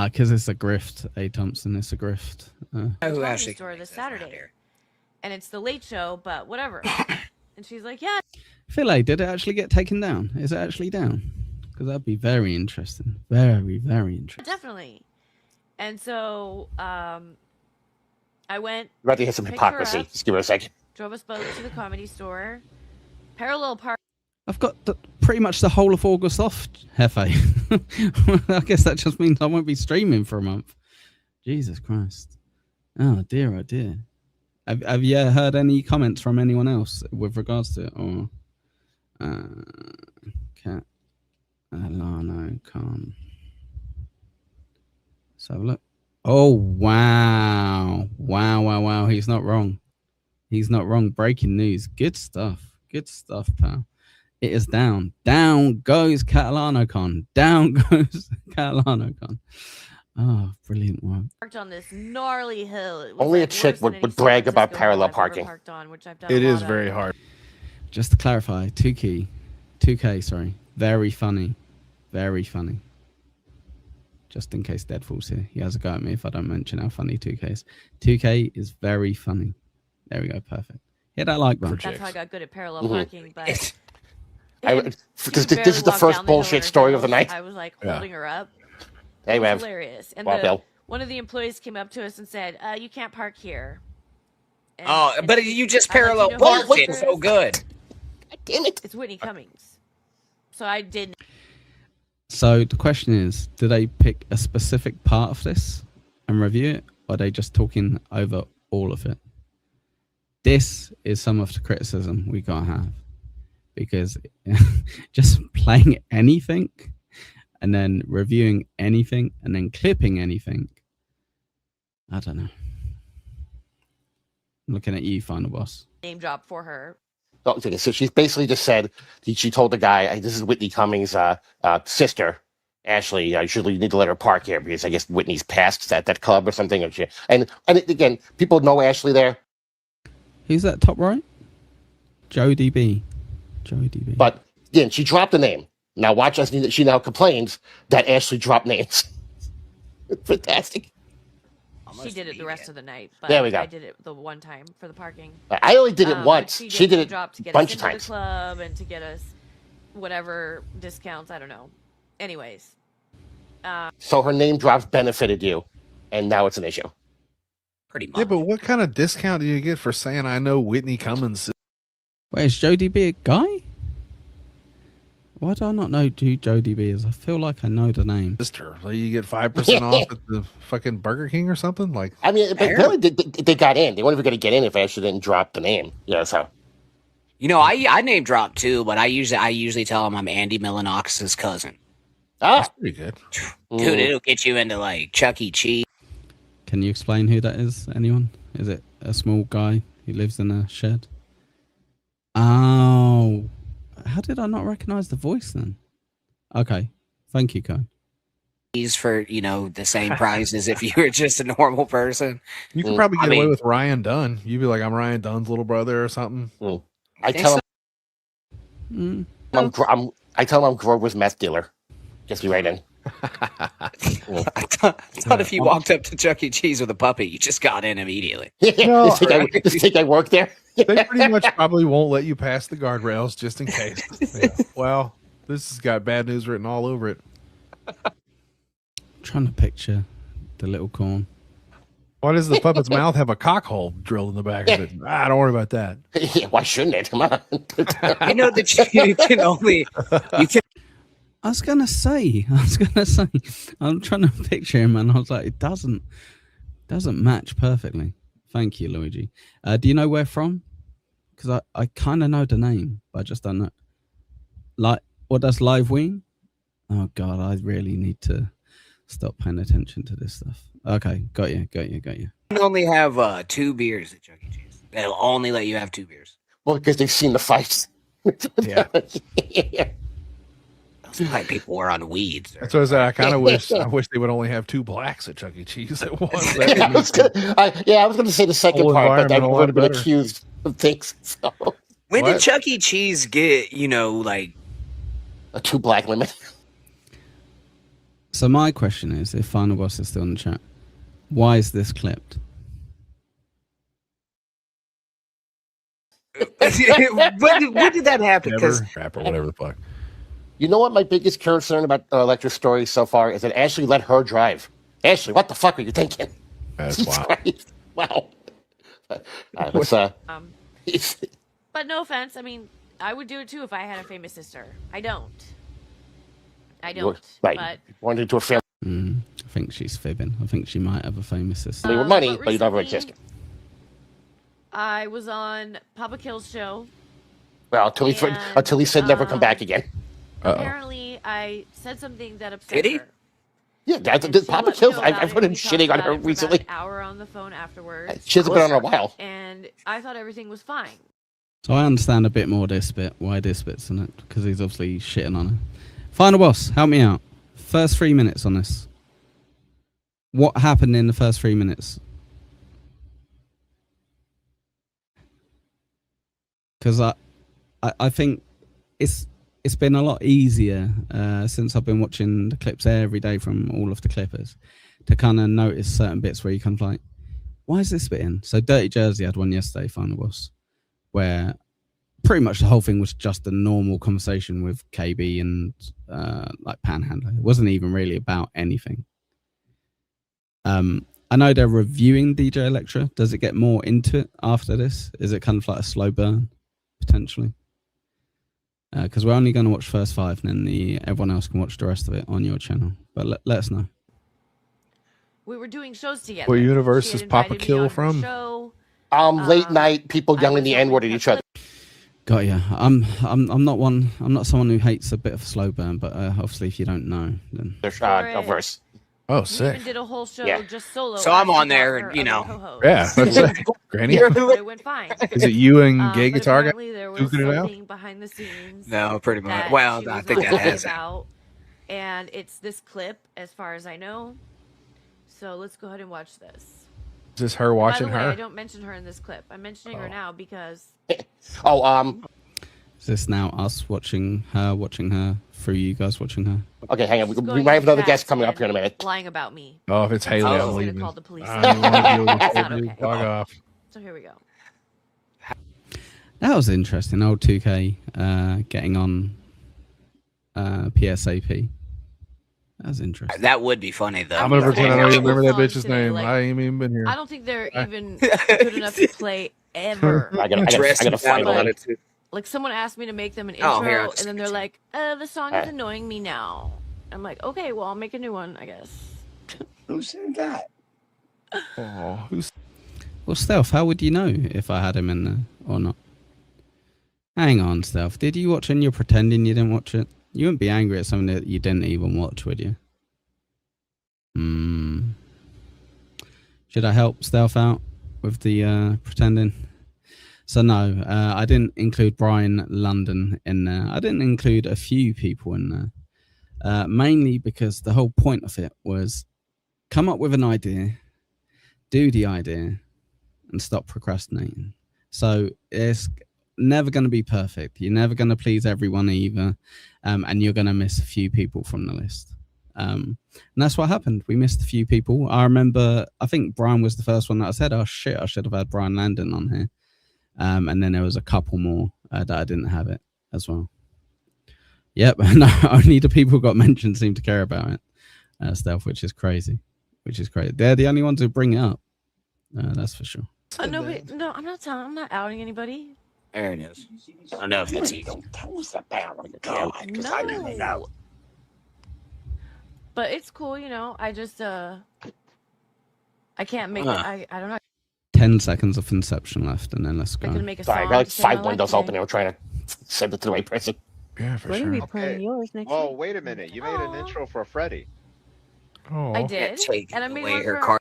Because it's a grift, A. Thompson. It's a grift. who Comedy actually store this Saturday, and it's the Late Show, but whatever. And she's like, yeah. Philae, did it actually get taken down? Is it actually down? Because that'd be very interesting. Very, very interesting. Definitely. And so I went. about to hit some picked her hypocrisy. up, Just give her a second. Drove us both to the Comedy Store. Parallel park. I've got pretty much the whole of August off, Hefe. I guess that just means I won't be streaming for a month. Jesus Christ. Oh dear, oh dear. Have you heard any comments from anyone else with regards to it? Or Cat Alano Khan. Let's have a look. Oh wow. Wow. He's not wrong. He's not wrong. Breaking news. Good stuff. Good stuff, pal. It is down. Down goes Catalano Con. Down goes Catalano Con. Oh, brilliant work. Parked on this gnarly hill. It was Only like a chick worse than would any San brag about Francisco parallel hill I've ever parking. parked on, which I've done It a is lot very of. hard. Just to clarify, 2K, sorry. Very funny. Very funny. Just in case Deadfall's here. He has a go at me if I don't mention how funny 2K is. 2K is very funny. There we go, perfect. Hit that like button. That's how I got good at parallel Mhm. parking, but This she this barely is the walked first down the hill bullshit on story her of the heels. night. I was like Yeah. holding her up. Hey, It was Rev. hilarious. And Well, Bill. one of the employees came up to us and said, "You can't park here." And, Oh, and but you just I'm like, parallel "You know who parked this it is?" so good. God damn it. It's Whitney Cummings. So I didn't. So the question is, do they pick a specific part of this and review it, or are they just talking over all of it? This is some of the criticism we gotta have, because just playing anything and then reviewing anything and then clipping anything, I don't know. I'm looking at you, Final Boss. Name drop for her. Oh, okay, so she basically just said, she told the guy, "Hey, this is Whitney Cummings' sister, Ashley. I surely need to let her park here because I guess Whitney's passed at that club or something." Or shit. And again, people know Ashley there. Who's that top right? Joe DB. But again, she dropped the name. Now watch as she now complains that Ashley dropped names. Fantastic. She did it the rest of the night, but There we go. I did it the one time for the parking. I only did it But once. She did name it dropped to a get bunch us of into times. the club and to get us whatever discounts. I don't know. Anyways, So her name drops benefited you, and now it's an issue. Pretty Yeah, but what kind of discount do you get for saying I know Whitney Cummings? Wait, is Joe DB a guy? Why do I not know who Joe DB is? I feel like I know the name. Sister, like you get 5% off at the fucking Burger King or something. Like, I mean, but apparently they got in. They weren't even going to get in if Ashley didn't drop the name. Yeah, so. You know, I name drop too, but I usually tell them I'm Andy Milanox's cousin. Ah, that's pretty good. Dude, it'll get you into like Chuck E. Cheese. Can you explain who that is? Anyone? Is it a small guy who lives in a shed? Oh, how did I not recognize the voice then? Okay, thank you, Cone. For, you know, the same price as if you were just a normal person. You could probably get away with Ryan Dunn. You'd be like, I'm Ryan Dunn's little brother or something. I tell him I tell him I'm Grover's meth dealer. Gets me right in. I thought if you walked up to Chuck E. Cheese with a puppy, you just got in immediately. No, just think I work there. They pretty much probably won't let you pass the guardrails just in case. Yeah. Well, this has got bad news written all over it. Trying to picture the little corn. Why does the puppet's mouth have a cock hole drilled in the back of it? Don't worry about that. Yeah, why shouldn't it? Come on. I know that you can only I was gonna say. I'm trying to picture him, and I was like, it doesn't match perfectly. Thank you, Luigi. Do you know where from? Because I kind of know the name, but I just don't know. Like, what does Live Wing? Oh God, I really need to stop paying attention to this stuff. Okay, got you. You can only have 2 beers at Chuck E. Cheese. They'll only let you have 2 beers. Well, because they've seen the fights. Yeah. That's why people were on weeds. That's what I said. I kind of wish they would only have 2 blacks at Chuck E. Cheese at once. I was going to say the second Whole part, but I environment a lot would have been better. accused of things. So. When did Chuck E. Cheese get, like a 2 black limit? So my question is, if Final Boss is still in the chat, why is this clipped? when did that happen? Because Crap or whatever the fuck. You know what my biggest concern about Electra's story so far is that Ashley let her drive. Ashley, what the fuck are you thinking? That's wild. Wow. But no offense. I mean, I would do it too if I had a famous sister. I don't. Right. But Wanted to a family. I think she's fibbing. I think she might have a famous sister. With money, but but you don't have a recently- sister. I was on Papa Kill's show. Well, until he said never come back again. Apparently, I said something that upset Did he? her. Yeah, Papa Kills. I've heard him shitting on her recently. An hour on the phone afterwards. She hasn't been on in a while. And I thought everything was fine. So I understand a bit more this bit, why this bit's in it, because he's obviously shitting on her. Final Boss, help me out. First 3 minutes on this. What happened in the first 3 minutes? Because I think it's been a lot easier since I've been watching the clips every day from all of the clippers to kind of notice certain bits where you kind of like, why is this bit in? So Dirty Jersey had one yesterday, Final Boss, where pretty much the whole thing was just a normal conversation with KB and like Panhandler. It wasn't even really about anything. I know they're reviewing DJ Electra. Does it get more into it after this? Is it kind of like a slow burn, potentially? Because we're only going to watch first 5, and then everyone else can watch the rest of it on your channel. But let us know. We were doing shows together. What universe She is had Papa invited me Kill on her from? show. Late night, people yelling the N-word at each other. Got ya. I'm not someone who hates a bit of a slow burn, but obviously if you don't know, then There's a verse. Oh, We sick. even did a whole show Yeah. just solo. So I'm on asking there, about her you know. other co-hosts. Yeah, that's it. Granny. But it went fine. Is it you and gay But guitar guy apparently there was duking it out? something behind the scenes. No, pretty much. that Well, she I was think not that happy has about, and it's this clip, as far as I know. So let's go ahead and watch this. Is this her watching By the way, her? I don't mention her in this clip. I'm mentioning her now because is this now us watching her through you guys watching her? Okay, hang on. she's We going might have another fast guest coming up and here in a minute. lying about me. Oh, if it's Haley, So I'm she's gonna leaving. call the police. I don't want to deal with That's this. not okay. Fuck off. So here we go. That was interesting. Old 2K getting on PSAP. That was interesting. That would be funny, though. I'm gonna pretend I don't even remember that Songs bitch's today, name. like, I ain't even been here. I don't think they're even good enough to play ever. I gotta find on one. it too. Like someone asked me to make them an Oh, intro, here, I'll and just then they're like, "The song is Alright. annoying me now." I'm like, "Okay, well, I'll make a new one, I guess." Who said that? Oh, who's Well, Stealth, how would you know if I had him in there or not? Hang on, Stealth. Did you watch and you're pretending you didn't watch it? You wouldn't be angry at something that you didn't even watch, would you? Should I help Stealth out with the pretending? So no, I didn't include Brian London in there. I didn't include a few people in there. Mainly because the whole point of it was come up with an idea, do the idea, and stop procrastinating. So it's never going to be perfect. You're never going to please everyone either. And you're going to miss a few people from the list. And that's what happened. We missed a few people. I remember, I think Brian was the first one that I said, oh shit, I should have had Brian Landon on here. And then there was a couple more that I didn't have it as well. Yep, no, only the people who got mentioned seem to care about it, Stealth, which is crazy. They're the only ones who bring it up. That's for sure. No, I'm not outing anybody. There it is. I don't know if that's you. Tell us about it, God, because I don't know. But it's cool, you know. I just I can't make it. I don't know. 10 seconds of Inception left, and then let's go. I can make a Sorry, song. I got like to say I 5 like windows today. open. They were trying to send it to the right person. Yeah, for We're sure. gonna be playing yours next Oh, week. wait a minute. You made an intro for Freddy. Oh. I did, and I made one for her.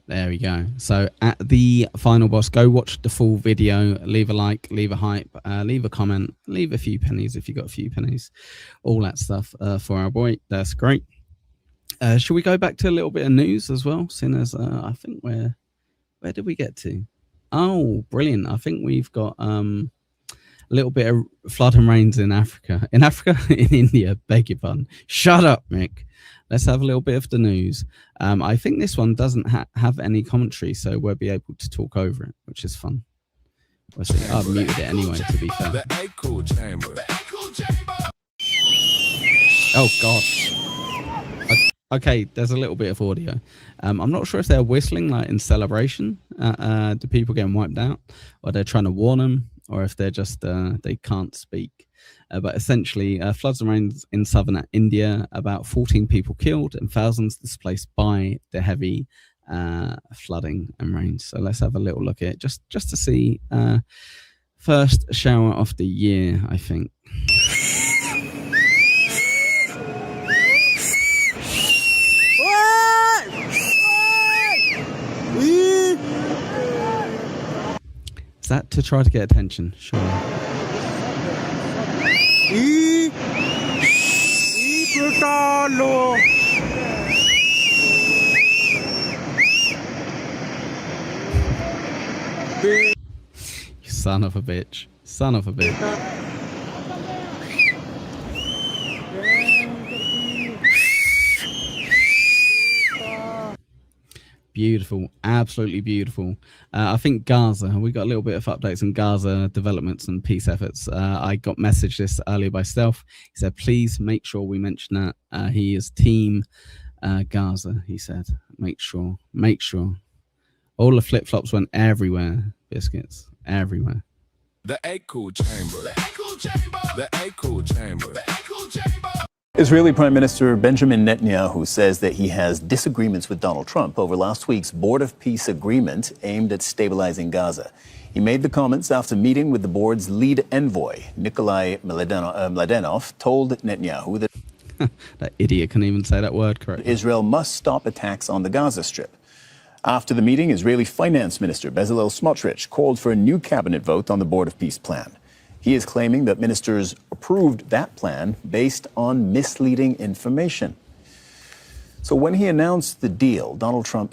There we go. So at the final boss, go watch the full video. Leave a like, leave a hype, leave a comment, leave a few pennies if you got a few pennies. All that stuff for our boy. That's great. Should we go back to a little bit of news as well? Seeing as I think where did we get to? Oh, brilliant! I think we've got a little bit of flood and rains in Africa. In India. Beg your pardon. Shut up, Mick. Let's have a little bit of the news. I think this one doesn't have any commentary, so we'll be able to talk over it, which is fun. We'll see. I've muted it anyway, to be fair. The echo chamber. Oh, God. Okay, there's a little bit of audio. I'm not sure if they're whistling like in celebration the people getting wiped out, or they're trying to warn them, or if they're just they can't speak. But essentially, floods and rains in southern India, about 14 people killed and thousands displaced by the heavy flooding and rain. So let's have a little look at it, just to see. First shower of the year, I think. Is that to try to get attention? Sure. You son of a bitch. Son of a bitch. Beautiful, absolutely beautiful. I think Gaza, we got a little bit of updates on Gaza developments and peace efforts. I got messaged this earlier by Stealth. He said, please make sure we mention that. He is team Gaza, he said. Make sure. All the flip-flops went everywhere, Biscuits, everywhere. The echo chamber. The echo chamber. The echo chamber. The echo chamber. Israeli Prime Minister Benjamin Netanyahu says that he has disagreements with Donald Trump over last week's Board of Peace agreement aimed at stabilizing Gaza. He made the comments after meeting with the board's lead envoy, Nikolai Mladenov, told Netanyahu that that idiot can't even say that word correctly. Israel must stop attacks on the Gaza Strip. After the meeting, Israeli Finance Minister Bezalel Smotrich called for a new cabinet vote on the Board of Peace plan. He is claiming that ministers approved that plan based on misleading information. So when he announced the deal, Donald Trump...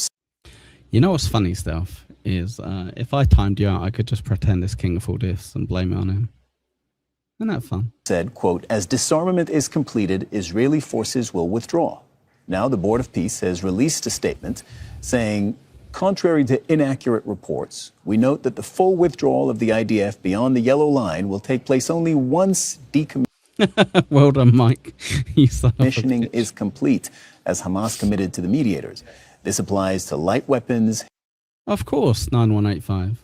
You know what's funny stuff is if I timed you out, I could just pretend this king of all this and blame it on him. Isn't that fun? Said, quote, as disarmament is completed, Israeli forces will withdraw. Now the Board of Peace has released a statement saying, contrary to inaccurate reports, we note that the full withdrawal of the IDF beyond the yellow line will take place only once decommissioning well done, Mike. is complete, as Hamas committed to the mediators. This applies to light weapons. Of course, 9185.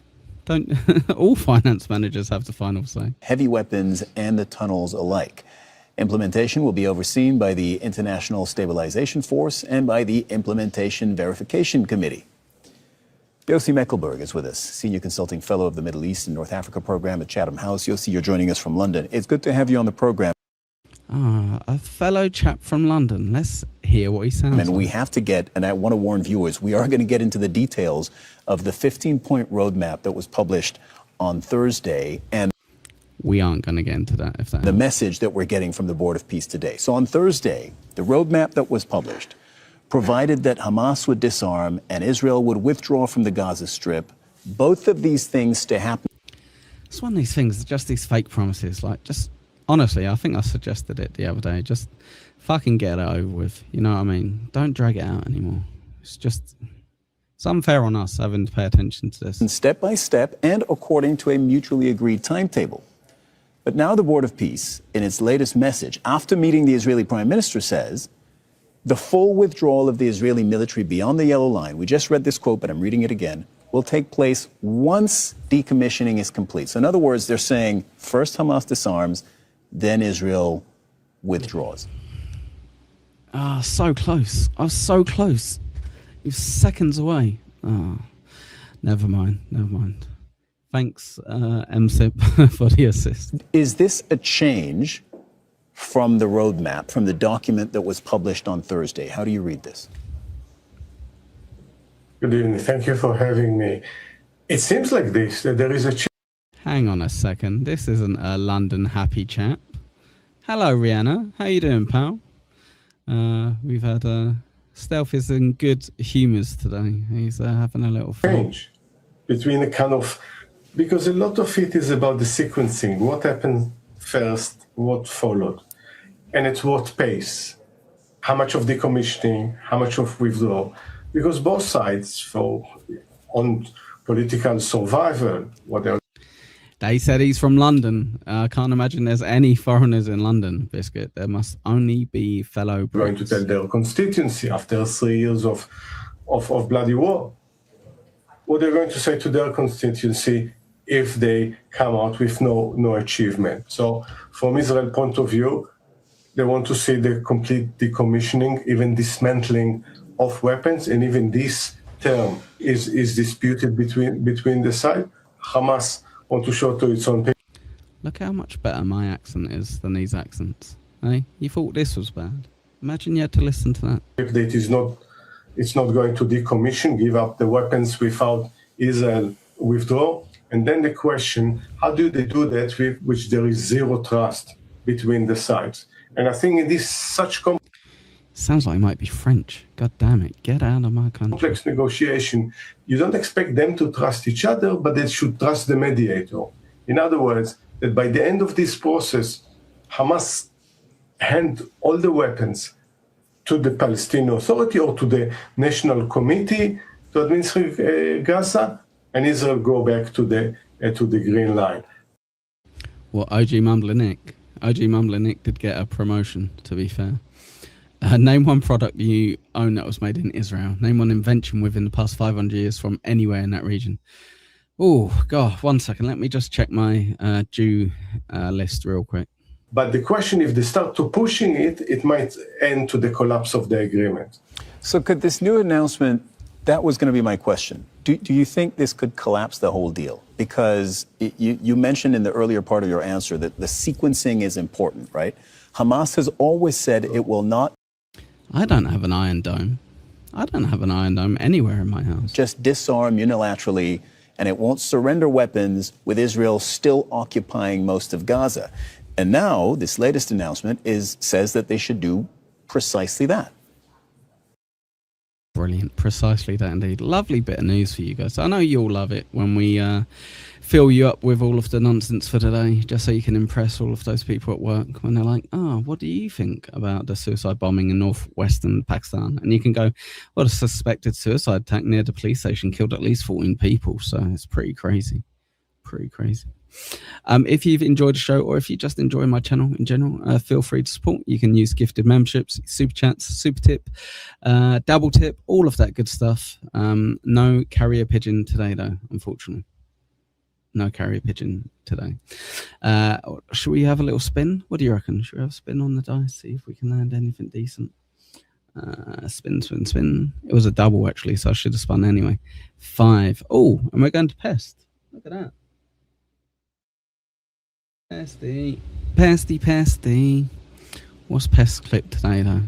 Don't all finance managers have the final say? Heavy weapons and the tunnels alike. Implementation will be overseen by the International Stabilization Force and by the Implementation Verification Committee. Yossi Mecklenburg is with us, Senior Consulting Fellow of the Middle East and North Africa Program at Chatham House. Yossi, you're joining us from London. It's good to have you on the program. A fellow chap from London. Let's hear what he sounds like. And we have to get, and I want to warn viewers, we are going to get into the details of the 15-point roadmap that was published on Thursday. And we aren't going to get into that. If that the message that we're getting from the Board of Peace today. So on Thursday, the roadmap that was published provided that Hamas would disarm and Israel would withdraw from the Gaza Strip. Both of these things to happen. It's one of these things, just these fake promises. Like, just honestly, I think I suggested it the other day. Just fucking get it over with. You know what I mean? Don't drag it out anymore. It's unfair on us having to pay attention to this. And step by step and according to a mutually agreed timetable. But now the Board of Peace, in its latest message, after meeting the Israeli Prime Minister, says the full withdrawal of the Israeli military beyond the yellow line, we just read this quote, but I'm reading it again, will take place once decommissioning is complete. So in other words, they're saying first Hamas disarms, then Israel withdraws. So close. I was so close. You're seconds away. Never mind. Thanks, MSIP, for the assist. Is this a change from the roadmap, from the document that was published on Thursday. How do you read this? Good evening. Thank you for having me. It seems like this, that there is a Hang on a second. This isn't a London happy chap. Hello, Rihanna. How you doing, pal? We've had Stealth is in good humours today. He's having a little fun. change between a kind of, because a lot of it is about the sequencing, what happened first, what followed, and at what pace, how much of decommissioning, how much of withdrawal, because both sides, on political survival, whatever. They said he's from London. I can't imagine there's any foreigners in London, Biscuit. There must only be fellow Brits. Going to tell their constituency after 3 years of bloody war. What they're going to say to their constituency if they come out with no achievement. So from Israel's point of view, they want to see the complete decommissioning, even dismantling of weapons, and even this term is disputed between the sides. Hamas want to show to its own people. Look how much better my accent is than these accents. Hey, you thought this was bad? Imagine you had to listen to that. If that it's not going to decommission, give up the weapons without Israel withdraw. And then the question, how do they do that with which there is zero trust between the sides? And I think in this such Sounds like it might be French. God damn it. Get out of my country. complex negotiation, you don't expect them to trust each other, but they should trust the mediator. In other words, that by the end of this process, Hamas hand all the weapons to the Palestinian Authority or to the National Committee to administer Gaza, and Israel go back to the Green Line. Well, OG Mumbler Nick did get a promotion, to be fair. Name one product you own that was made in Israel. Name one invention within the past 500 years from anywhere in that region. Oh, God, 1 second. Let me just check my Jew list real quick. But the question, if they start to pushing it, it might end to the collapse of the agreement. So could this new announcement, that was going to be my question. Do you think this could collapse the whole deal? Because you mentioned in the earlier part of your answer that the sequencing is important, right? Hamas has always said it will not. I don't have an Iron Dome. I don't have an Iron Dome anywhere in my house. Just disarm unilaterally, and it won't surrender weapons with Israel still occupying most of Gaza. And now this latest announcement says that they should do precisely that. Brilliant. Precisely that indeed. Lovely bit of news for you guys. I know you'll love it when we fill you up with all of the nonsense for today, just so you can impress all of those people at work when they're like, oh, what do you think about the suicide bombing in northwestern Pakistan? And you can go, well, a suspected suicide attack near the police station killed at least 14 people. So it's pretty crazy. Pretty crazy. If you've enjoyed the show, or if you just enjoy my channel in general, feel free to support. You can use gifted memberships, super chats, super tip, double tip, all of that good stuff. No carrier pigeon today, though, unfortunately. No carrier pigeon today. Should we have a little spin? What do you reckon? Should we have a spin on the dice? See if we can land anything decent. Spin, spin, spin. It was a double, actually, so I should have spun anyway. 5. Oh, and we're going to Pest. Look at that. Pesty. What's Pest clip today, though?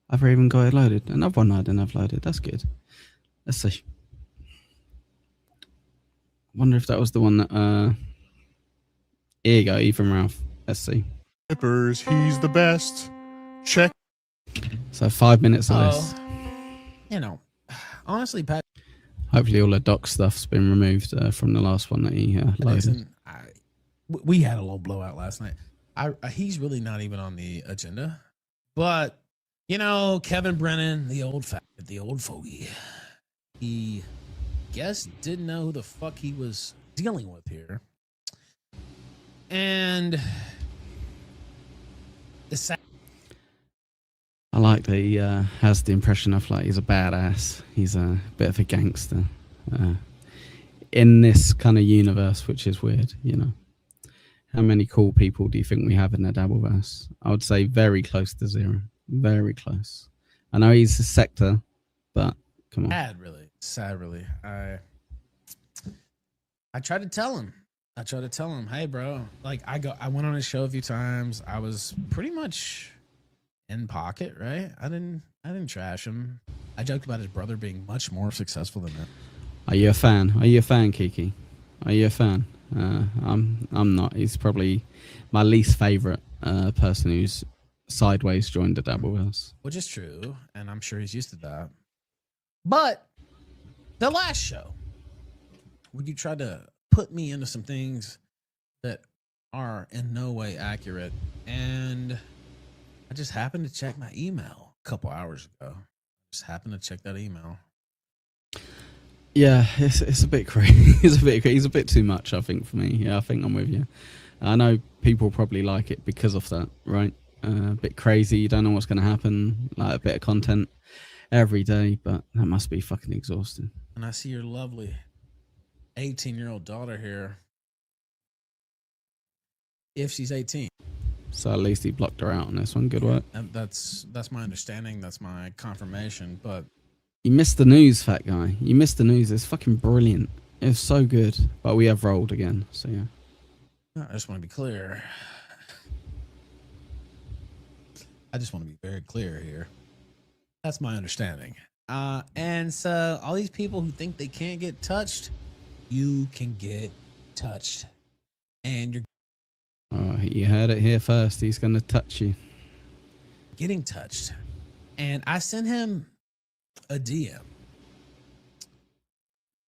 I've even got it loaded. Another one I didn't have loaded. That's good. Let's see. Wonder if that was the one that here you go, Ethan Ralph. Let's see. Clippers, he's the best. Check. So 5 minutes of this. You know, honestly, Pat. Hopefully all the doc stuff's been removed from the last one that he loaded. Listen, we had a little blowout last night. He's really not even on the agenda. But, you know, Kevin Brennan, the old fogey, he didn't know who the fuck he was dealing with here. And I like that he has the impression of like he's a badass. He's a bit of a gangster in this kind of universe, which is weird, you know. How many cool people do you think we have in the Dabbleverse? I would say very close to 0. Very close. I know he's a sector, but come on. Sad, really. I tried to tell him. I try to tell him, hey, bro, like I went on his show a few times. I was pretty much in pocket, right? I didn't trash him. I joked about his brother being much more successful than him. Are you a fan? Are you a fan, Kiki? Are you a fan? I'm not. He's probably my least favorite person who's sideways joined the Dabbleverse. Which is true, and I'm sure he's used to that. But the last show, where you tried to put me into some things that are in no way accurate, and I just happened to check my email a couple hours ago. Just happened to check that email. Yeah, it's a bit crazy. It's a bit too much, I think, for me. Yeah, I think I'm with you. I know people probably like it because of that, right? A bit crazy. You don't know what's going to happen. Like a bit of content every day, but that must be fucking exhausting. And I see your lovely 18-year-old daughter here. If she's 18. So at least he blocked her out on this one. Good work. And that's my understanding. That's my confirmation. But you missed the news, fat guy. You missed the news. It's fucking brilliant. It's so good. But we have rolled again. So yeah. I just want to be clear. I just want to be very clear here. That's my understanding. And so all these people who think they can't get touched, you can get touched. And you're you heard it here first. He's going to touch you. getting touched. And I sent him a DM.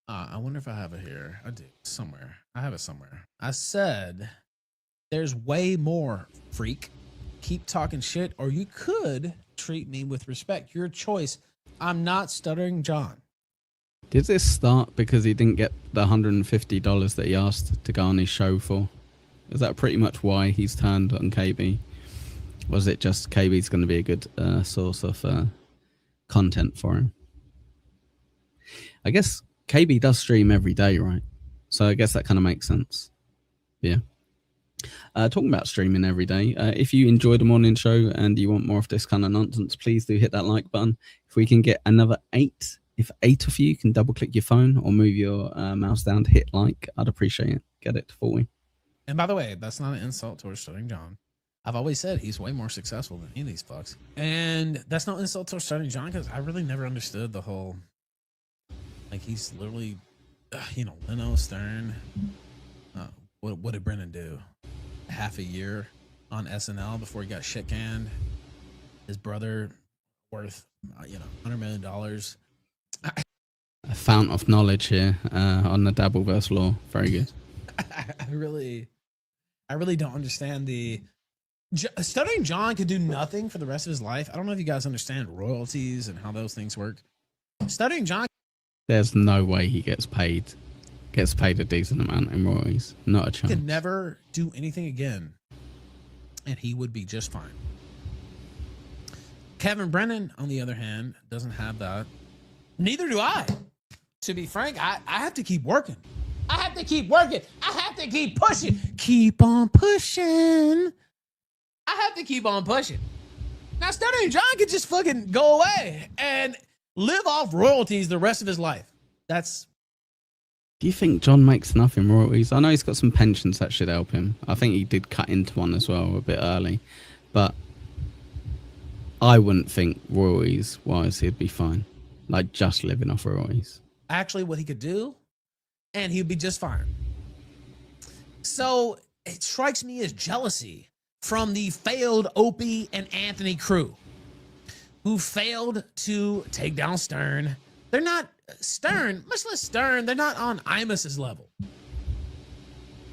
I wonder if I have it here. I do. Somewhere. I have it somewhere. I said, there's way more, freak. Keep talking shit, or you could treat me with respect. Your choice. I'm not Stuttering John. Did this start because he didn't get the $150 that he asked to go on his show for? Is that pretty much why he's turned on KB? Was it just KB's going to be a good source of content for him? I guess KB does stream every day, right? So I guess that kind of makes sense. Yeah. Talking about streaming every day, if you enjoy the morning show and you want more of this kind of nonsense, please do hit that like button. If we can get another 8, if 8 of you can double click your phone or move your mouse down to hit like, I'd appreciate it. Get it to 40. And by the way, that's not an insult towards Stuttering John. I've always said he's way more successful than any of these fucks. And that's no insult towards Stuttering John, because I really never understood the whole, like, he's literally, Leno, Stern. What did Brennan do? Half a year on SNL before he got shit canned. His brother worth, $100 million. A fount of knowledge here on the Dabbleverse lore. Very good. I really don't understand the Stuttering John could do nothing for the rest of his life. I don't know if you guys understand royalties and how those things work. Stuttering John, there's no way he gets paid a decent amount in royalties. Not a chance. could never do anything again, and he would be just fine. Kevin Brennan, on the other hand, doesn't have that. Neither do I. To be frank, I have to keep working. I have to keep working. I have to keep pushing. Keep on pushing. I have to keep on pushing. Now, Stuttering John could just fucking go away and live off royalties the rest of his life. Do you think John makes enough in royalties? I know he's got some pensions that should help him. I think he did cut into one as well a bit early. But I wouldn't think royalties-wise he'd be fine. Like, just living off royalties. Actually, what he could do, and he'd be just fine. So it strikes me as jealousy from the failed Opie and Anthony crew, who failed to take down Stern. They're not Stern, much less Stern. They're not on Imus's level.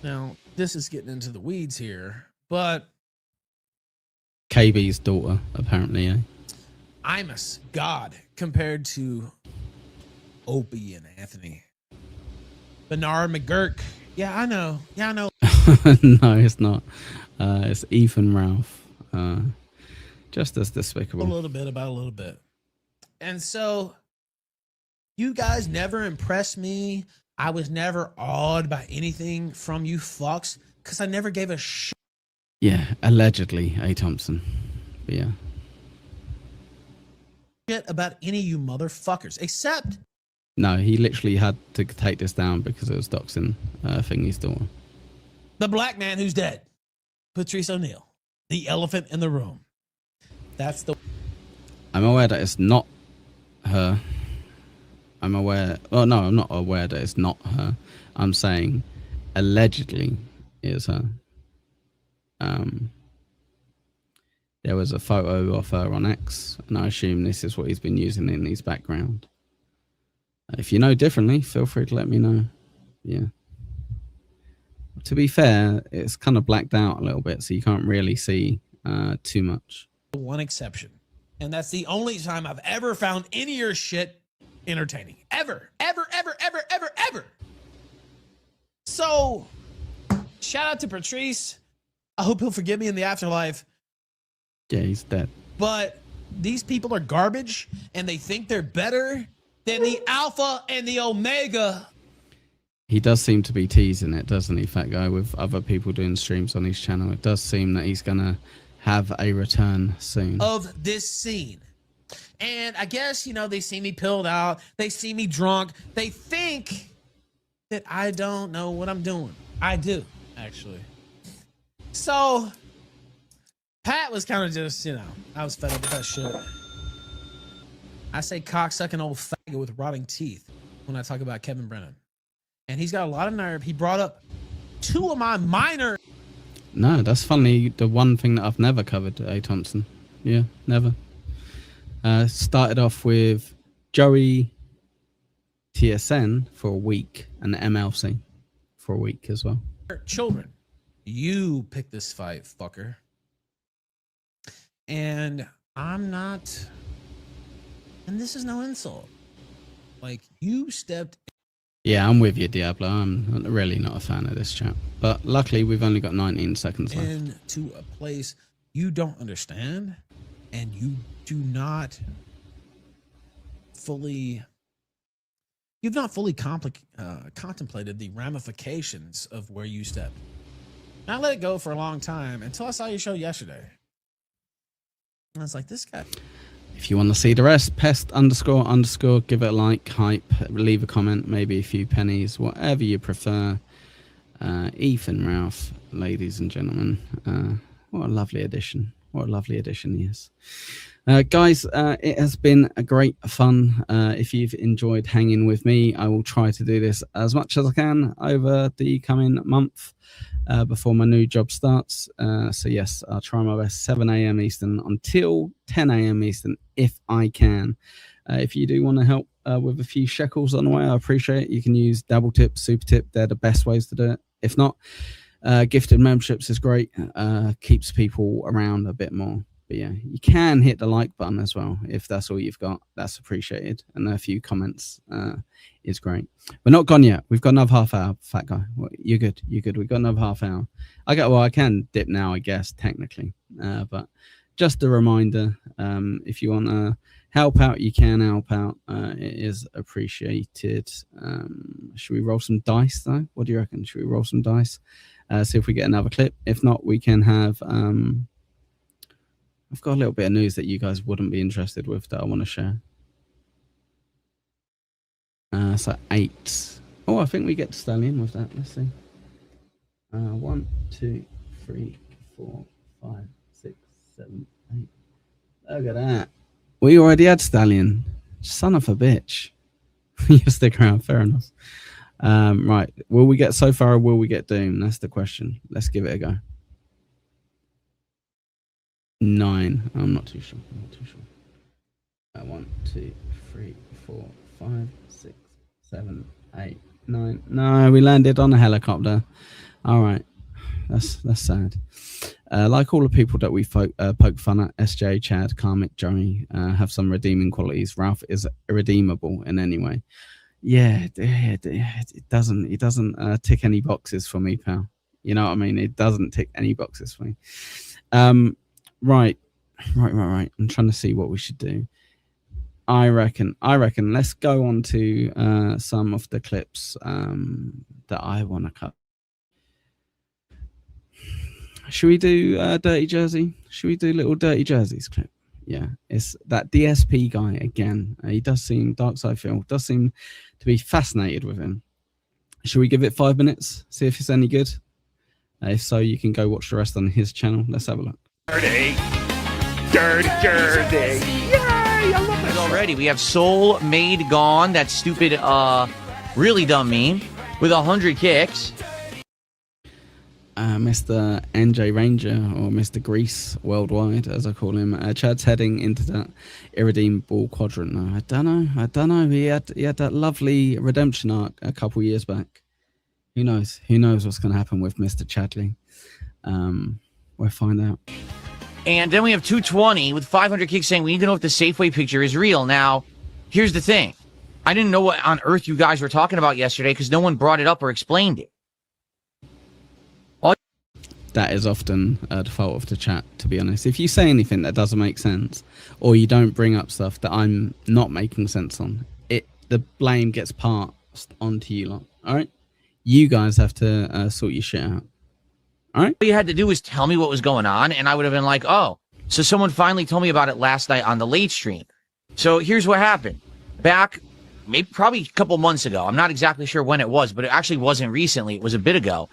Now, this is getting into the weeds here, but KB's daughter, apparently, eh? Imus, God, compared to Opie and Anthony. Bernard McGurk. Yeah, I know. No, it's not. It's Ethan Ralph. Just as despicable. A little bit. And so, you guys never impressed me. I was never awed by anything from you fucks, because I never gave a shit. Yeah, allegedly, A. Thompson. But yeah. About any of you motherfuckers, except No, he literally had to take this down because it was doxing Thingy's daughter. The black man who's dead. Patrice O'Neill. The elephant in the room. That's the... I'm aware that it's not her. I'm aware... Oh, no, I'm not aware that it's not her. I'm saying allegedly it is her. There was a photo of her on X, and I assume this is what he's been using in his background. If you know differently, feel free to let me know. Yeah. To be fair, it's kind of blacked out a little bit, so you can't really see too much. One exception. And that's the only time I've ever found any of your shit entertaining. Ever. Ever. So, shout out to Patrice. I hope he'll forgive me in the afterlife. Yeah, he's dead. But these people are garbage, and they think they're better than the Alpha and the Omega. He does seem to be teasing it, doesn't he, Fat Guy, with other people doing streams on his channel. It does seem that he's going to have a return soon. Of this scene. And I guess, they see me pilled out. They see me drunk. They think that I don't know what I'm doing. I do, actually. So... Pat was kind of just, I was fed up with that shit. I say cocksucking old faggot with rotting teeth when I talk about Kevin Brennan. And he's got a lot of nerve. He brought up 2 of my minor... No, that's funny. The one thing that I've never covered, A. Thompson. Yeah, never. Started off with Joey TSN for a week and MLC for a week as well. Children, you picked this fight, fucker. And I'm not, and this is no insult. Like, you stepped. Yeah, I'm with you, Diablo. I'm really not a fan of this chap. But luckily, we've only got 19 seconds left. Into a place you don't understand, and you do not fully, you've not fully contemplated the ramifications of where you stepped. I let it go for a long time until I saw your show yesterday. I was like, this guy. If you want to see the rest, pest __, give it a like, hype, leave a comment, maybe a few pennies, whatever you prefer. Ethan Ralph, ladies and gentlemen. What a lovely addition. What a lovely addition he is. Guys, it has been a great fun. If you've enjoyed hanging with me, I will try to do this as much as I can over the coming month. Before my new job starts. So yes, I'll try my best, 7 a.m. Eastern until 10 a.m. Eastern if I can. If you do want to help with a few shekels on the way, I appreciate it. You can use Dabble Tip, Super Tip. They're the best ways to do it. If not, gifted memberships is great. Keeps people around a bit more. But yeah, you can hit the like button as well if that's all you've got. That's appreciated. And a few comments is great. We're not gone yet. We've got another half hour, Fat Guy. Well, you're good. You're good. We've got another half hour. I can dip now, I guess, technically. But just a reminder, if you want to help out, you can help out. It is appreciated. Should we roll some dice, though? What do you reckon? Should we roll some dice? See if we get another clip. If not, we can have... I've got a little bit of news that you guys wouldn't be interested with that I want to share. So 8. Oh, I think we get Stallion with that. Let's see. 1, 2, 3, 4, 5, 6, 7, 8. Look at that. We already had Stallion. Son of a bitch. You stick around. Fair enough. Right. Will we get so far or will we get Doom? That's the question. Let's give it a go. 9. I'm not too sure. 1, 2, 3, 4, 5, 6, 7, 8, 9. No, we landed on a helicopter. All right. That's sad. Like all the people that we poke fun at, SJ, Chad, Karmic, Johnny, have some redeeming qualities. Ralph is irredeemable in any way. Yeah, it doesn't tick any boxes for me, pal. You know what I mean? It doesn't tick any boxes for me. Right. I'm trying to see what we should do. I reckon let's go on to some of the clips that I want to cut. Should we do Dirty Jersey? Should we do little Dirty Jerseys clip? Yeah, it's that DSP guy again. He does seem, Darkside Phil does seem to be fascinated with him. Should we give it 5 minutes? See if it's any good? If so, you can go watch the rest on his channel. Let's have a look. Dirty. Yay! I love that already. We have Soul Made Gone, that stupid, really dumb meme, with 100 kicks. Mr. NJ Ranger, or Mr. Grease worldwide, as I call him. Chad's heading into that irredeemable quadrant now. I don't know. He had that lovely redemption arc a couple years back. Who knows? Who knows what's going to happen with Mr. Chadley? We'll find out. And then we have 220 with 500 kicks saying we need to know if the Safeway picture is real. Now, here's the thing. I didn't know what on earth you guys were talking about yesterday because no one brought it up or explained it. That is often a default of the chat, to be honest. If you say anything that doesn't make sense, or you don't bring up stuff that I'm not making sense on, the blame gets passed onto you lot. All right? You guys have to sort your shit out. All right? All you had to do was tell me what was going on, and I would have been like, oh. So someone finally told me about it last night on the late stream. So here's what happened. Back, maybe probably a couple months ago. I'm not exactly sure when it was, but it actually wasn't recently. It was a bit ago.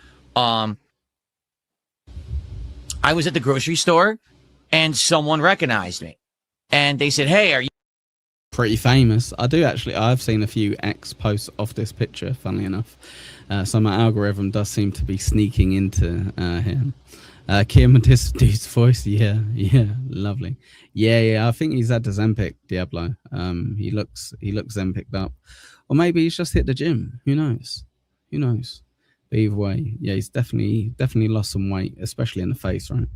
I was at the grocery store, and someone recognized me. And they said, hey, are you... Pretty famous. I've seen a few X posts of this picture, funnily enough. So my algorithm does seem to be sneaking into him. Kim, this dude's voice, yeah, lovely. Yeah, I think he's had the Zempic, Diablo. He looks Zempicked up. Or maybe he's just hit the gym. Who knows? But either way, yeah, he's definitely lost some weight, especially in the face, right?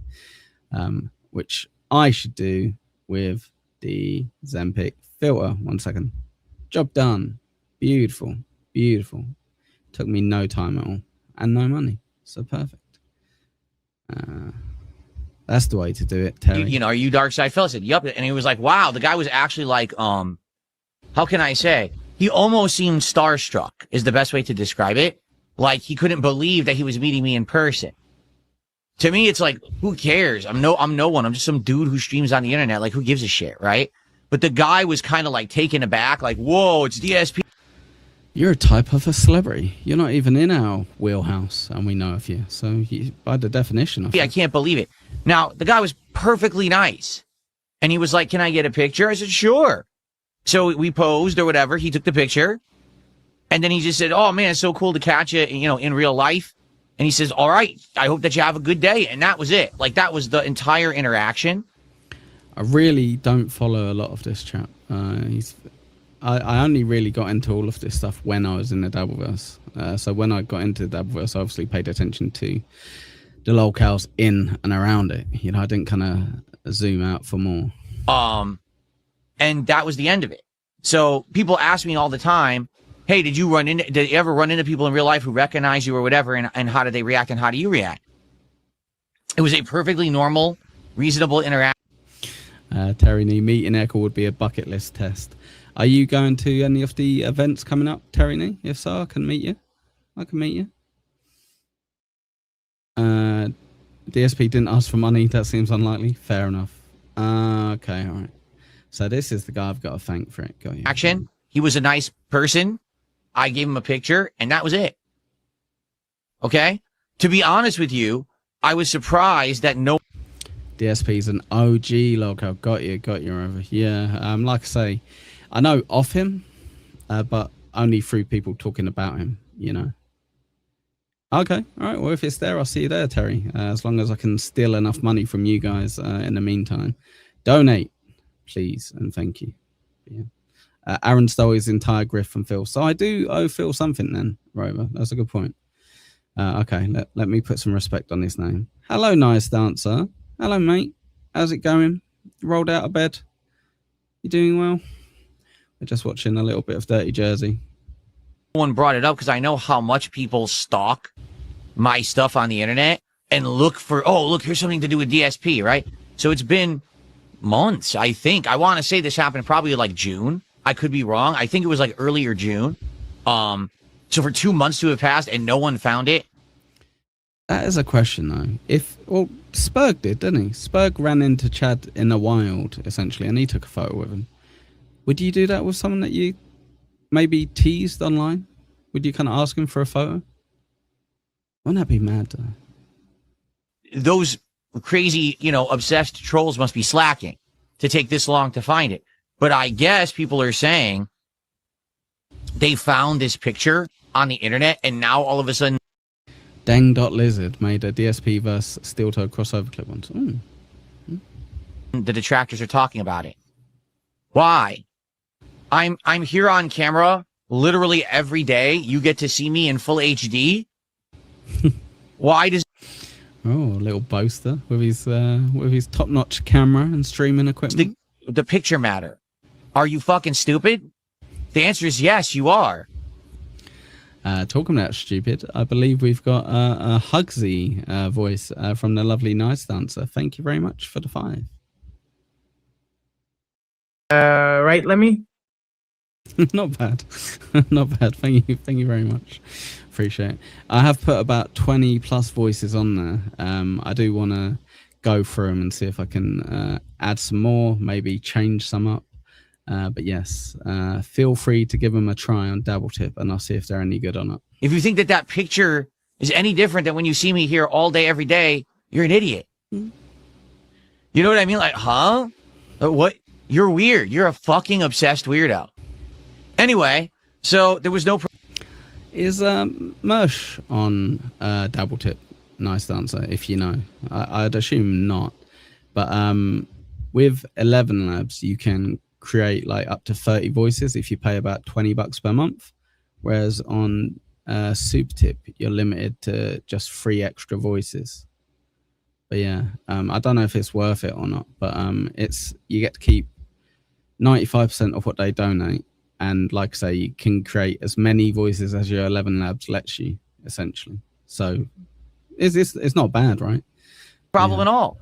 Which I should do with the Zempic filter. 1 second. Job done. Beautiful. Took me no time at all. And no money. So perfect. That's the way to do it, Terry. Are you Dark Side Phil? I said, yup. And he was like, wow, the guy was actually like, how can I say? He almost seemed starstruck is the best way to describe it. Like he couldn't believe that he was meeting me in person. To me, it's like, who cares? I'm no one. I'm just some dude who streams on the internet. Like, who gives a shit, right? But the guy was kind of like taken aback, like, whoa, it's DSP. You're a type of a celebrity. You're not even in our wheelhouse, and we know of you. So, by the definition of I can't believe it. Now, the guy was perfectly nice. And he was like, can I get a picture? I said, sure. So we posed or whatever. He took the picture. And then he just said, oh, man, it's so cool to catch you, in real life. And he says, all right, I hope that you have a good day. And that was it. Like, that was the entire interaction. I really don't follow a lot of this chat. I only really got into all of this stuff when I was in the Dabbleverse. So when I got into the Dabbleverse, I obviously paid attention to the locales in and around it. I didn't kind of zoom out for more. And that was the end of it. So people ask me all the time, hey, did you ever run into people in real life who recognize you or whatever? And how did they react and how do you react? It was a perfectly normal, reasonable interaction. Terry Nee, meeting Echo would be a bucket list test. Are you going to any of the events coming up, Terry Nee? If so, I can meet you. DSP didn't ask for money. That seems unlikely. Fair enough. Okay, all right. So this is the guy I've got to thank for it. Got you. Action. He was a nice person. I gave him a picture, and that was it. Okay? To be honest with you, I was surprised that no... DSP's an OG logo. Got you, Rover. Yeah, like I say, I know of him, but only through people talking about him, Okay, all right. Well, if it's there, I'll see you there, Terry. As long as I can steal enough money from you guys in the meantime. Donate, please, and thank you. Yeah. Aaron stole his entire grift from Phil. So I do owe Phil something then, Rover. That's a good point. Okay, let me put some respect on his name. Hello, nice dancer. Hello, mate. How's it going? Rolled out of bed? You doing well? We're just watching a little bit of Dirty Jersey. No one brought it up because I know how much people stalk my stuff on the internet and look for, look, here's something to do with DSP, right? So it's been months, I think. I want to say this happened probably like June. I could be wrong. I think it was like earlier June. So for 2 months to have passed and no one found it. That is a question, though. Spurg did, didn't he? Spurg ran into Chad in the wild, essentially, and he took a photo with him. Would you do that with someone that you maybe teased online? Would you kind of ask him for a photo? Wouldn't that be mad, though? those crazy, obsessed trolls must be slacking to take this long to find it. But I guess people are saying they found this picture on the internet, and now all of a sudden, Deng.lizard made a DSP versus steel toe crossover clip once. the detractors are talking about it. Why? I'm here on camera literally every day. You get to see me in full HD. Why does a little boaster with his top-notch camera and streaming equipment? The picture matter? Are you fucking stupid? The answer is yes, you are. Talking about stupid, I believe we've got a Hugsy voice from the lovely Nice Dancer. Thank you very much for the 5. Right, let me. Not bad. Not bad. Thank you very much. Appreciate it. I have put about 20 plus voices on there. I do want to go through them and see if I can add some more, maybe change some up. But yes, feel free to give them a try on Dabble Tip, and I'll see if they're any good or not. If you think that picture is any different than when you see me here all day, every day, you're an idiot. You know what I mean? Like, huh? What? You're weird. You're a fucking obsessed weirdo. Anyway, so there was no... Is Mersh on Dabble Tip? Nice Dancer, if you know. I'd assume not. But with 11 Labs, you can create like up to 30 voices if you pay about $20 per month. Whereas on Super Tip, you're limited to just 3 extra voices. But yeah, I don't know if it's worth it or not. But you get to keep 95% of what they donate. And like I say, you can create as many voices as your 11 Labs lets you, essentially. So it's not bad, right? Problem at all.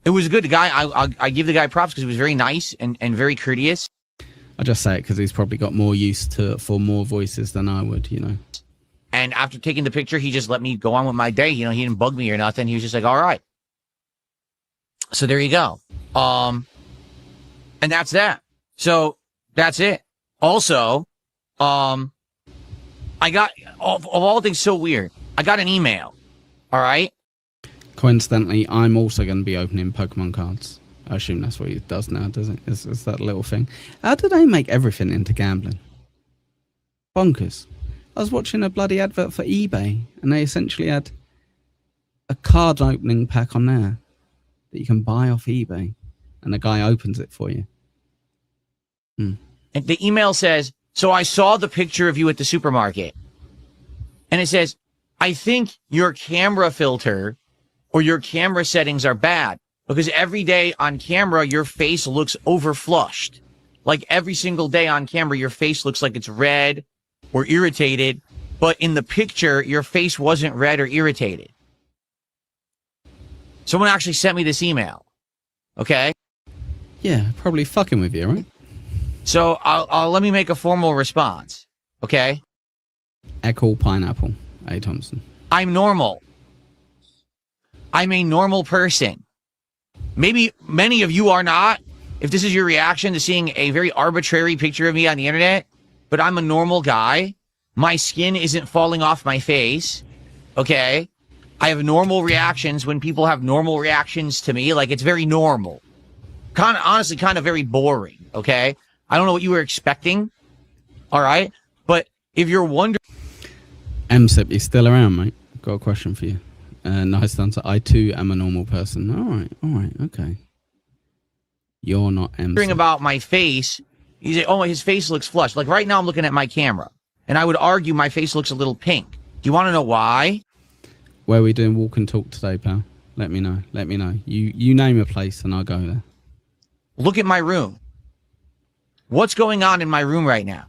It was good. The guy, I give the guy props because he was very nice and very courteous. I just say it because he's probably got more use for more voices than I would, And after taking the picture, he just let me go on with my day. He didn't bug me or nothing. He was just like, all right. So there you go. And that's that. So that's it. Also, I got, of all things so weird, I got an email. All right. Coincidentally, I'm also going to be opening Pokemon cards. I assume that's what he does now, doesn't it? It's that little thing. How do they make everything into gambling? Bonkers. I was watching a bloody advert for eBay, and they essentially had a card opening pack on there that you can buy off eBay, and the guy opens it for you. And the email says, so I saw the picture of you at the supermarket. And it says, I think your camera filter or your camera settings are bad because every day on camera, your face looks overflushed. Like every single day on camera, your face looks like it's red or irritated. But in the picture, your face wasn't red or irritated. Someone actually sent me this email. Okay. Yeah, probably fucking with you, right? So I'll let me make a formal response. Okay. Echo Pineapple, A. Thompson. I'm normal. I'm a normal person. Maybe many of you are not, if this is your reaction to seeing a very arbitrary picture of me on the internet, but I'm a normal guy. My skin isn't falling off my face. Okay. I have normal reactions when people have normal reactions to me. Like, it's very normal. Honestly, kind of very boring. Okay. I don't know what you were expecting. All right. But if you're wondering. MSIP, you still around, mate? Got a question for you. Nice answer. I too am a normal person. All right. Okay. You're not MSIP. About my face, you say, oh, his face looks flushed. Like right now I'm looking at my camera and I would argue my face looks a little pink. Do you want to know why? Where are we doing walk and talk today, pal? Let me know. You name a place and I'll go there. Look at my room. What's going on in my room right now?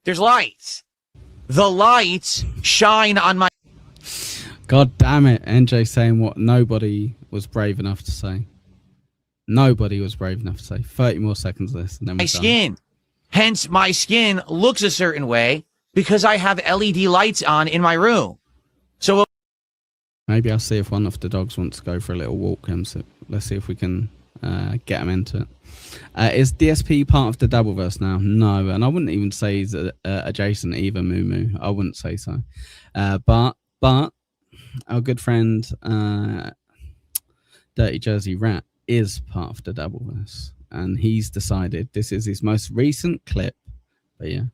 There's lights. The lights shine on my... God damn it. NJ saying what nobody was brave enough to say. Nobody was brave enough to say. 30 more seconds of this. And then my skin. Hence, my skin looks a certain way because I have LED lights on in my room. So... Maybe I'll see if one of the dogs wants to go for a little walk. Let's see if we can get them into it. Is DSP part of the Dabbleverse now? No, and I wouldn't even say he's adjacent either, Moo Moo. I wouldn't say so. But our good friend Dirty Jersey Rat is part of the Dabbleverse, and he's decided this is his most recent clip. But yeah.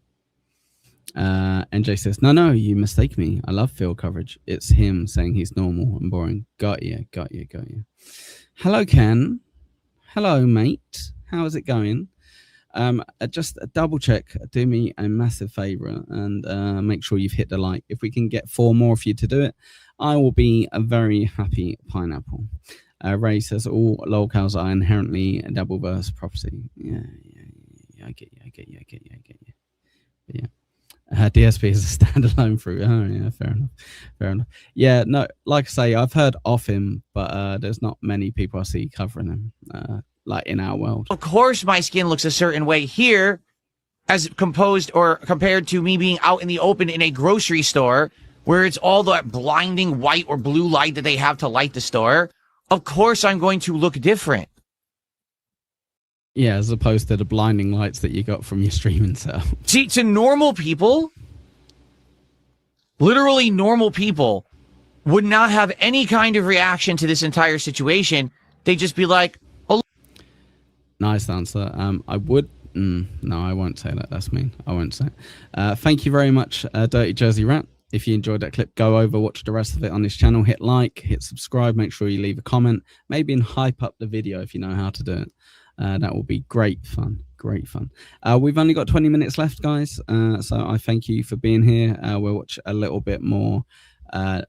NJ says, no, you mistake me. I love field coverage. It's him saying he's normal and boring. Got you. Hello, Ken. Hello, mate. How is it going? Just double check. Do me a massive favor and make sure you've hit the like. If we can get 4 more of you to do it, I will be a very happy pineapple. Ray says, all lolcows are inherently a Dabbleverse property. Yeah. I get you. But yeah. DSP is a standalone fruit. Oh yeah, fair enough. Yeah, no, like I say, I've heard of him, but there's not many people I see covering him, like in our world. Of course my skin looks a certain way here as composed or compared to me being out in the open in a grocery store where it's all that blinding white or blue light that they have to light the store. Of course I'm going to look different. Yeah, as opposed to the blinding lights that you got from your streaming setup. See, to normal people, literally normal people, would not have any kind of reaction to this entire situation. They'd just be like, oh. Nice answer. I would. No, I won't say that. That's mean. I won't say it. Thank you very much, Dirty Jersey Rat. If you enjoyed that clip, go over, watch the rest of it on this channel. Hit like, hit subscribe. Make sure you leave a comment. Maybe and hype up the video if you know how to do it. That will be great fun. We've only got 20 minutes left, guys. So I thank you for being here. We'll watch a little bit more,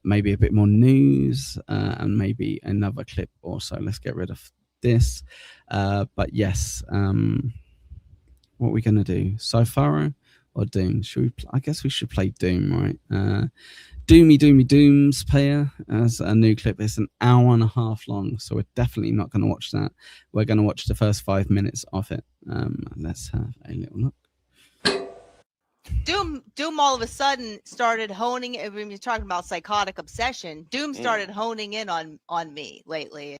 maybe a bit more news, and maybe another clip or so. Let's get rid of this. But yes, what are we going to do? Sofaro or Doom? I guess we should play Doom, right? Dooms player as a new clip. It's an hour and a half long, so we're definitely not going to watch that. We're going to watch the first 5 minutes of it. Let's have a little look. Doom all of a sudden started honing it. When you're talking about psychotic obsession, Doom started honing in on me lately.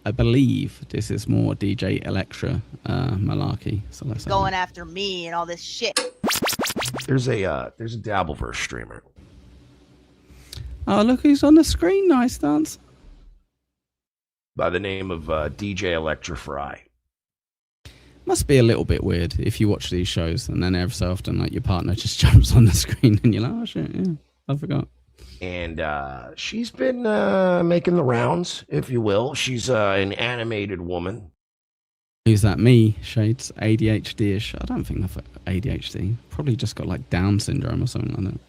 I believe this is more DJ Electra malarkey. So let's going after me and all this shit. There's a Dabbleverse streamer. Oh, look who's on the screen. Nice dance. By the name of DJ Electra Fry. Must be a little bit weird if you watch these shows and then every so often like your partner just jumps on the screen and you're like, oh shit, yeah, I forgot. And she's been making the rounds, if you will. She's an animated woman. Who's that? Me, Shades, ADHD-ish. I don't think I've got ADHD. Probably just got like Down syndrome or something like that.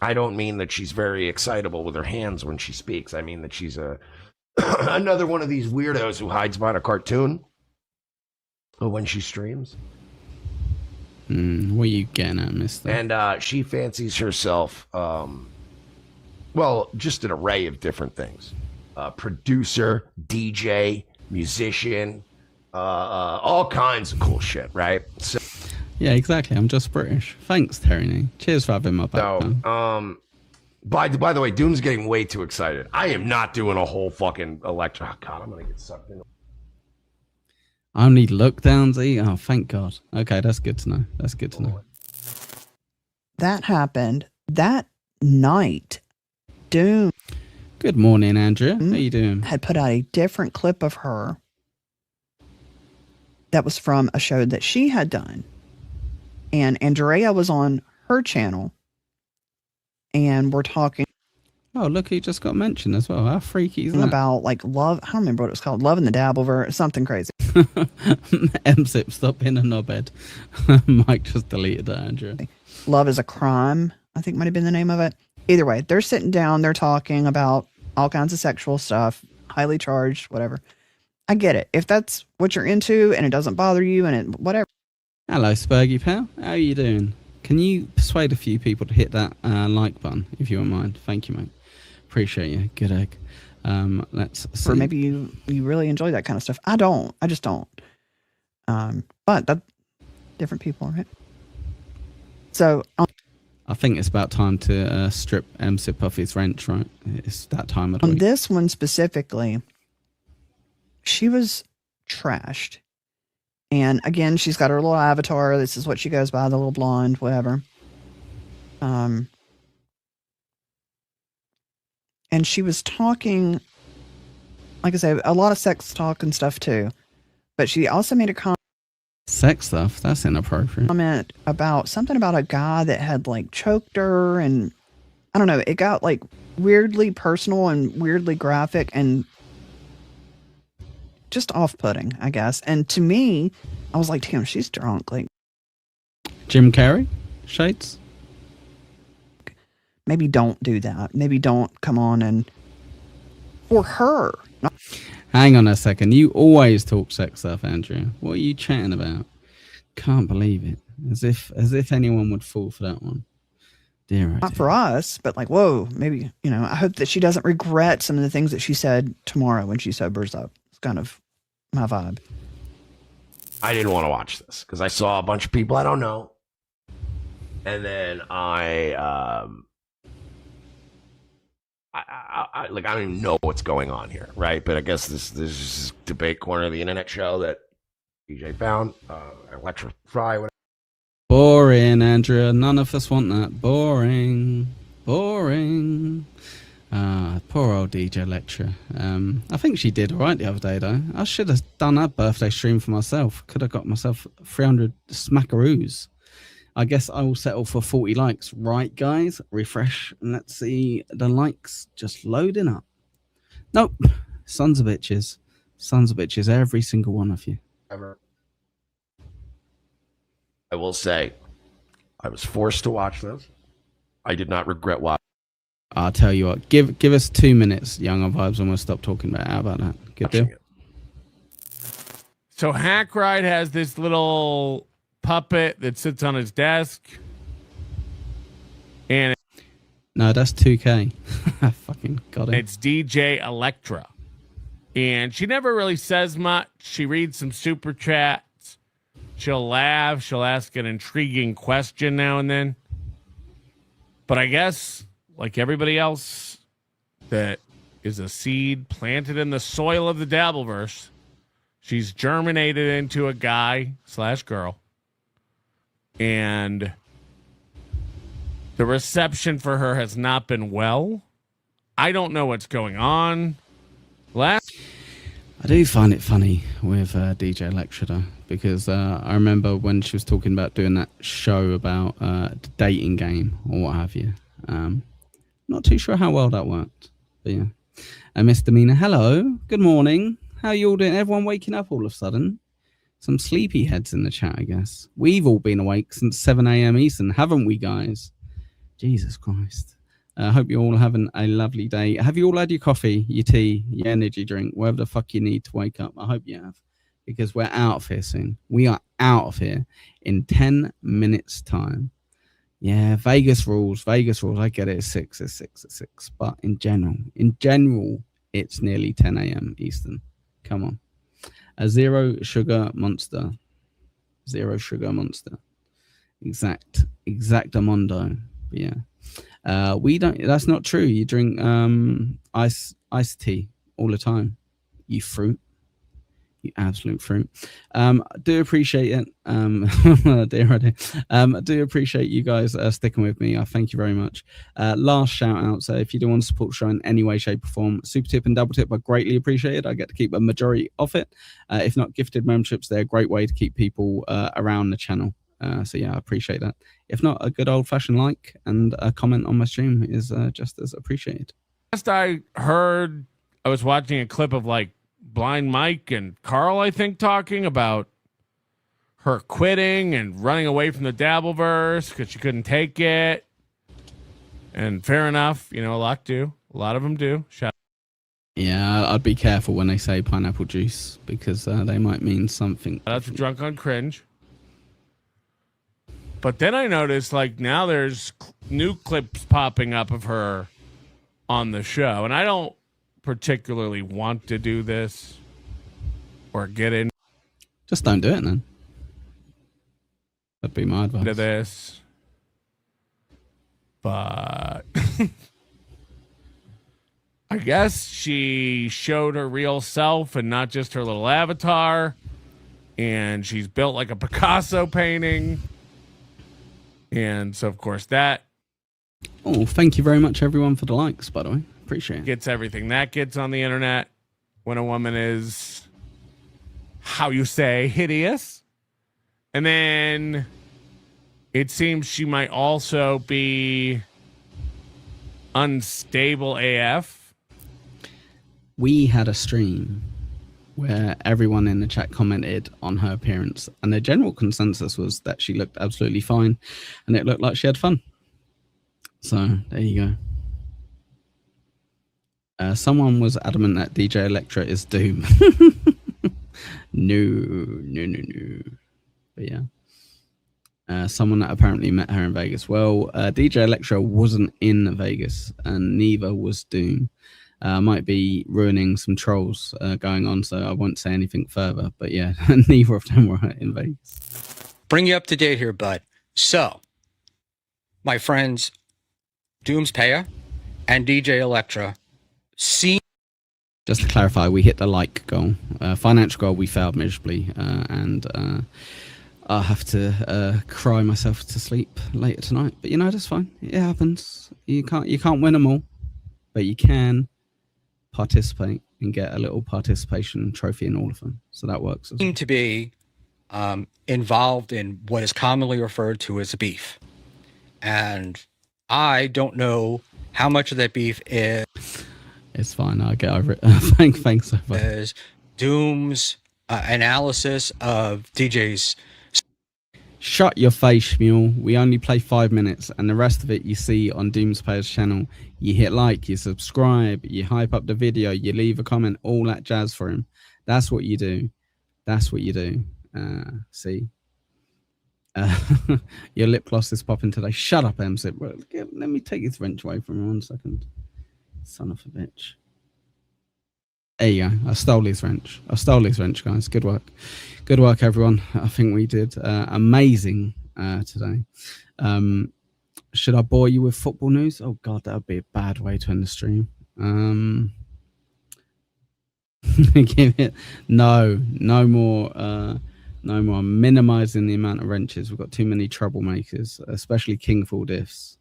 I don't mean that she's very excitable with her hands when she speaks. I mean that she's another one of these weirdos who hides behind a cartoon when she streams. What are you getting at, mister? And she fancies herself, well, just an array of different things. Producer, DJ, musician, all kinds of cool shit, right? So, yeah, exactly. I'm just British. Thanks, Terry. Cheers for having my back. So, by the way, Doom's getting way too excited. I am not doing a whole fucking Electra. Oh, God, I'm going to get sucked in. I need look downs. Oh, thank God. Okay, that's good to know. That happened that night. Doom. Good morning, Andrea. How you doing? Had put out a different clip of her that was from a show that she had done. And Andrea was on her channel. And we're talking. Oh, look, he just got mentioned as well. How freaky is that? About like love. I don't remember what it was called. Love in the Dabbleverse. Something crazy. MSIP, stop being a knobhead. Mike just deleted that, Andrea. Love is a Crime, I think might have been the name of it. Either way, they're sitting down. They're talking about all kinds of sexual stuff. Highly charged, whatever. I get it. If that's what you're into and it doesn't bother you and it whatever. Hello, Spurgy pal. How are you doing? Can you persuade a few people to hit that like button, if you wouldn't mind? Thank you, mate. Appreciate you. Good egg. Let's see. Or maybe you really enjoy that kind of stuff. I don't. I just don't. But that different people, right? So I think it's about time to strip MSIP off his wrench, right? It's that time of the on week. this one specifically, she was trashed. And again, she's got her little avatar. This is what she goes by, the little blonde, whatever. and she was talking, like I said, a lot of sex talk and stuff too. But she also made a Sex stuff? That's inappropriate. comment about something about a guy that had like choked her, and I don't know. It got like weirdly personal and weirdly graphic and just off-putting, I guess. And to me, I was like, damn, she's drunk. Like, Jim Carrey? Shades? maybe don't do that. Maybe don't come on and for her. Hang on a second. You always talk sex stuff, Andrew. What are you chatting about? Can't believe it. As if anyone would fall for that one. Dear, Not for us, but like, whoa, maybe, I hope that she doesn't regret some of the things that she said tomorrow when she sobers up. It's kind of my vibe. I didn't want to watch this because I saw a bunch of people I don't know, and then I don't even know what's going on here, right? But I guess this is debate corner of the internet show that DJ found, Electra Fry, whatever. Boring, Andrea. None of us want that. Boring. Boring. Poor old DJ Lecture. I think she did all right the other day, though. I should have done that birthday stream for myself. Could have got myself 300 smackaroos. I guess I will settle for 40 likes. Right, guys? Refresh. And let's see the likes just loading up. Nope. Sons of bitches. Sons of bitches. Every single one of you. I will say, I was forced to watch this. I did not regret watching. I'll tell you what. Give us 2 minutes, Younger Vibes, and we'll stop talking about it. How about that? Good deal? So Hackride has this little puppet that sits on his desk. And no, that's 2K. I fucking got it. It's DJ Electra. And she never really says much. She reads some super chats. She'll laugh. She'll ask an intriguing question now and then. But I guess, like everybody else that is a seed planted in the soil of the Dabbleverse, she's germinated into a guy/girl. And the reception for her has not been well. I don't know what's going on. I do find it funny with DJ Lecture, though, because I remember when she was talking about doing that show about the dating game or what have you. Not too sure how well that worked, but yeah. Misdemeanor, hello, good morning. How you all doing? Everyone waking up all of a sudden? Some sleepy heads in the chat, I guess. We've all been awake since 7 a.m. Eastern, haven't we, guys? Jesus Christ. I hope you're all having a lovely day. Have you all had your coffee, your tea, your energy drink, whatever the fuck you need to wake up? I hope you have, because we're out of here soon. We are out of here in 10 minutes' time. Yeah, Vegas rules. I get it. It's 6. But in general, it's nearly 10 a.m. Eastern. Come on. A zero sugar monster. Exactamundo. But yeah. We don't. That's not true. You drink iced tea all the time. You fruit. You absolute fruit. Do appreciate it. I do appreciate you guys sticking with me. I thank you very much. Last shout out. So if you do want to support the show in any way, shape, or form, super tip and double tip, I greatly appreciate it. I get to keep a majority of it. If not, gifted memberships, they're a great way to keep people around the channel. So yeah, I appreciate that. If not, a good old fashioned like and a comment on my stream is just as appreciated. Last I heard, I was watching a clip of like Blind Mike and Carl, I think, talking about her quitting and running away from the Dabbleverse because she couldn't take it. And fair enough, a lot do. A lot of them do. Yeah, I'd be careful when they say pineapple juice because they might mean something. That's drunk on cringe. But then I noticed, like, now there's new clips popping up of her on the show. And I don't particularly want to do this or get in. Just don't do it, then. That'd be my advice. To this. But I guess she showed her real self and not just her little avatar. And she's built like a Picasso painting. And so, of course, that. Oh, thank you very much, everyone, for the likes, by the way. Appreciate it. Gets everything that gets on the internet when a woman is, how you say, hideous. And then it seems she might also be unstable AF. We had a stream where everyone in the chat commented on her appearance, and the general consensus was that she looked absolutely fine and it looked like she had fun. So there you go. Someone was adamant that DJ Electra is Doom. No. But yeah. Someone that apparently met her in Vegas. Well, DJ Electra wasn't in Vegas, and neither was Doom. Might be ruining some trolls going on, so I won't say anything further. But yeah, neither of them were in Vegas. Bring you up to date here, bud. So, my friends, Doom's Paya and DJ Electra see. Just to clarify, we hit the like goal. Financial goal, we failed miserably, and I'll have to cry myself to sleep later tonight. But you know, that's fine. It happens. You can't win them all, but you can participate and get a little participation trophy in all of them. So that works. Seem to be involved in what is commonly referred to as a beef, and I don't know how much of that beef is. It's fine. I'll get over it. Thanks so much. As Doom's analysis of DJ's. Shut your face, Mule. We only play 5 minutes, and the rest of it you see on Doom's Player's channel. You hit like, you subscribe, you hype up the video, you leave a comment, all that jazz for him. That's what you do. That's what you do. See? Your lip gloss is popping today. Shut up, MZ. Well, let me take this wrench away from him 1 second. Son of a bitch. There you go. I stole his wrench. Guys. Good work. Good work, everyone. I think we did amazing today. Should I bore you with football news? Oh, God, that would be a bad way to end the stream. Give it. No more. No more. I'm minimizing the amount of wrenches. We've got too many troublemakers, especially King Full Diffs.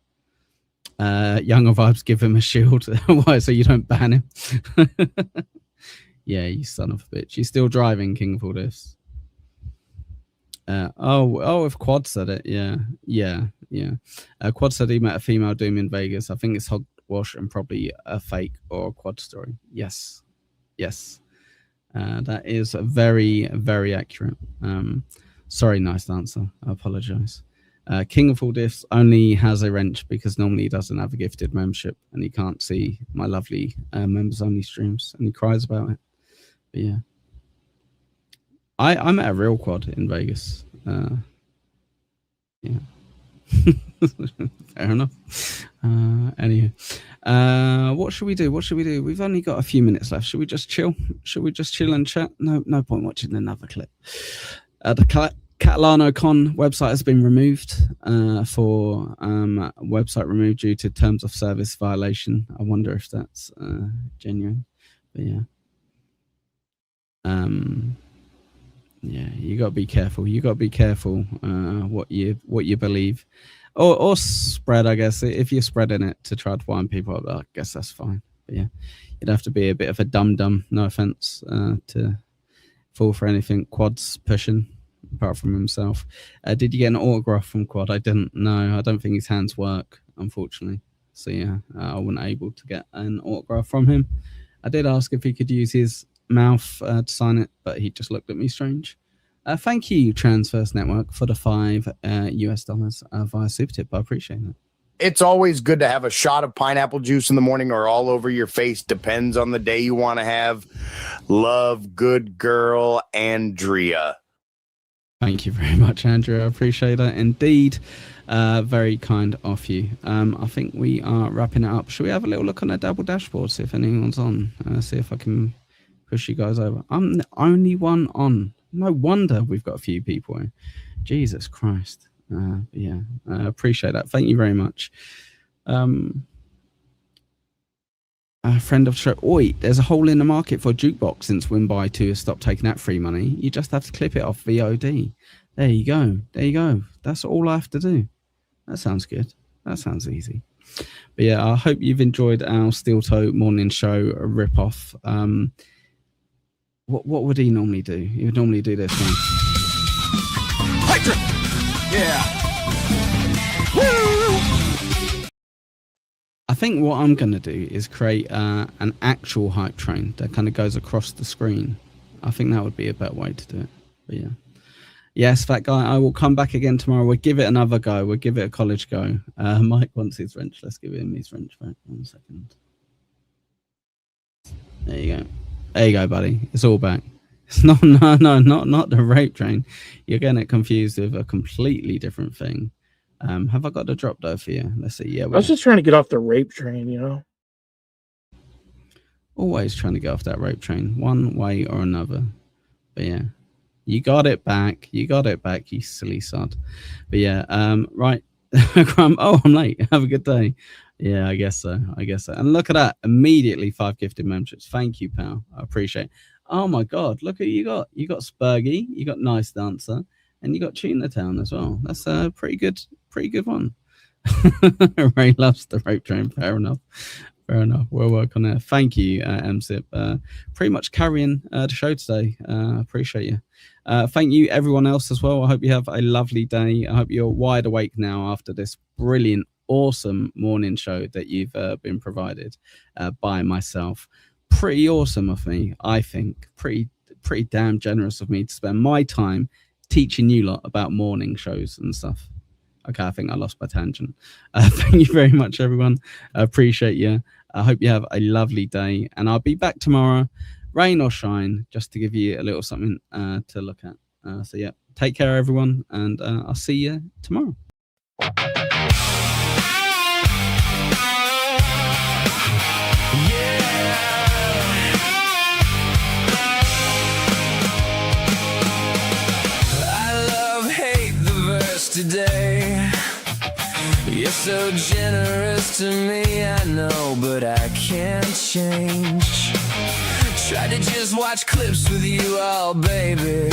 Younger Vibes, give him a shield. Why? So you don't ban him? Yeah, you son of a bitch. You're still driving, King Full Diffs. If Quad said it, yeah. Quad said he met a female Doom in Vegas. I think it's hogwash and probably a fake or a Quad story. Yes. That is very, very accurate. Sorry, nice answer. I apologize. King of All Diffs only has a wrench because normally he doesn't have a gifted membership and he can't see my lovely members only streams, and he cries about it. But yeah. I met a real Quad in Vegas. Yeah. Fair enough. Anyway, what should we do? We've only got a few minutes left. Should we just chill? And chat? No point watching another clip. The Catalano Con website has been removed for website removed due to terms of service violation. I wonder if that's genuine. But yeah. Yeah, you gotta be careful. What you believe, or spread. I guess if you're spreading it to try to wind people up, I guess that's fine. But yeah, you'd have to be a bit of a dum. No offense to fall for anything Quad's pushing, apart from himself. Did you get an autograph from Quad? I didn't. No, I don't think his hands work, unfortunately. So yeah, I wasn't able to get an autograph from him. I did ask if he could use his mouth to sign it, but he just looked at me strange. Thank you, Transverse Network, for the $5 US via Super Tip. I appreciate it. It's always good to have a shot of pineapple juice in the morning or all over your face. Depends on the day you want to have. Love, good girl, Andrea. Thank you very much, Andrew. I appreciate that indeed. Very kind of you. I think we are wrapping it up. Should we have a little look on the Dabble dashboard, see if anyone's on? See if I can push you guys over. I'm the only one on. No wonder we've got a few people in. Jesus Christ. Yeah, I appreciate that. Thank you very much. A friend of the show. Oi, there's a hole in the market for a jukebox since WinBuy2 has stopped taking that free money. You just have to clip it off VOD. There you go. That's all I have to do. That sounds good. That sounds easy. But yeah, I hope you've enjoyed our Steel Toe morning show rip-off. What would he normally do? He would normally do this one. Yeah. I think what I'm going to do is create an actual hype train that kind of goes across the screen. I think that would be a better way to do it. But yeah. Yes, Fat Guy, I will come back again tomorrow. We'll give it another go. We'll give it a college go. Mike wants his wrench. Let's give him his wrench back. 1 second. There you go. There you go, buddy. It's all back. It's not the rape train. You're getting it confused with a completely different thing. Have I got the drop though for you? Let's see. Yeah, I was just trying to get off the rape train, you know. Always trying to get off that rape train, one way or another. But yeah, you got it back. You got it back, you silly sod. But yeah, right. Oh, I'm late. Have a good day. Yeah, I guess so. And look at that. Immediately 5 gifted memberships. Thank you, pal. I appreciate it. Oh my God. Look who you got. You got Spurgy. You got Nice Dancer. And you got Tuna Town as well. That's a pretty good one. Ray loves the rape train. Fair enough. We'll work on that. Thank you, MSIP. Pretty much carrying the show today. Appreciate you. Thank you, everyone else as well. I hope you have a lovely day. I hope you're wide awake now after this brilliant, awesome morning show that you've been provided by myself. Pretty awesome of me, I think. Pretty damn generous of me to spend my time teaching you lot about morning shows and stuff. Okay, I think I lost my tangent. Thank you very much, everyone. I appreciate you. I hope you have a lovely day, and I'll be back tomorrow, rain or shine, just to give you a little something to look at. So yeah, take care, everyone, and I'll see you tomorrow. Today, you're so generous to me, I know, but I can't change. Tried to just watch clips with you all, baby,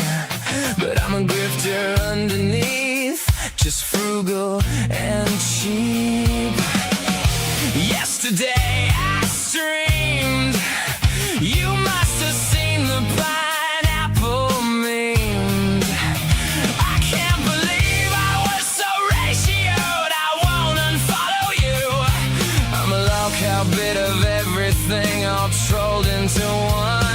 but I'm a grifter underneath, just frugal and cheap. Yesterday I streamed, you must have seen the pineapple meme. I can't believe I was so ratioed, I won't unfollow you. I'm a lolcow, bit of everything, all trolled into one.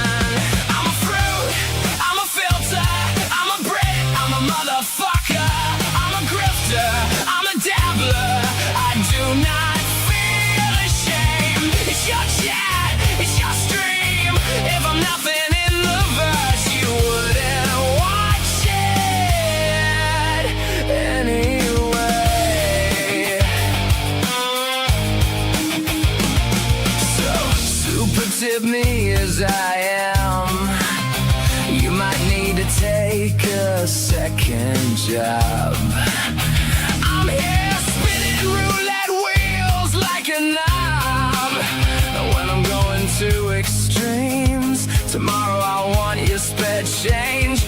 I'm a fruit, I'm a filter, I'm a Brit, I'm a motherfucker, I'm a grifter, I'm a dabbler, I do not feel ashamed. It's your chat, it's your stream. If I'm nothing in the verse, you wouldn't watch it anyway. So super tip me as I am. You might need to take a second job. I'm here spinning roulette wheels like a knob. When I'm going to extremes, tomorrow I want your sped change.